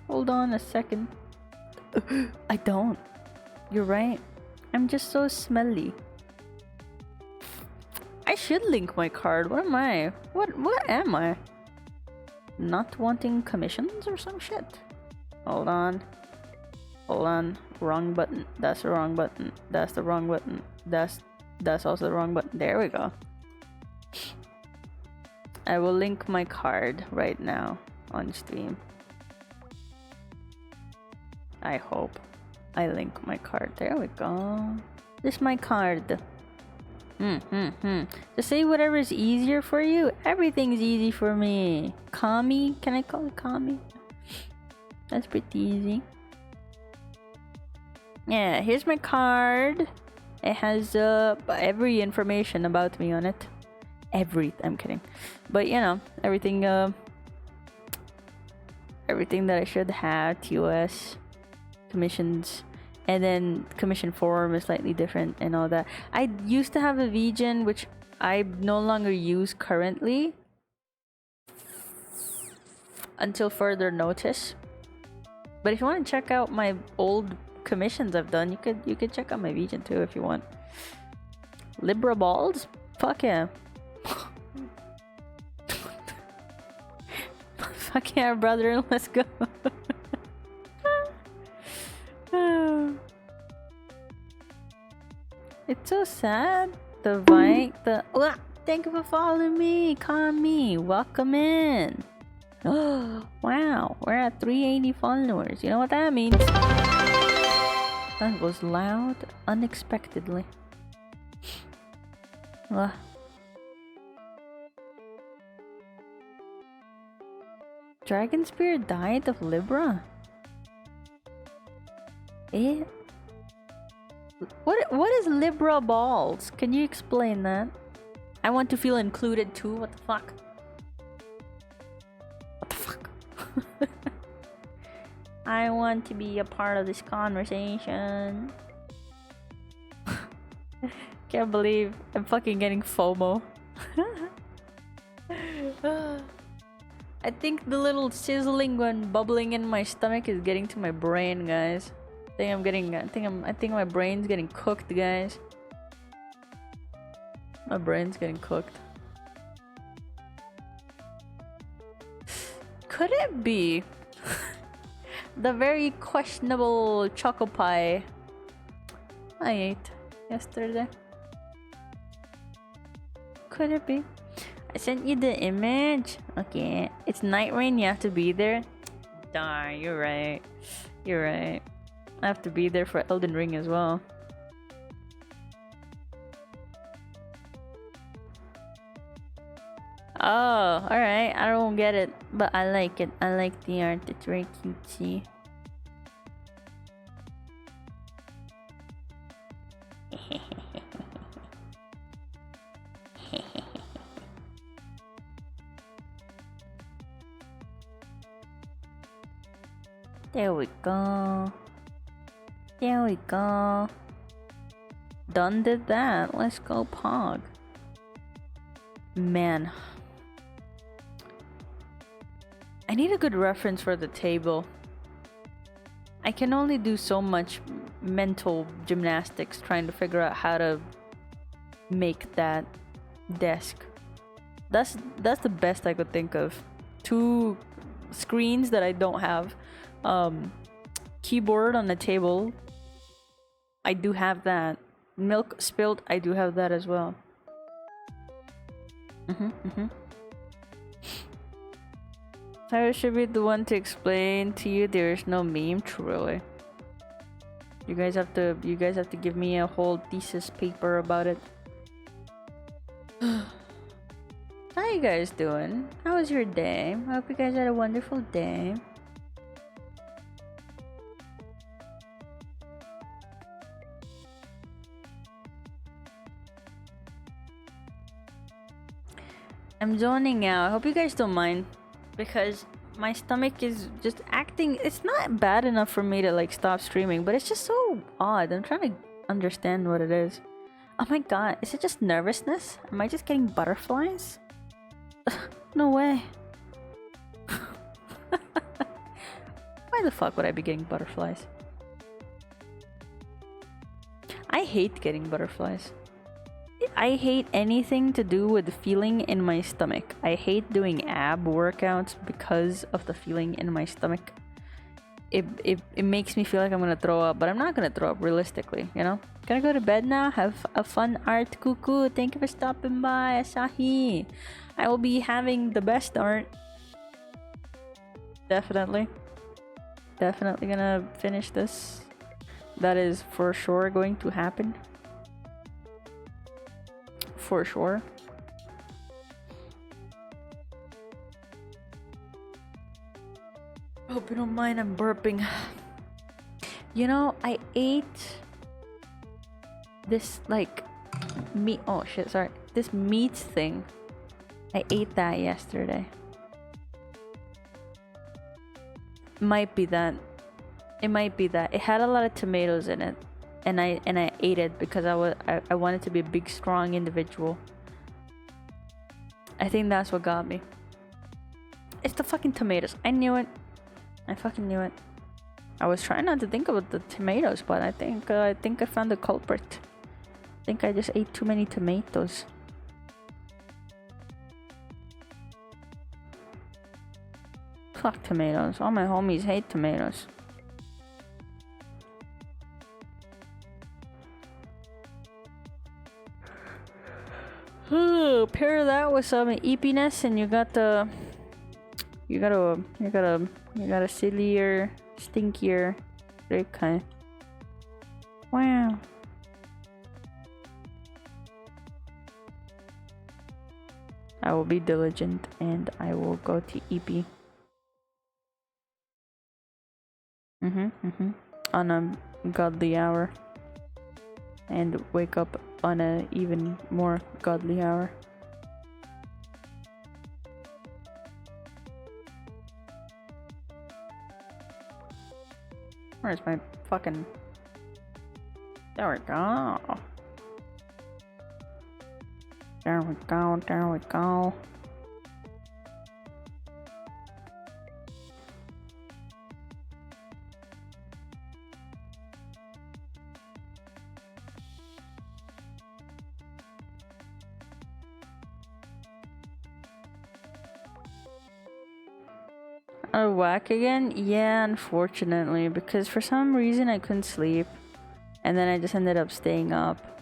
a second. I don't. You're right. I'm just so smelly. I should link my card. What am I? What am I? Not wanting commissions or some shit? Hold on. Wrong button. That's the wrong button. That's the wrong button. That's also the wrong button. There we go. I will link my card right now on stream. I hope I link my card. There we go. This is my card. Just say whatever is easier for you. Everything's easy for me. Kami? Can I call it Kami? That's pretty easy. Yeah, here's my card. It has every information about me on it. I'm kidding. But you know, everything everything that I should have. TOS, commissions, and then commission form is slightly different and all that. I used to have a VGen, which I no longer use currently until further notice. But if you want to check out my old commissions I've done, you could check out my VGen too if you want. Libra balls? Fuck yeah. Fuck yeah, brother, let's go. It's so sad. Thank you for following me, Kami. Welcome in. Oh, wow, we're at 380 followers. You know what that means? That was loud unexpectedly. Dragon Spear died of Libra? What is Libra balls? Can you explain that? I want to feel included too. What the fuck? What the fuck? I want to be a part of this conversation. Can't believe I'm fucking getting FOMO. I think the little sizzling one bubbling in my stomach is getting to my brain, guys. I think my brain's getting cooked, guys. My brain's getting cooked. Could it be the very questionable choco pie I ate yesterday? Could it be? I sent you the image. Okay, it's night rain. You have to be there. Darn, you're right. You're right. I have to be there for Elden Ring as well. Oh, alright. I don't get it, but I like it. I like the art. It's very cutesy. There we go. There we go. Done did that. Let's go Pog. Man. I need a good reference for the table. I can only do so much mental gymnastics trying to figure out how to make that desk. That's the best I could think of. 2 screens that I don't have. Keyboard on the table. I do have that. Milk spilled. I do have that as well. I should be the one to explain to you there is no meme. Truly. You guys have to give me a whole thesis paper about it. How you guys doing? How was your day? I hope you guys had a wonderful day. I'm zoning out. I hope you guys don't mind, because my stomach is just acting. It's not bad enough for me to like stop streaming, but it's just so odd. I'm trying to understand what it is. Oh my god, is it just nervousness? Am I just getting butterflies? No way. Why the fuck would I be getting butterflies? I hate getting butterflies. I hate anything to do with the feeling in my stomach. I hate doing ab workouts because of the feeling in my stomach. It makes me feel like I'm gonna throw up, but I'm not gonna throw up realistically, you know? Gonna go to bed now. Have a fun art, Cuckoo. Thank you for stopping by, Asahi. I will be having the best art. Definitely gonna finish this. That is for sure going to happen. For sure. Hope you don't mind, I'm burping. You know, I ate this like meat. Oh shit, sorry. This meat thing. I ate that yesterday. Might be that. It might be that. It had a lot of tomatoes in it, and I ate it because I wanted to be a big, strong individual. I think that's what got me. It's the fucking tomatoes. I knew it. I fucking knew it. I was trying not to think about the tomatoes, but I think I found the culprit. I think I just ate too many tomatoes. Fuck tomatoes. All my homies hate tomatoes. Pair that with some eepiness, and you got a sillier, stinkier Rekai. Wow. I will be diligent and I will go to EP. On a godly hour. And wake up on a even more godly hour. Where's my fucking... There we go. There we go, there we go. Whack again? Yeah, unfortunately, because for some reason I couldn't sleep, and then I just ended up staying up.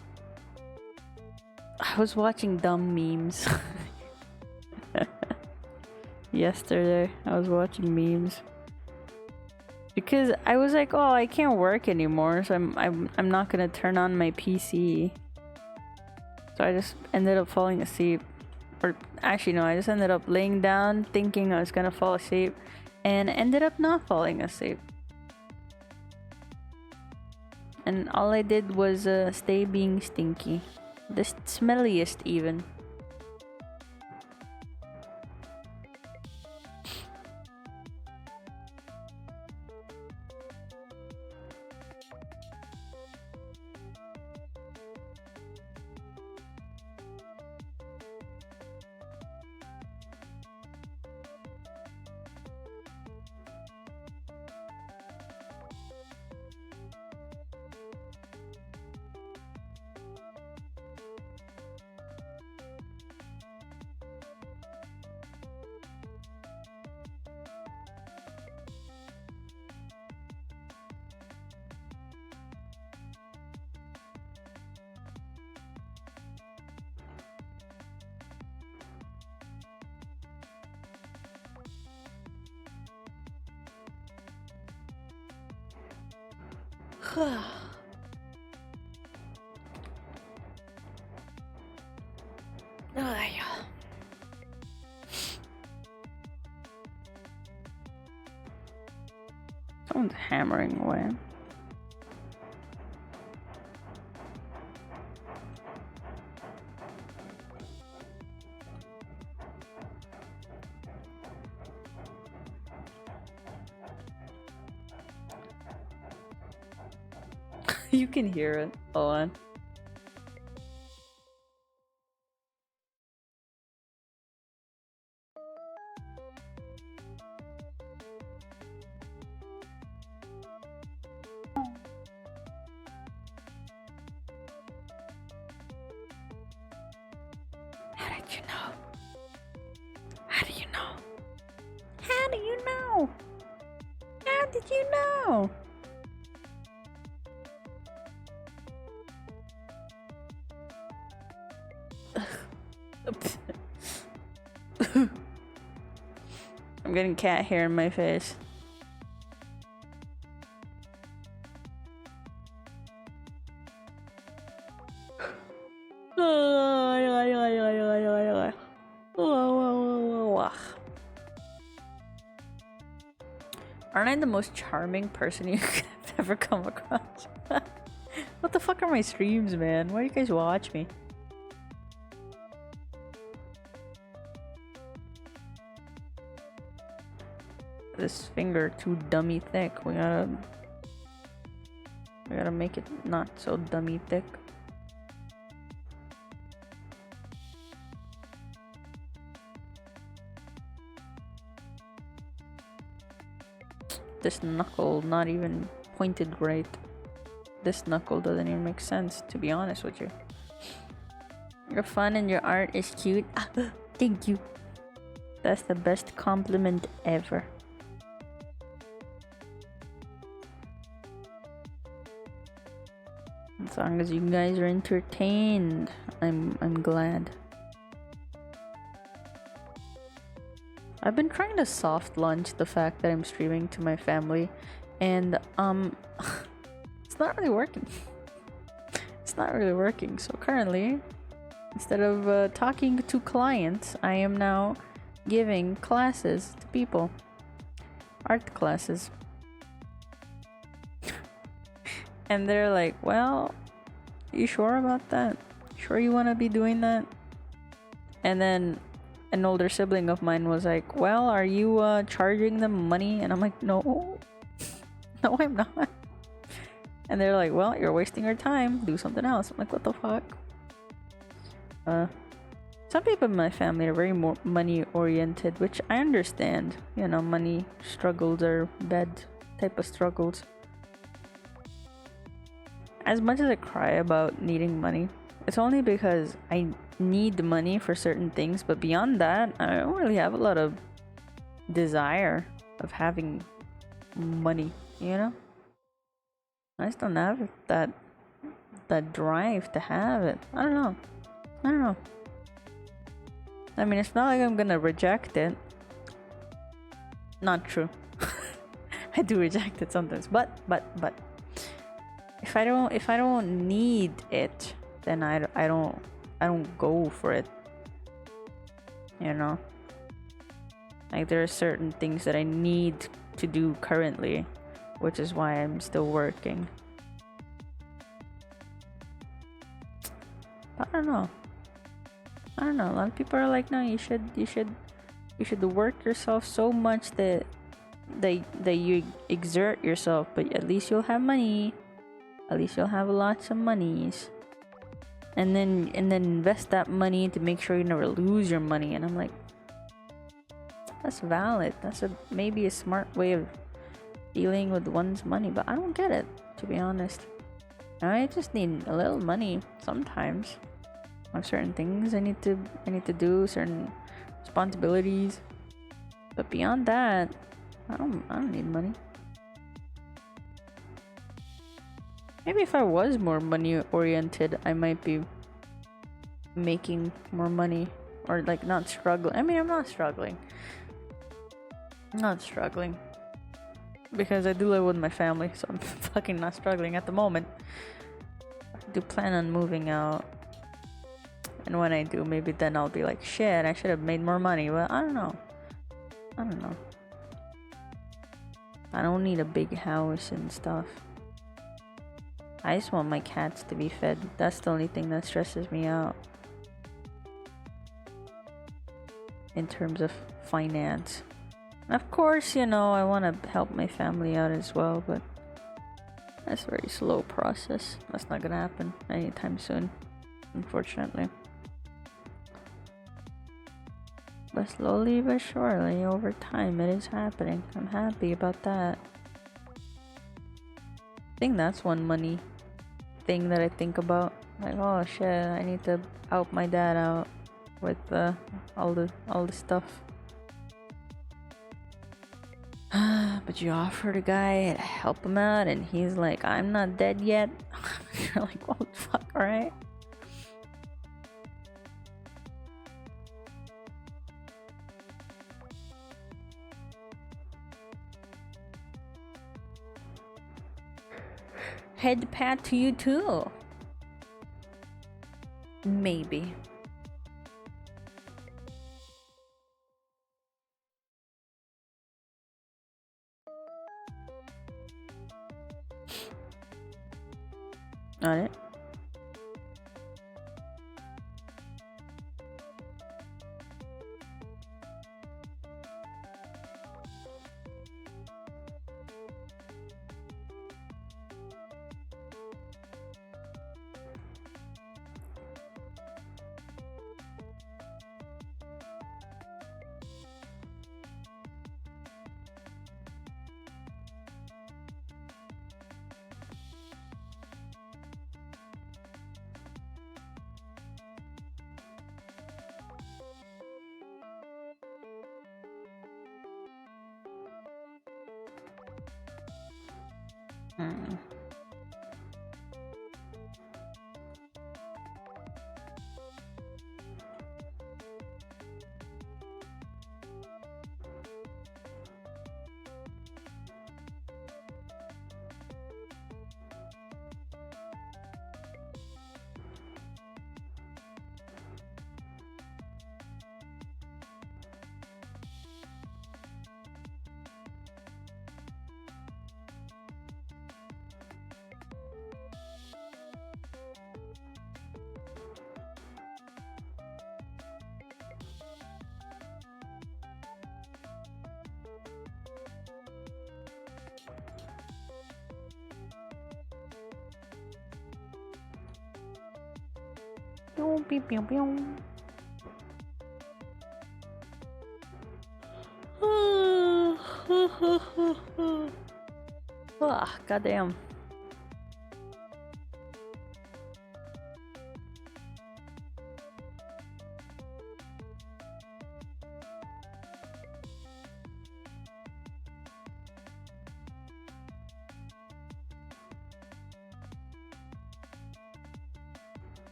I was watching dumb memes. Yesterday, I was watching memes because I was like, "Oh, I can't work anymore, so I'm not gonna turn on my PC." So I just ended up falling asleep, or actually no, I just ended up laying down thinking I was gonna fall asleep. And ended up not falling asleep. And all I did was stay being stinky. The smelliest even. Someone's hammering away. You can hear it. Hold on. How did you know? How do you know? How do you know? How did you know? I'm getting cat hair in my face. Aren't I the most charming person you've ever come across? What the fuck are my streams, man? Why do you guys watch me? This finger too dummy thick. We gotta make it not so dummy thick. This knuckle not even pointed right. This knuckle doesn't even make sense, to be honest with you. Your fun and your art is cute. Thank you. That's the best compliment ever. As long as you guys are entertained, I'm glad. I've been trying to soft launch the fact that I'm streaming to my family, and it's not really working. It's not really working. So currently, instead of talking to clients, I am now giving classes to people. Art classes. And they're like, well, you sure about that? Sure you want to be doing that? And then an older sibling of mine was like, well, are you charging them money? And I'm like, no. No, I'm not. And they're like, well, you're wasting your time. Do something else. I'm like, what the fuck? Some people in my family are very more money oriented, which I understand. You know, money struggles are bad type of struggles. As much as I cry about needing money, it's only because I need money for certain things, but beyond that, I don't really have a lot of desire of having money, you know? I just don't have that drive to have it. I don't know. I mean, it's not like I'm gonna reject it. Not true. I do reject it sometimes, but if I don't need it, then I don't go for it. You know? Like, there are certain things that I need to do currently, which is why I'm still working. I don't know. A lot of people are like, no, you should work yourself so much that you exert yourself, but at least you'll have money. At least you'll have lots of monies. And then invest that money to make sure you never lose your money. And I'm like, that's valid. That's maybe a smart way of dealing with one's money, but I don't get it, to be honest. I just need a little money sometimes. I have certain things I need to do, certain responsibilities. But beyond that, I don't need money. Maybe if I was more money oriented, I might be making more money, or like not struggling. I mean, I'm not struggling. Because I do live with my family, so I'm fucking not struggling at the moment. I do plan on moving out. And when I do, maybe then I'll be like, shit, I should have made more money. But I don't know. I don't need a big house and stuff. I just want my cats to be fed. That's the only thing that stresses me out. In terms of finance. And of course, you know, I want to help my family out as well, but that's a very slow process. That's not gonna happen anytime soon, unfortunately. But slowly but surely, over time, it is happening. I'm happy about that. I think that's one money thing that I think about. Like, oh shit, I need to help my dad out with all the stuff. But you offer the guy to help him out, and he's like, I'm not dead yet. You're like, what the fuck, alright? Head pat to you too. Maybe. Hmm. Pew, pew, pew. Ah, goddamn.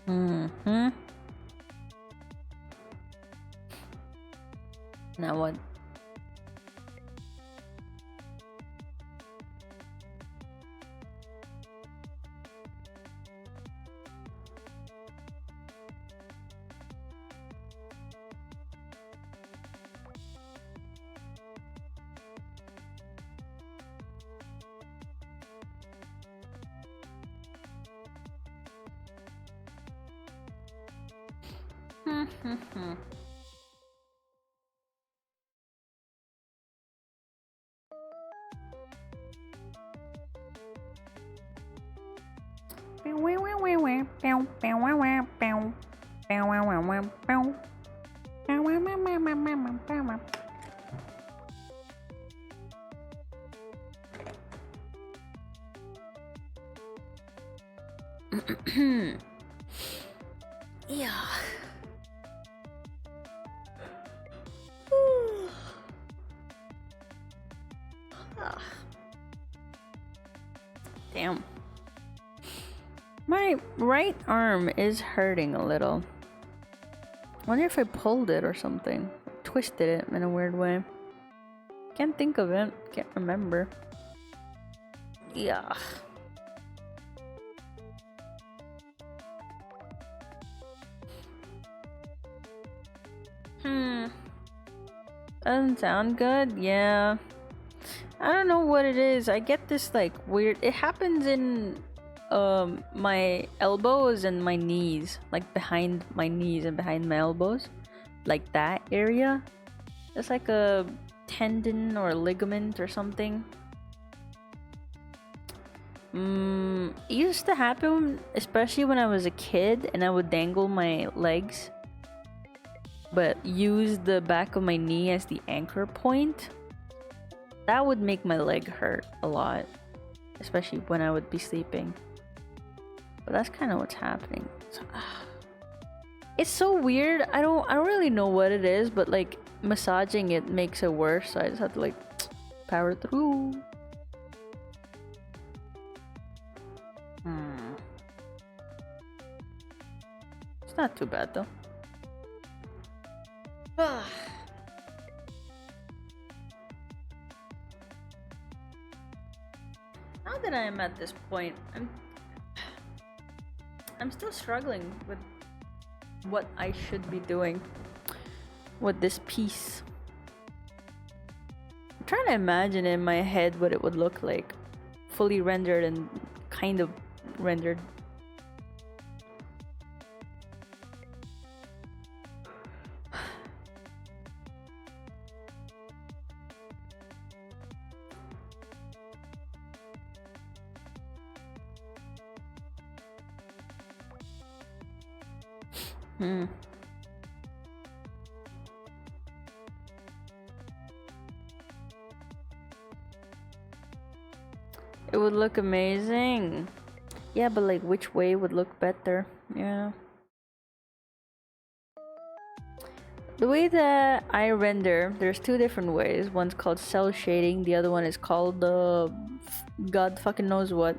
Mm-hmm. Now what? Yeah. Damn. My right arm is hurting a little. Wonder if I pulled it or something. Twisted it in a weird way. Can't think of it. Can't remember. Yeah. Doesn't sound good? Yeah. I don't know what it is. I get this like weird. It happens in my elbows and my knees, like behind my knees and behind my elbows, like that area. It's like a tendon or a ligament or something. It used to happen, especially when I was a kid and I would dangle my legs, but use the back of my knee as the anchor point. That would make my leg hurt a lot, especially when I would be sleeping. But that's kind of what's happening. So, it's so weird. I don't really know what it is, but like massaging it makes it worse. So I just have to like power through. It's not too bad though. Now that I am at this point, I'm still struggling with what I should be doing with this piece. I'm trying to imagine in my head what it would look like, fully rendered and kind of rendered. It would look amazing. Yeah, but like which way would look better? Yeah. The way that I render, there's two different ways. One's called cell shading, the other one is called God fucking knows what.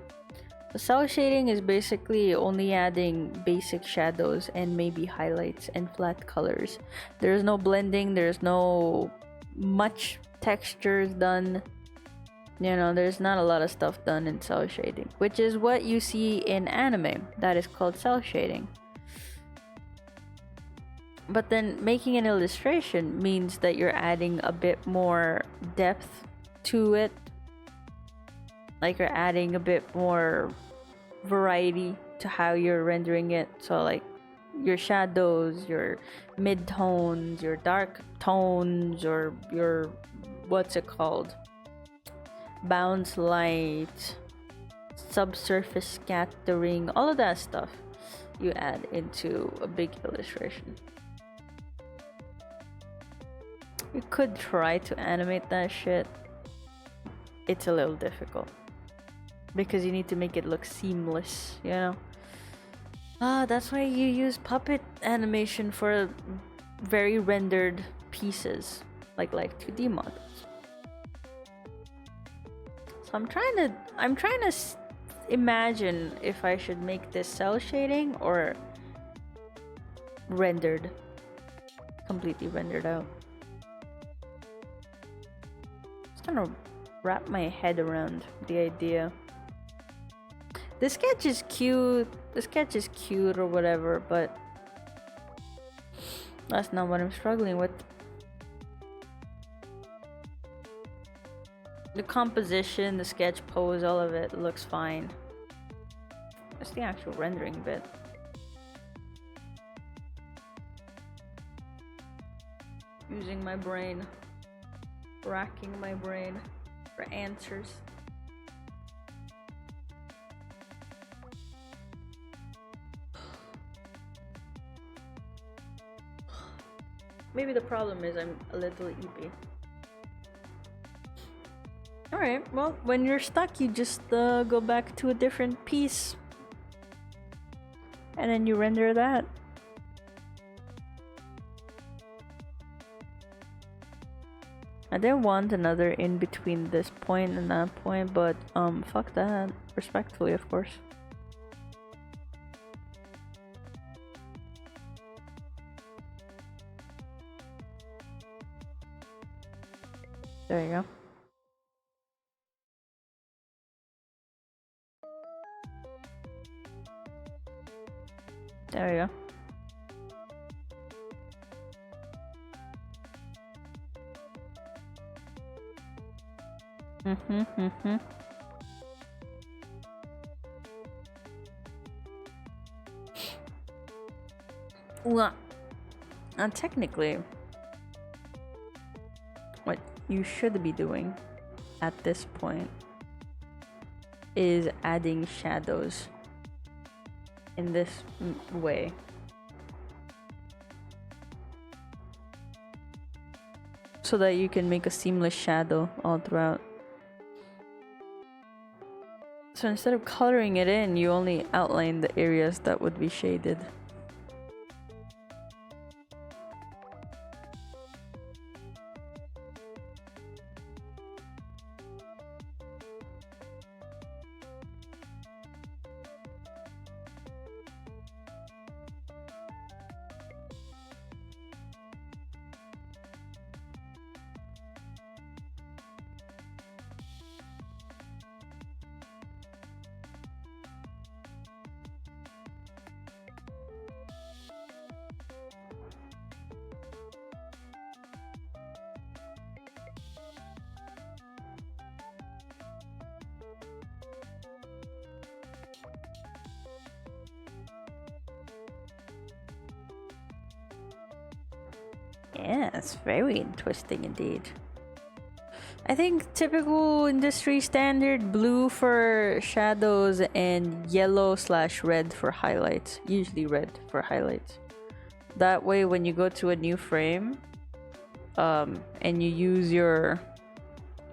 The cell shading is basically only adding basic shadows and maybe highlights and flat colors. There's no blending, there's no much textures done. You know, there's not a lot of stuff done in cell shading, which is what you see in anime. That is called cell shading. But then making an illustration means that you're adding a bit more depth to it. Like you're adding a bit more variety to how you're rendering it. So like your shadows, your mid-tones, your dark tones, or your, what's it called? Bounce light, subsurface scattering, all of that stuff you add into a big illustration. You could try to animate that shit. It's a little difficult because you need to make it look seamless, you know? That's why you use puppet animation for very rendered pieces, like 2D models. So I'm trying to imagine if I should make this cell shading or rendered, completely rendered out. Trying to wrap my head around the idea. The sketch is cute or whatever, but that's not what I'm struggling with. The composition, the sketch pose, all of it looks fine. It's the actual rendering bit. Using my brain. Racking my brain for answers. Maybe the problem is I'm a little eepy. Alright, well, when you're stuck, you just go back to a different piece. And then you render that. I didn't want another in between this point and that point, but fuck that. Respectfully, of course. There you go. There you go. Well, technically, what you should be doing at this point is adding shadows in this way. So that you can make a seamless shadow all throughout. So instead of coloring it in, you only outline the areas that would be shaded. Yeah, it's very interesting indeed. I think typical industry standard, blue for shadows and yellow/red for highlights. Usually red for highlights. That way when you go to a new frame and you use your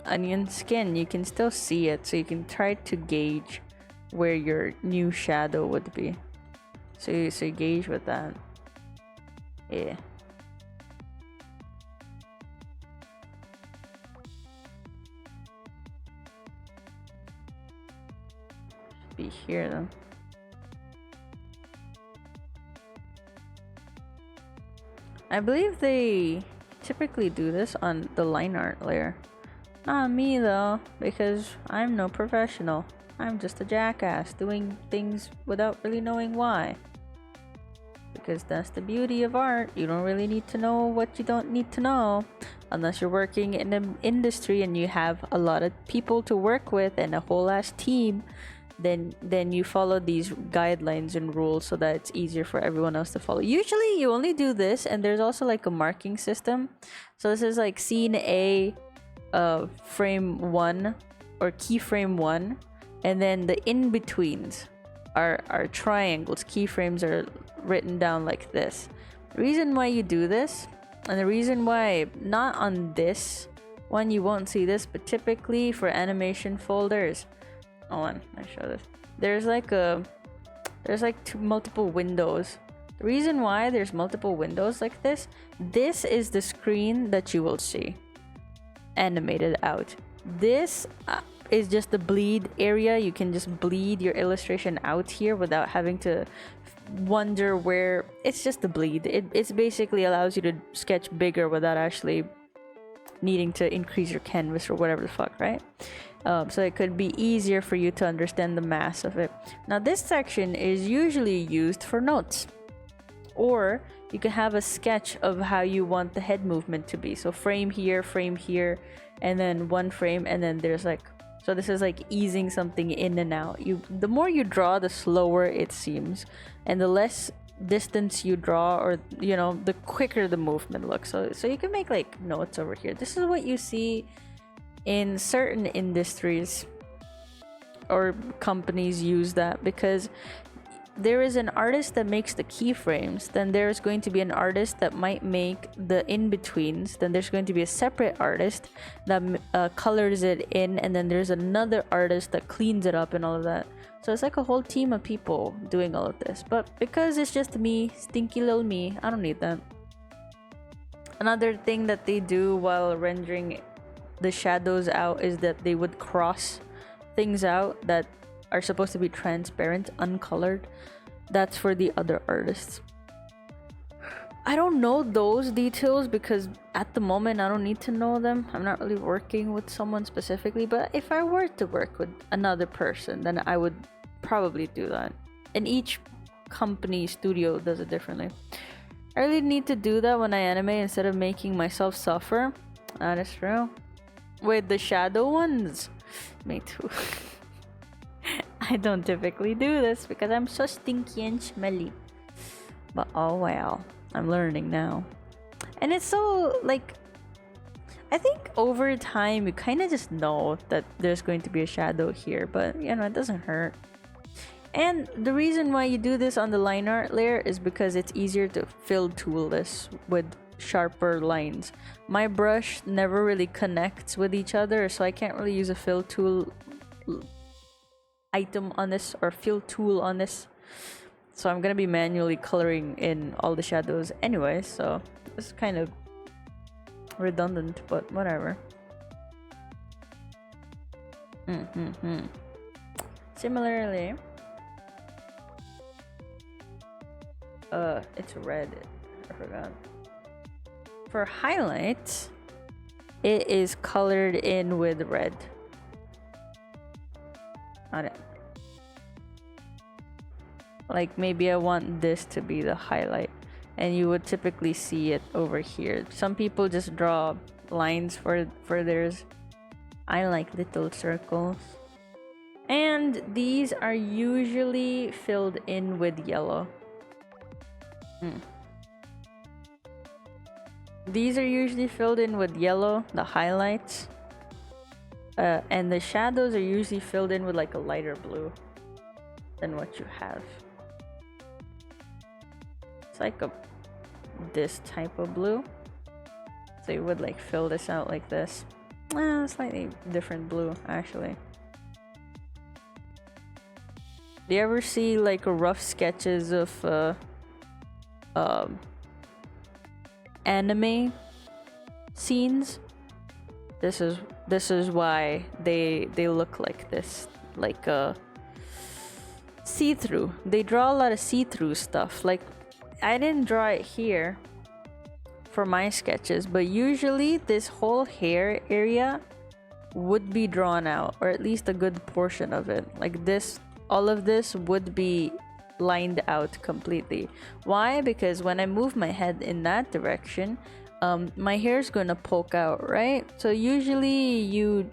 onion skin, you can still see it, so you can try to gauge where your new shadow would be. So you gauge with that. Yeah. be here though. I believe they typically do this on the line art layer. Not me though, because I'm no professional. I'm just a jackass doing things without really knowing why. Because that's the beauty of art. You don't really need to know what you don't need to know. Unless you're working in an industry and you have a lot of people to work with and a whole ass team, then you follow these guidelines and rules so that it's easier for everyone else to follow. Usually you only do this, and there's also like a marking system. So this is like scene A, frame 1 or keyframe 1, and then the in-betweens are triangles. Keyframes are written down like this. The reason why you do this, and the reason why not on this one you won't see this, but typically for animation folders, hold on, I show this. There's like multiple windows. The reason why there's multiple windows like this is the screen that you will see animated out. This is just the bleed area. You can just bleed your illustration out here without having to wonder where. It's just the bleed. It's basically allows you to sketch bigger without actually needing to increase your canvas or whatever the fuck, right? So it could be easier for you to understand the mass of it. Now this section is usually used for notes, or you can have a sketch of how you want the head movement to be. So frame here, and then one frame, and then there's like, so this is like easing something in and out. The more you draw, the slower it seems, and the less distance you draw, or you know, the quicker the movement looks. So you can make like notes over here. This is what you see in certain industries or companies use that, because there is an artist that makes the keyframes, then there's going to be an artist that might make the in-betweens, then there's going to be a separate artist that colors it in, and then there's another artist that cleans it up and all of that. So it's like a whole team of people doing all of this. But because it's just me, stinky little me, I don't need that. Another thing that they do while rendering the shadows out is that they would cross things out that are supposed to be transparent, uncolored. That's for the other artists. I don't know those details because at the moment I don't need to know them. I'm not really working with someone specifically, but if I were to work with another person, then I would probably do that. And each company studio does it differently. I really need to do that when I animate instead of making myself suffer. That is true. With the shadow ones, me too. I don't typically do this because I'm so stinky and smelly. But oh well, I'm learning now. And it's so, like, I think over time you kind of just know that there's going to be a shadow here, but you know, it doesn't hurt. And the reason why you do this on the line art layer is because it's easier to fill tool this with sharper lines. My brush never really connects with each other, so I can't really use a fill tool item on this or fill tool on this. So I'm gonna be manually coloring in all the shadows anyway, so it's kind of redundant, but whatever. Similarly, it's red. I forgot. For highlights, it is colored in with red. On it. Like maybe I want this to be the highlight, and you would typically see it over here. Some people just draw lines for theirs. I like little circles. And these are usually filled in with yellow. These are usually filled in with yellow, the highlights. And the shadows are usually filled in with like a lighter blue than what you have. It's like this type of blue. So you would like fill this out like this. Slightly different blue actually. Do you ever see like rough sketches of anime scenes? This is why they look like this, like see-through. They draw a lot of see-through stuff. Like, I didn't draw it here for my sketches, but usually this whole hair area would be drawn out, or at least a good portion of it. Like this, all of this would be lined out completely. Why? Because when I move my head in that direction, my hair is gonna poke out, right? So usually you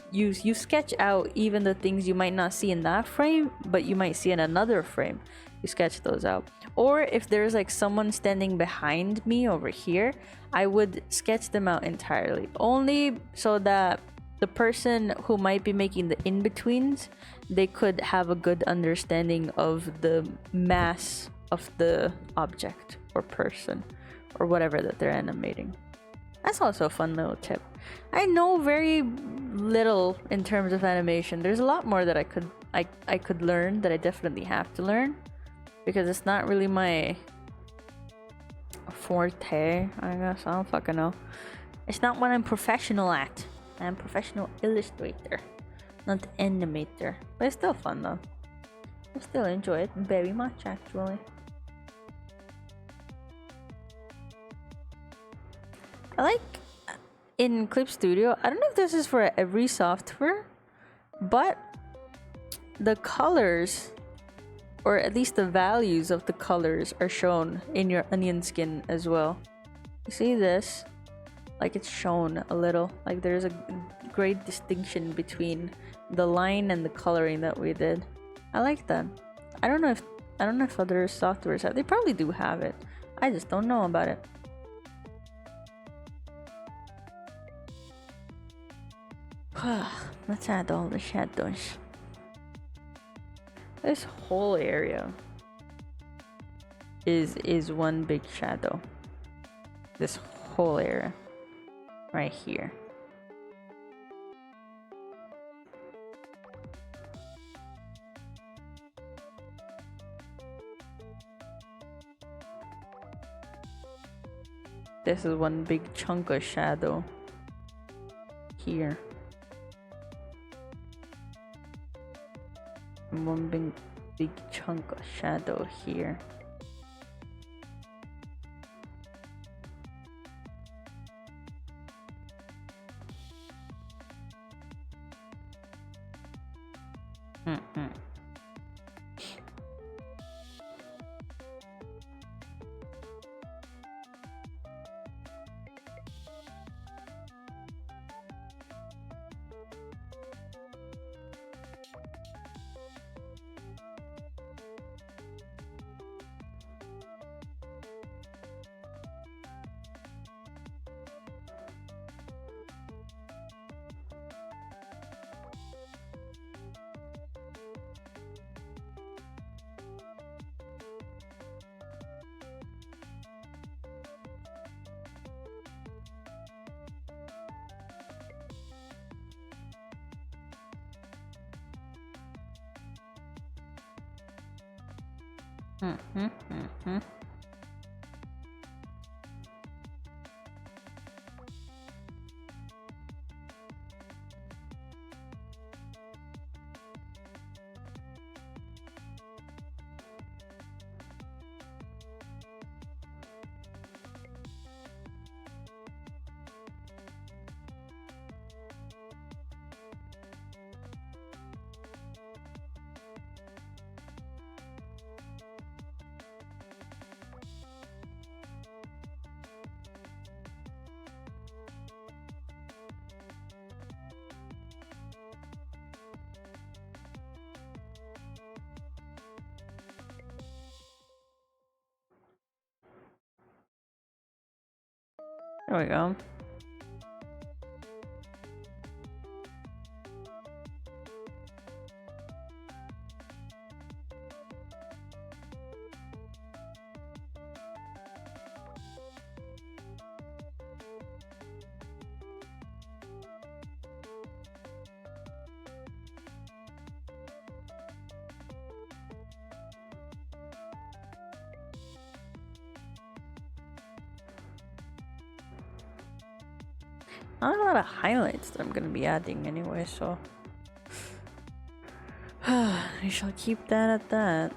sketch out even the things you might not see in that frame, but you might see in another frame. You sketch those out. Or if there's like someone standing behind me over here, I would sketch them out entirely, only so that the person who might be making the in-betweens, they could have a good understanding of the mass of the object or person or whatever that they're animating. That's also a fun little tip. I know very little in terms of animation. There's a lot more that I could learn, that I definitely have to learn, because it's not really my forte, I guess. I don't fucking know. It's not what I'm professional at. I'm a professional illustrator, not animator. But it's still fun though. I still enjoy it very much, actually. I like in Clip Studio, I don't know if this is for every software, but the colors, or at least the values of the colors, are shown in your onion skin as well. You see this? Like, it's shown a little. Like, there's a great distinction between the line and the coloring that we did. I like that. I don't know if other softwares have. They probably do have it. I just don't know about it. Let's add all the shadows. This whole area is one big shadow. This whole area right here. This is one big chunk of shadow here. And one big chunk of shadow here. There we go. Not a lot of highlights that I'm gonna be adding anyway, so I shall keep that at that.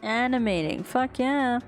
Animating, fuck yeah.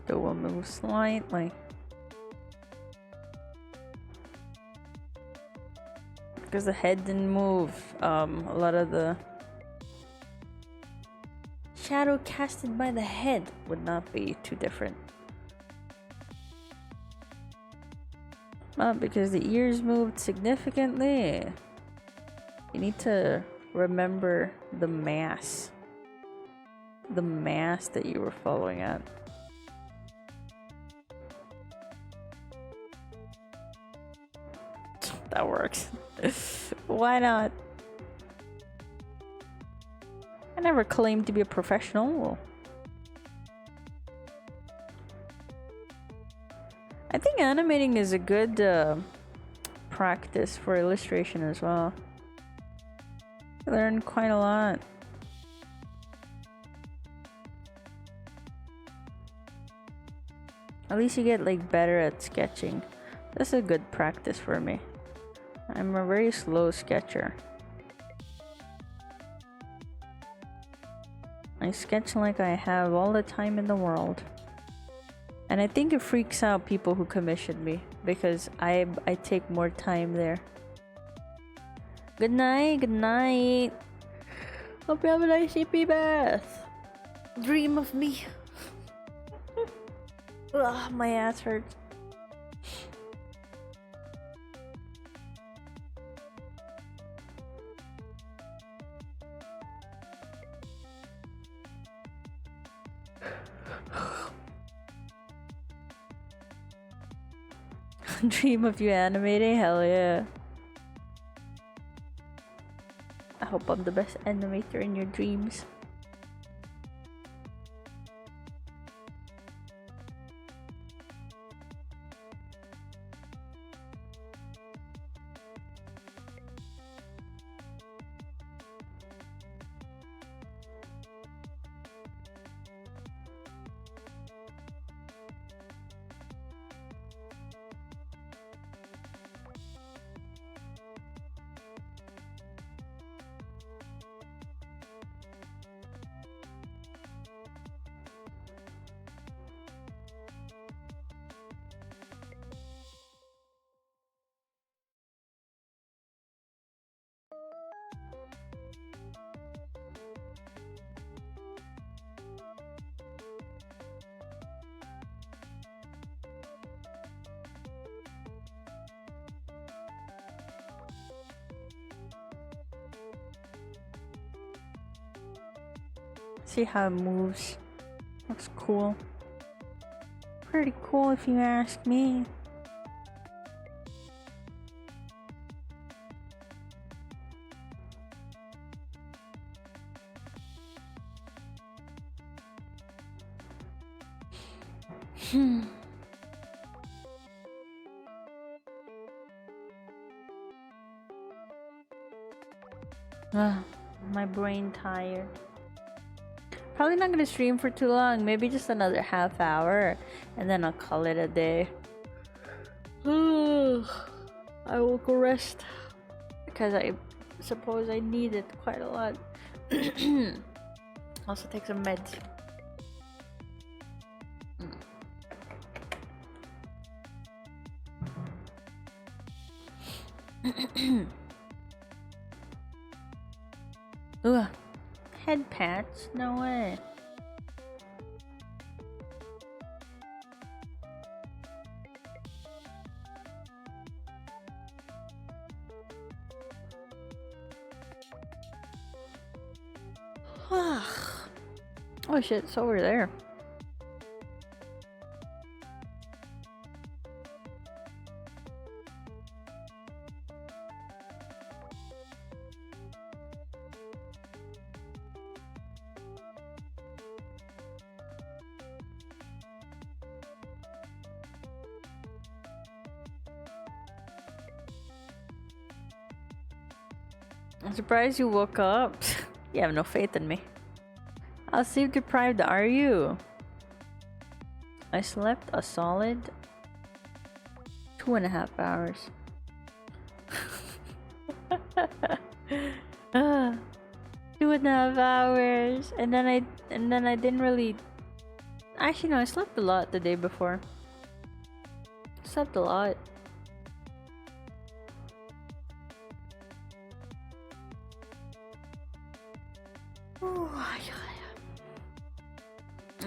Shadow will move slightly. Because the head didn't move, a lot of the shadow casted by the head would not be too different. Because the ears moved significantly, you need to remember the mass that you were following at. That works. Why not? I never claimed to be a professional. I think animating is a good practice for illustration as well. I learned quite a lot. At least you get like better at sketching. That's a good practice for me. I'm a very slow sketcher. I sketch like I have all the time in the world. And I think it freaks out people who commission me because I take more time there. Good night, good night. Hope you have a nice sleepy bath. Dream of me. Ugh, my ass hurts. Dream of you animating? Hell yeah. I hope I'm the best animator in your dreams. See how it moves. Looks cool. Pretty cool if you ask me. My brain tired. Probably not gonna stream for too long. Maybe just another half hour, and then I'll call it a day. I will go rest because I suppose I need it quite a lot. Also take some meds. Ugh. Head patch? No way. Oh shit, it's over there. I'm surprised you woke up. You have no faith in me. How sleep deprived are you? I slept a solid 2.5 hours. 2.5 hours, and then I didn't really. Actually, no, I slept a lot the day before. Slept a lot.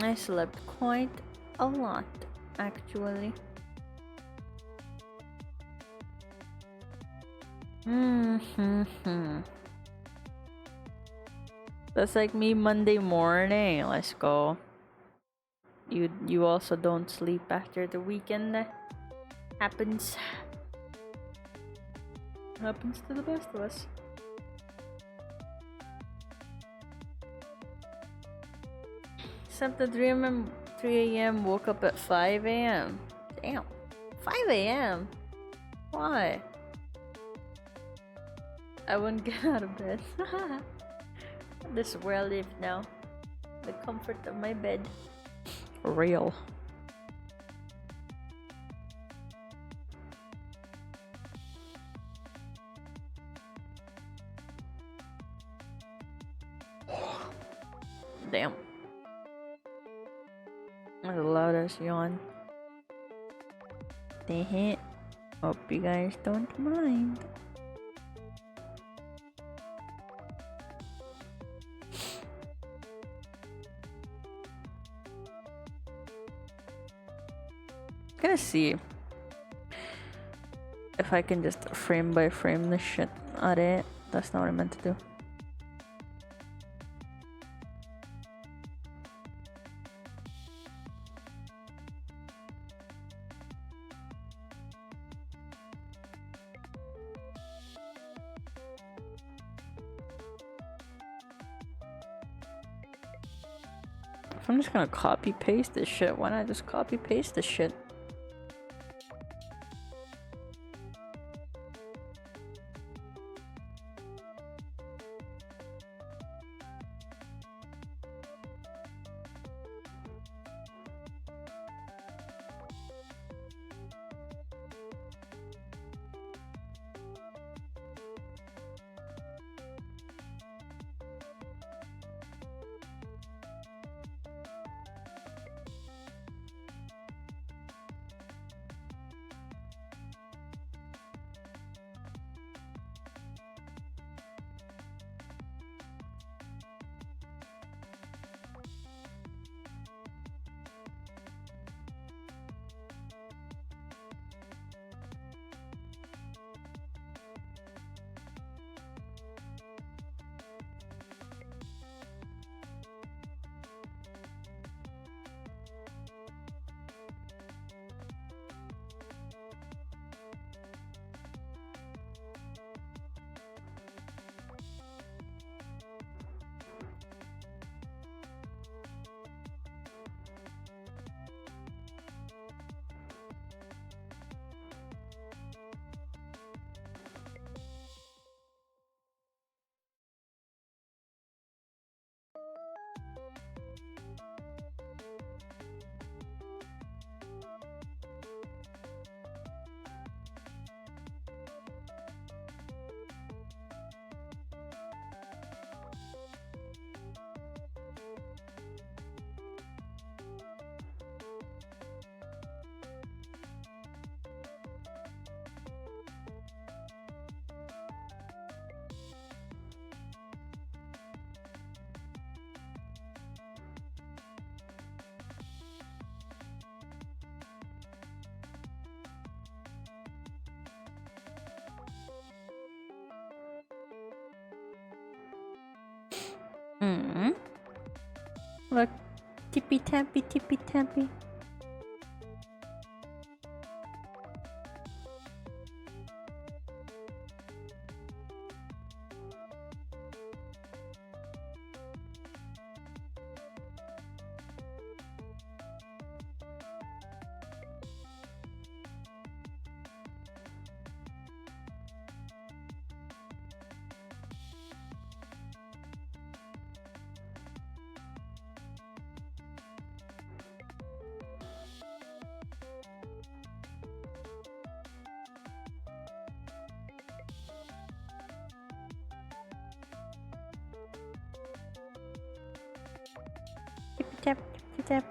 I slept quite a lot, actually. That's like me Monday morning. Let's go. You also don't sleep after the weekend. Happens to the best of us. Slept at 3 a.m. Woke up at 5 a.m. Damn. 5 a.m. Why? I wouldn't get out of bed. This is where I live now. The comfort of my bed. Real. Damn. That's the loudest yawn. Hope you guys don't mind. Gonna see if I can just frame by frame the shit out of it. That's not what I meant to do. If I'm just gonna copy paste this shit, why not just copy paste this shit? Hmm. Look, tippy tappy, tippy tappy. Tippy tap, tippy tap.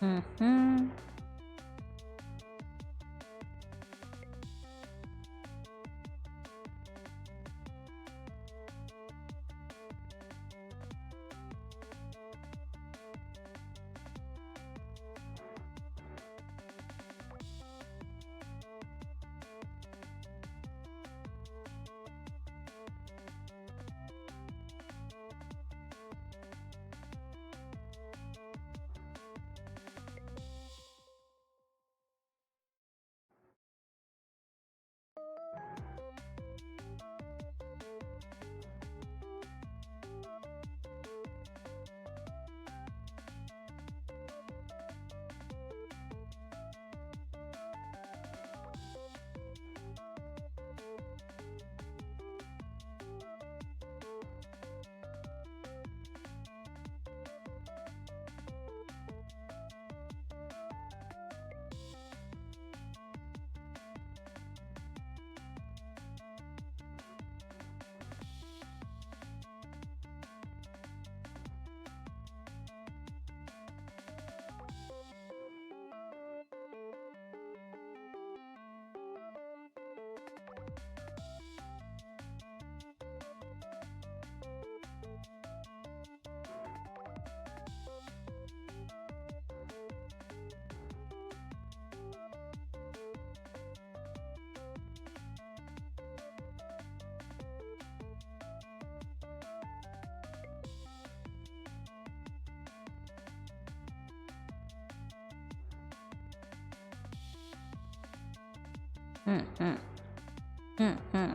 Mm-hmm. Mm-hmm. Mm-hmm.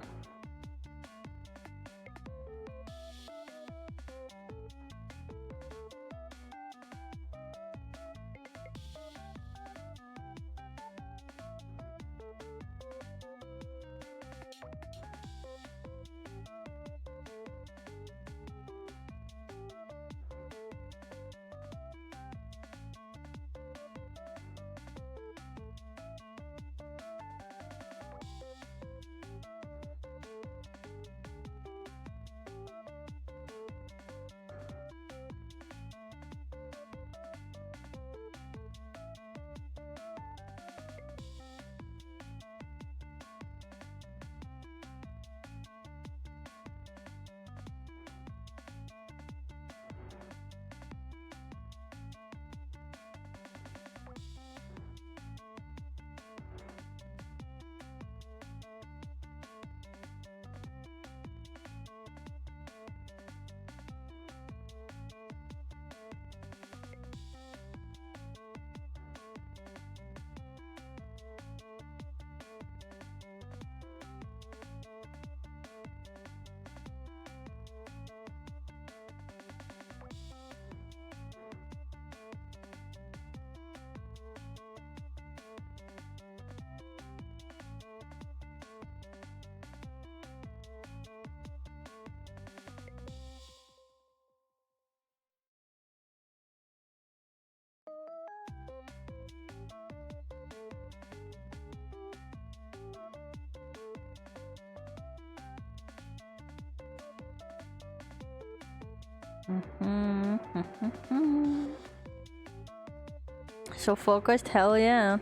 So focused, hell yeah.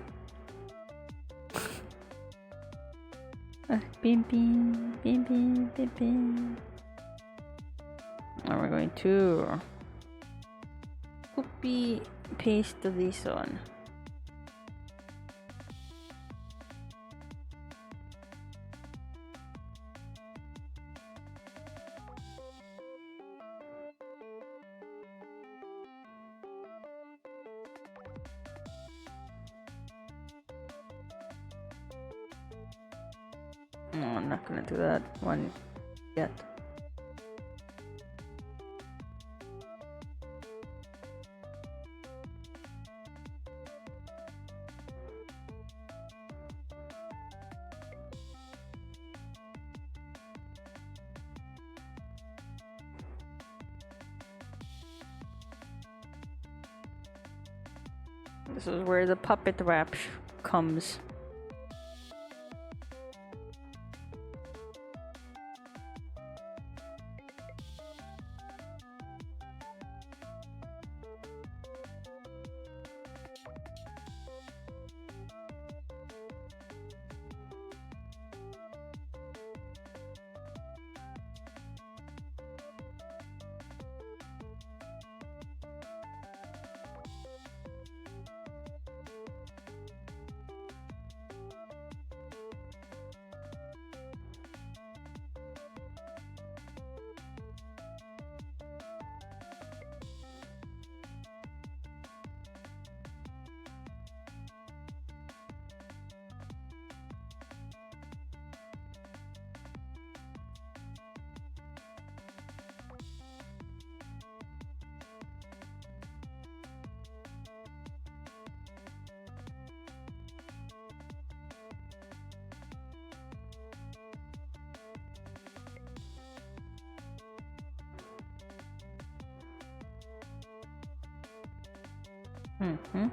Beam beam, beam beam, beam beam. Now we're going to copy paste this one. No, I'm not gonna do that one yet. This is where the puppet wrap comes. Mm-hmm.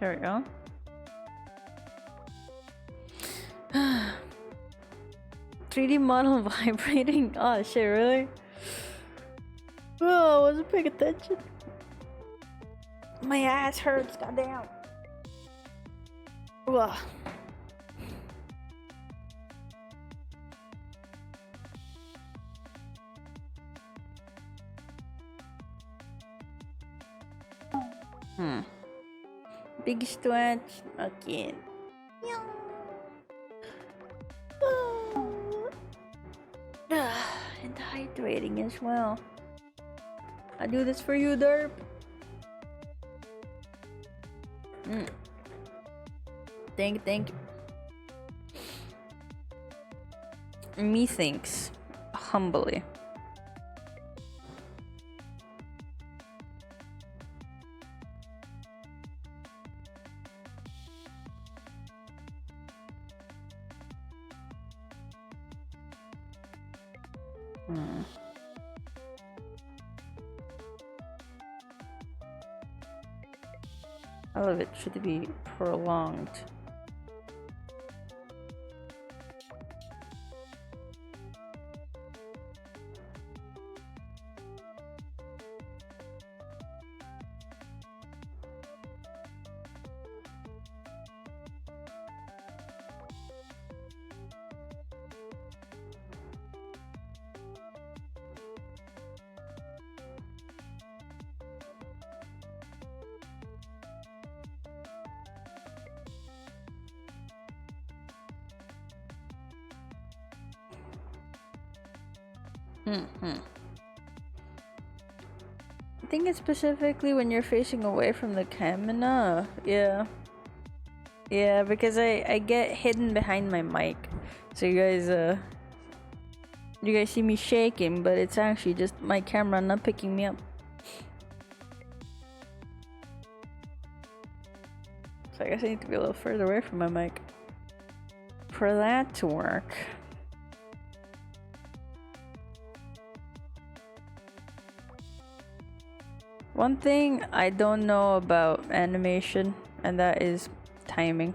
There we go. 3D model vibrating. Oh shit, really? Oh, I wasn't paying attention. My ass hurts, goddamn. Ugh. Big stretch. Okay. And hydrating as well. I do this for you, Derp. Thank you. Methinks humbly. All of it should be prolonged. I think it's specifically when you're facing away from the camera. Yeah, because I get hidden behind my mic, so you guys see me shaking, but it's actually just my camera not picking me up. So I guess I need to be a little further away from my mic for that to work. One thing I don't know about animation, and that is timing.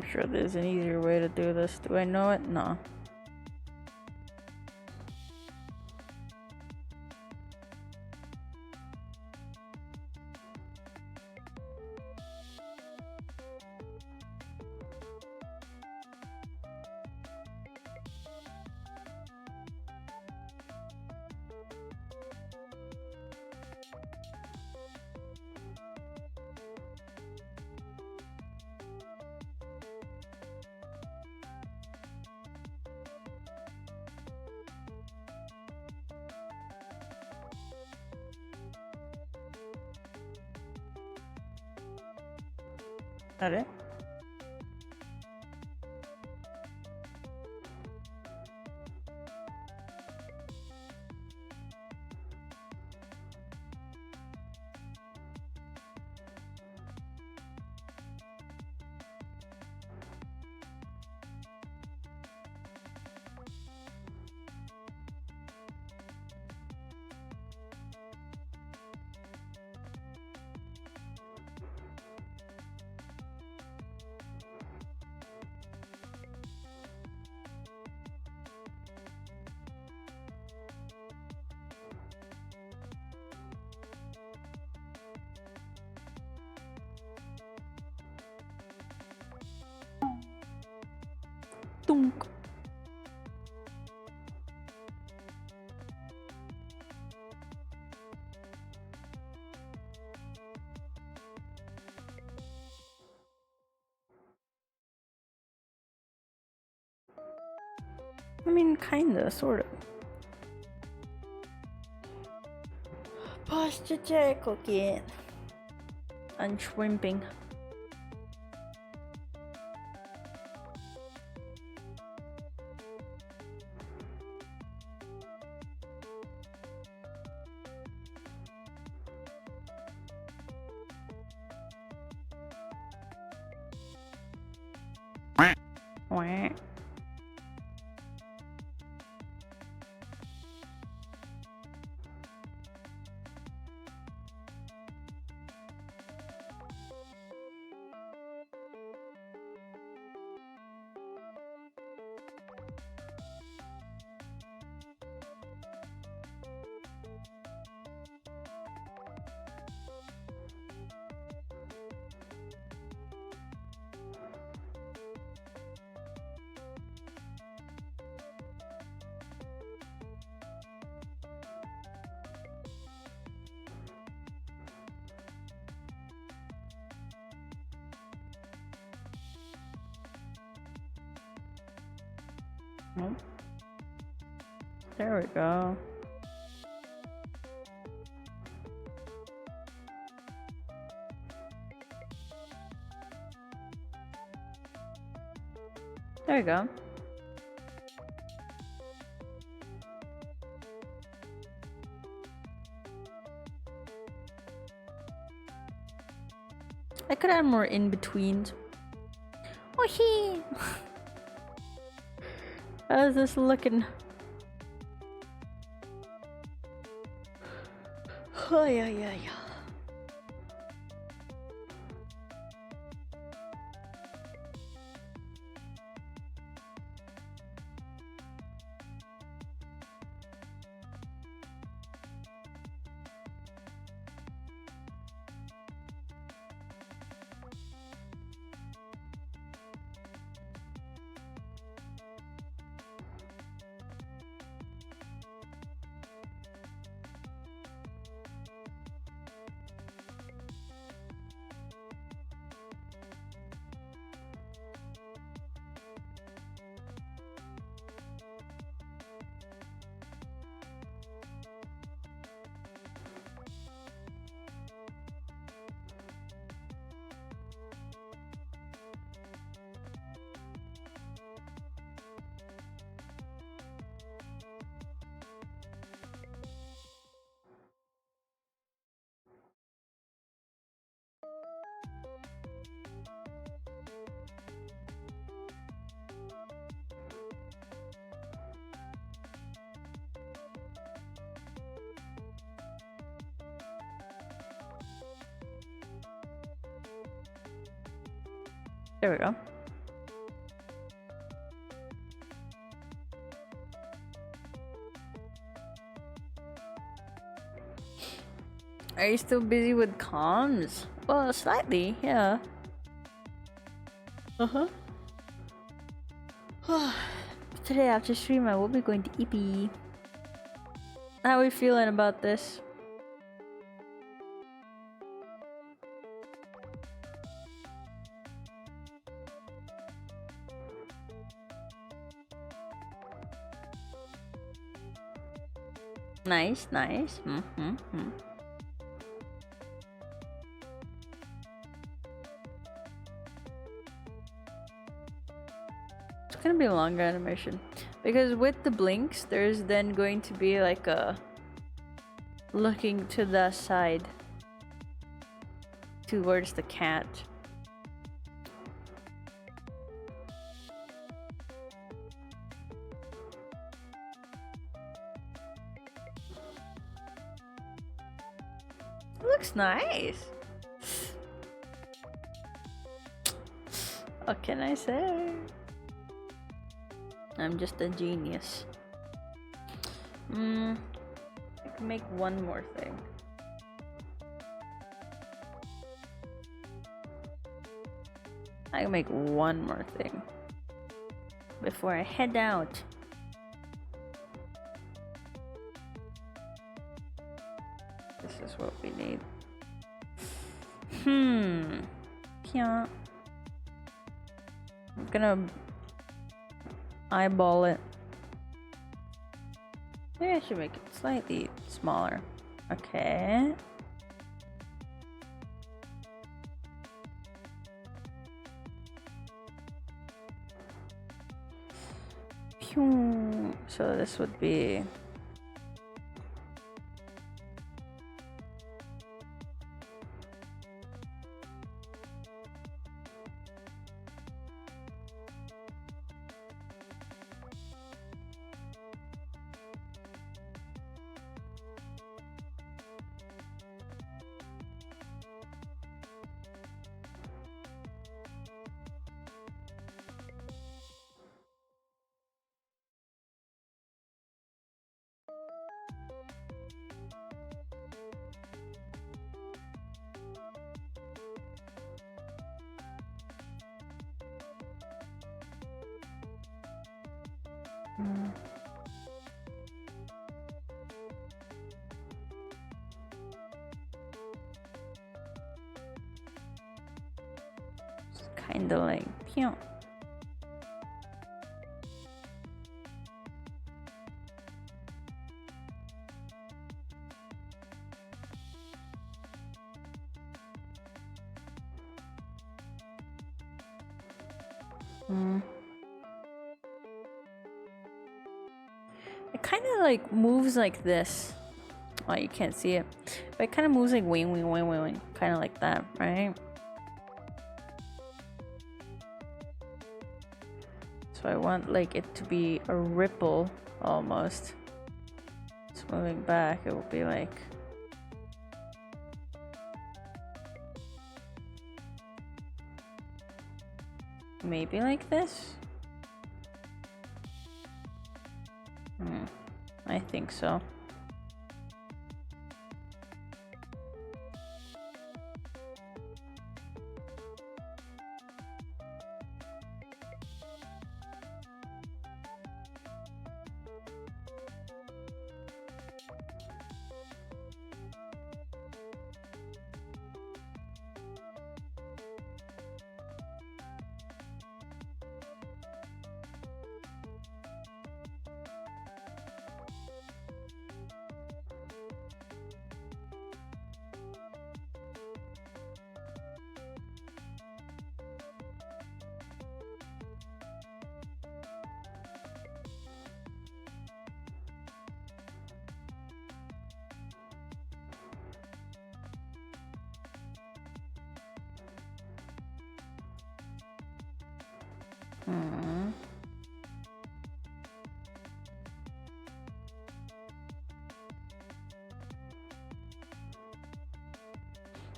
I'm sure there's an easier way to do this. Do I know it? No. That it? Bonk. I mean, kinda, sorta. Posture check, okay. And shrimping. Wah. Nope. There we go. There you go. I could add more in-betweens. Oh, he. How's this looking? Oh, yeah. There we go. Are you still busy with comms? Well, slightly, yeah. Today after stream I will be going to EP. How are we feeling about this? Nice. It's gonna be a longer animation because with the blinks there's then going to be like a looking to the side towards the cat. Looks nice. What can I say? I'm just a genius. I can make one more thing. I can make one more thing. before I head out. This is what we need. Yeah. I'm gonna eyeball it. Maybe I should make it slightly smaller. Okay. So this would be kind of like pew. It kind of like moves like this. Oh, you can't see it, but it kind of moves like wing, wing, wing, wing, wing, kind of like that, right? So I want like it to be a ripple almost. It's moving back, it will be like maybe like this. I think so.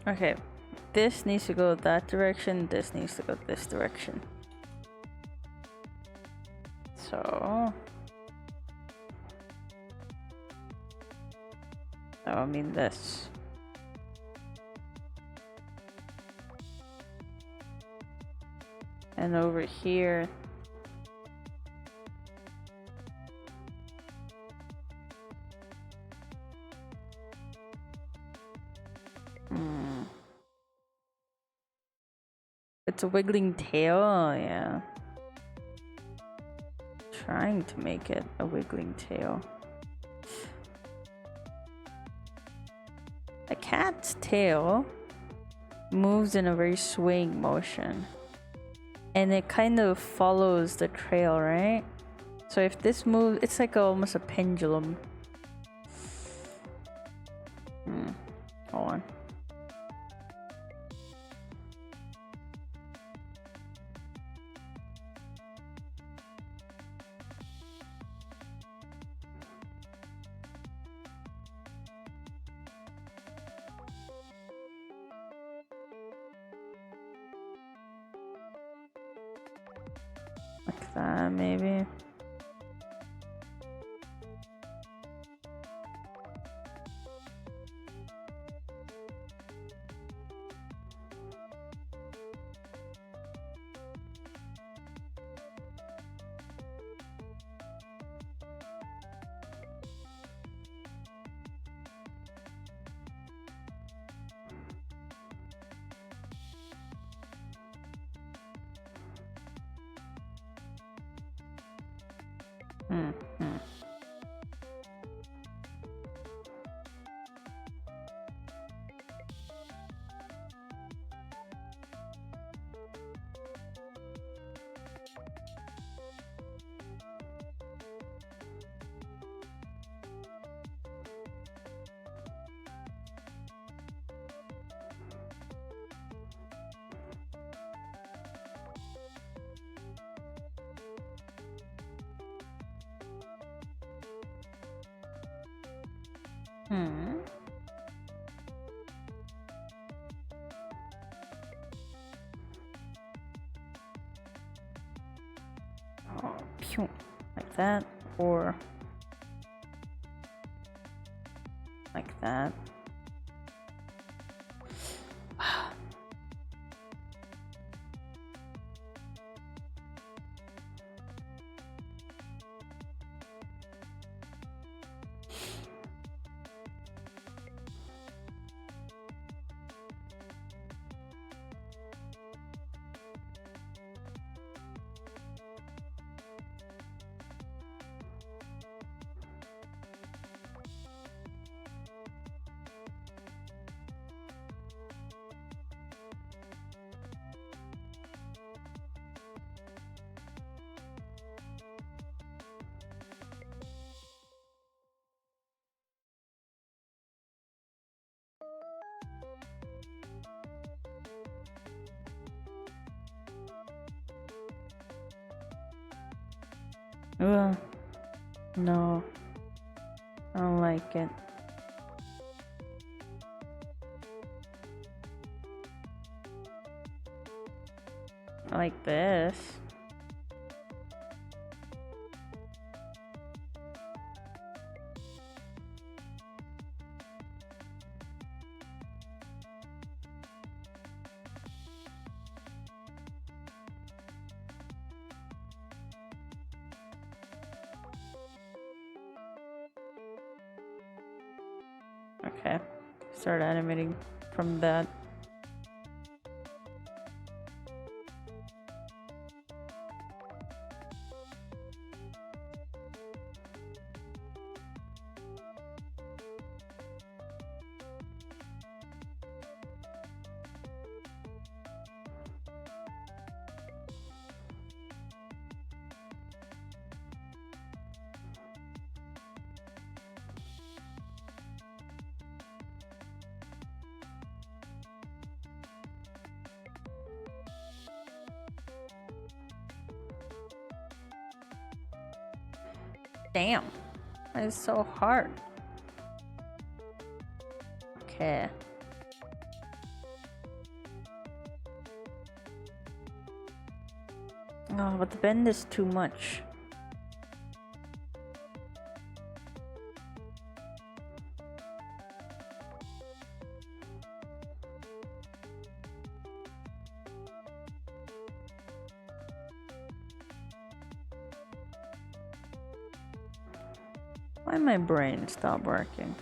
Okay, this needs to go that direction, this needs to go this direction. So that would mean this. And over here it's a wiggling tail. Oh, yeah. Trying to make it a wiggling tail. A cat's tail moves in a very swaying motion. And it kind of follows the trail, right? So if this moves, it's like almost a pendulum. Hold on. Like that, maybe. Hmm. Hmm. Hmm. Oh, pew. Like that, or like that. Ugh. No. I don't like it. I like this. Okay. Start animating from that. Damn. That is so hard. Okay. Oh, but the bend is too much. Why my brain stop working?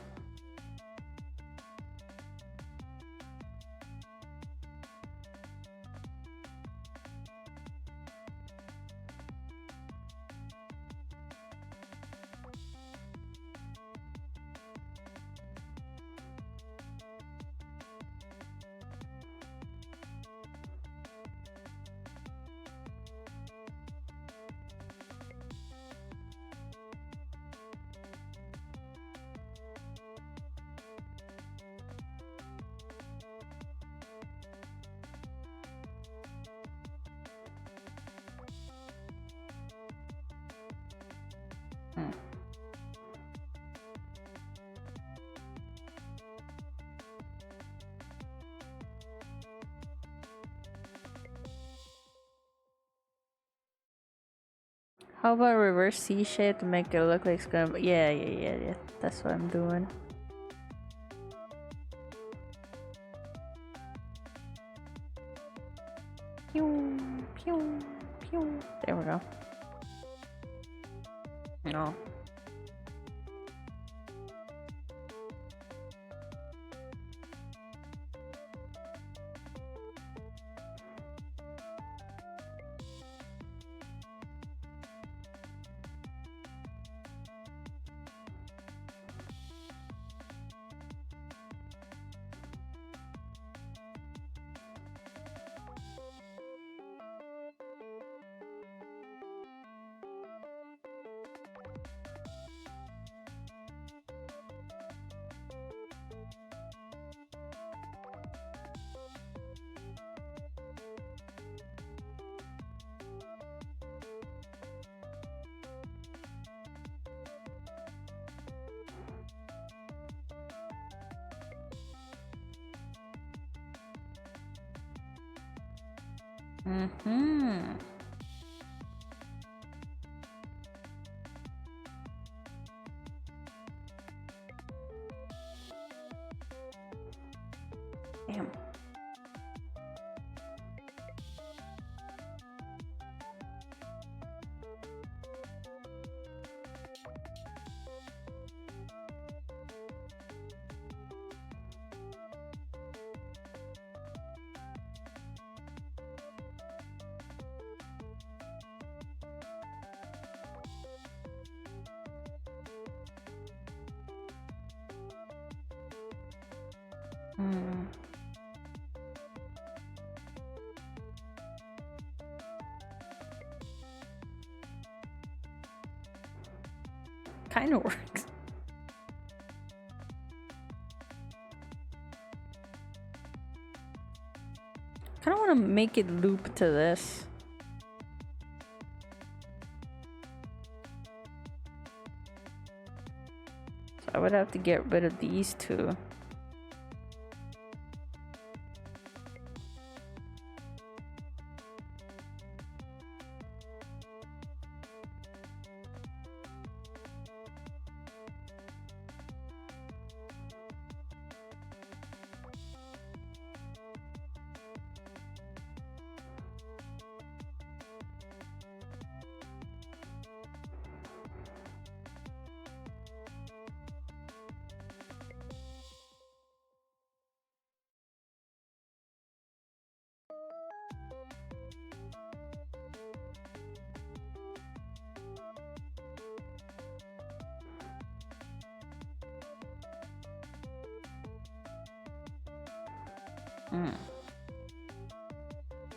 How about reverse C shape to make it look like it's gonna be, yeah. That's what I'm doing. Pew, pew, pew. There we go. No. Mm-hmm. Damn. Hmm. Kind of works. Kind of want to make it loop to this. So I would have to get rid of these two.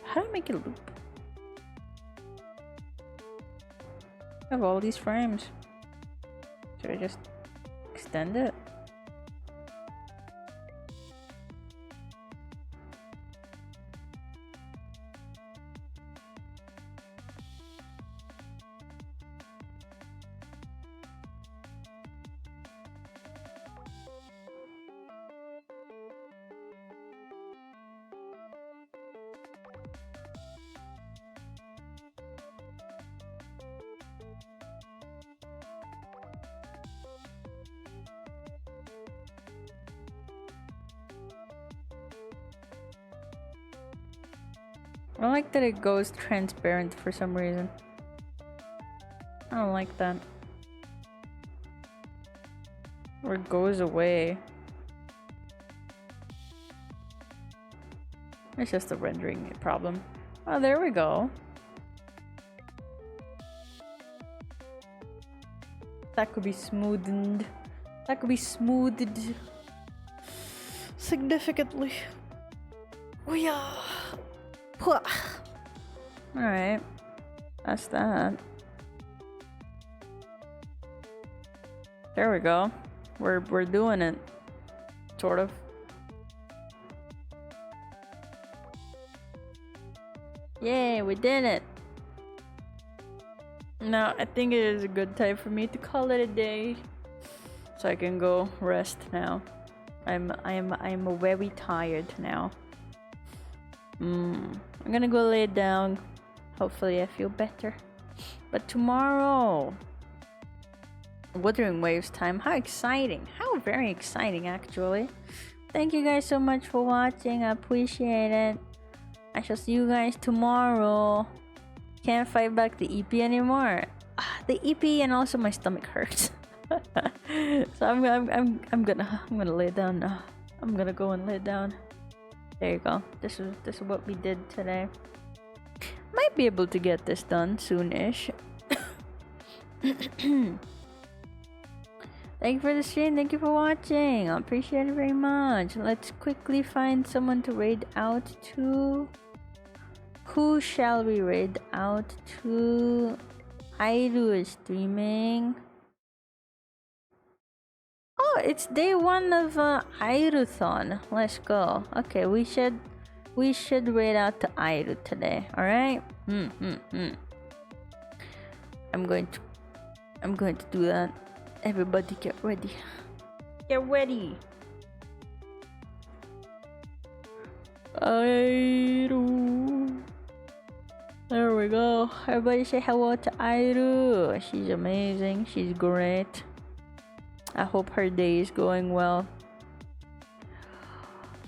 How do I make it loop? I have all these frames. Should I just extend it? I don't like that it goes transparent for some reason. I don't like that. Or it goes away. It's just a rendering problem. Oh, there we go. That could be smoothened. That could be smoothed significantly. Oh yeah. Alright. That's that. There we go. We're doing it. Sort of. Yay, we did it. Now I think it is a good time for me to call it a day. So I can go rest now. I'm very tired now. I'm gonna go lay down. Hopefully I feel better. But tomorrow, Wuthering Waves time. How exciting. How very exciting actually. Thank you guys so much for watching. I appreciate it. I shall see you guys tomorrow. Can't fight back the EP anymore. The EP and also my stomach hurts. So I'm gonna lay down now. I'm gonna go and lay down. There you go. This is what we did today. Might be able to get this done soon-ish. Thank you for the stream. Thank you for watching. I appreciate it very much. Let's quickly find someone to raid out to. Who shall we raid out to? Airu is streaming. Oh, it's day 1 of Airuthon. Let's go. Okay, we should raid out to Airu today. All right. I'm going to do that. Everybody, get ready. Get ready. Airu. There we go. Everybody say hello to Airu. She's amazing. She's great. I hope her day is going well.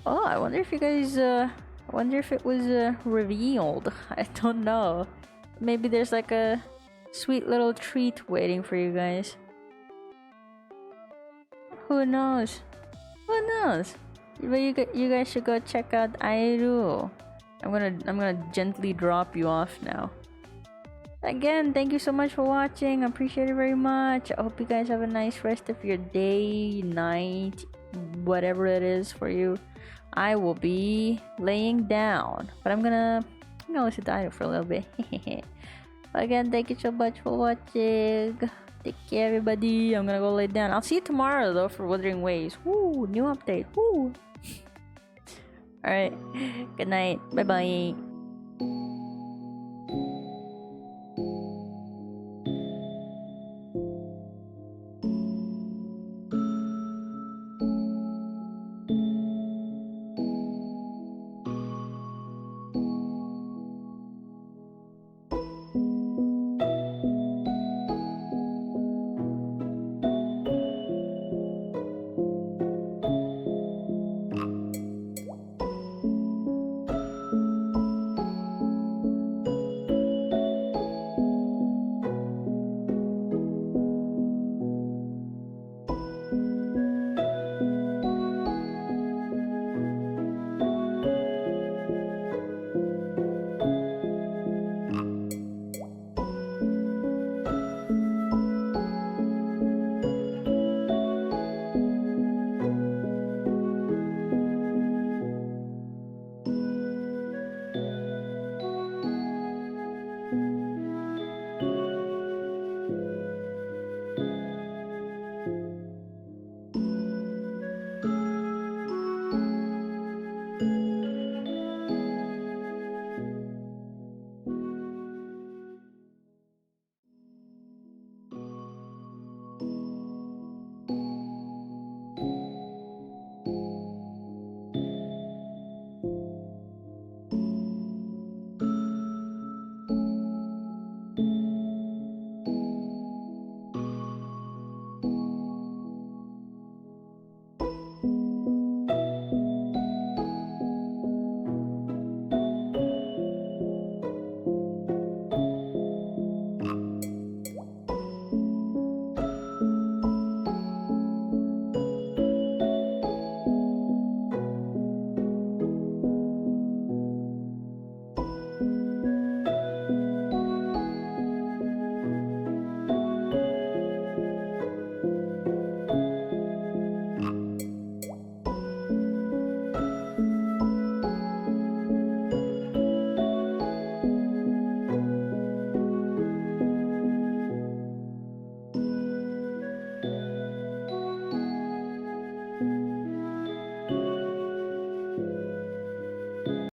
Oh, I wonder if you guys, I wonder if it was revealed. I don't know. Maybe there's like a sweet little treat waiting for you guys. Who knows? Who knows? But you guys should go check out Airu. I'm gonna gently drop you off now. Again, thank you so much for watching. I appreciate it very much. I hope you guys have a nice rest of your day, night, whatever it is for you. I will be laying down, but I'm gonna listen to Airu for a little bit. Again, thank you so much for watching. Take care, everybody. I'm gonna go lay down. I'll see you tomorrow though for Wuthering Waves. Woo, new update. Woo. Alright. Good night. Bye bye.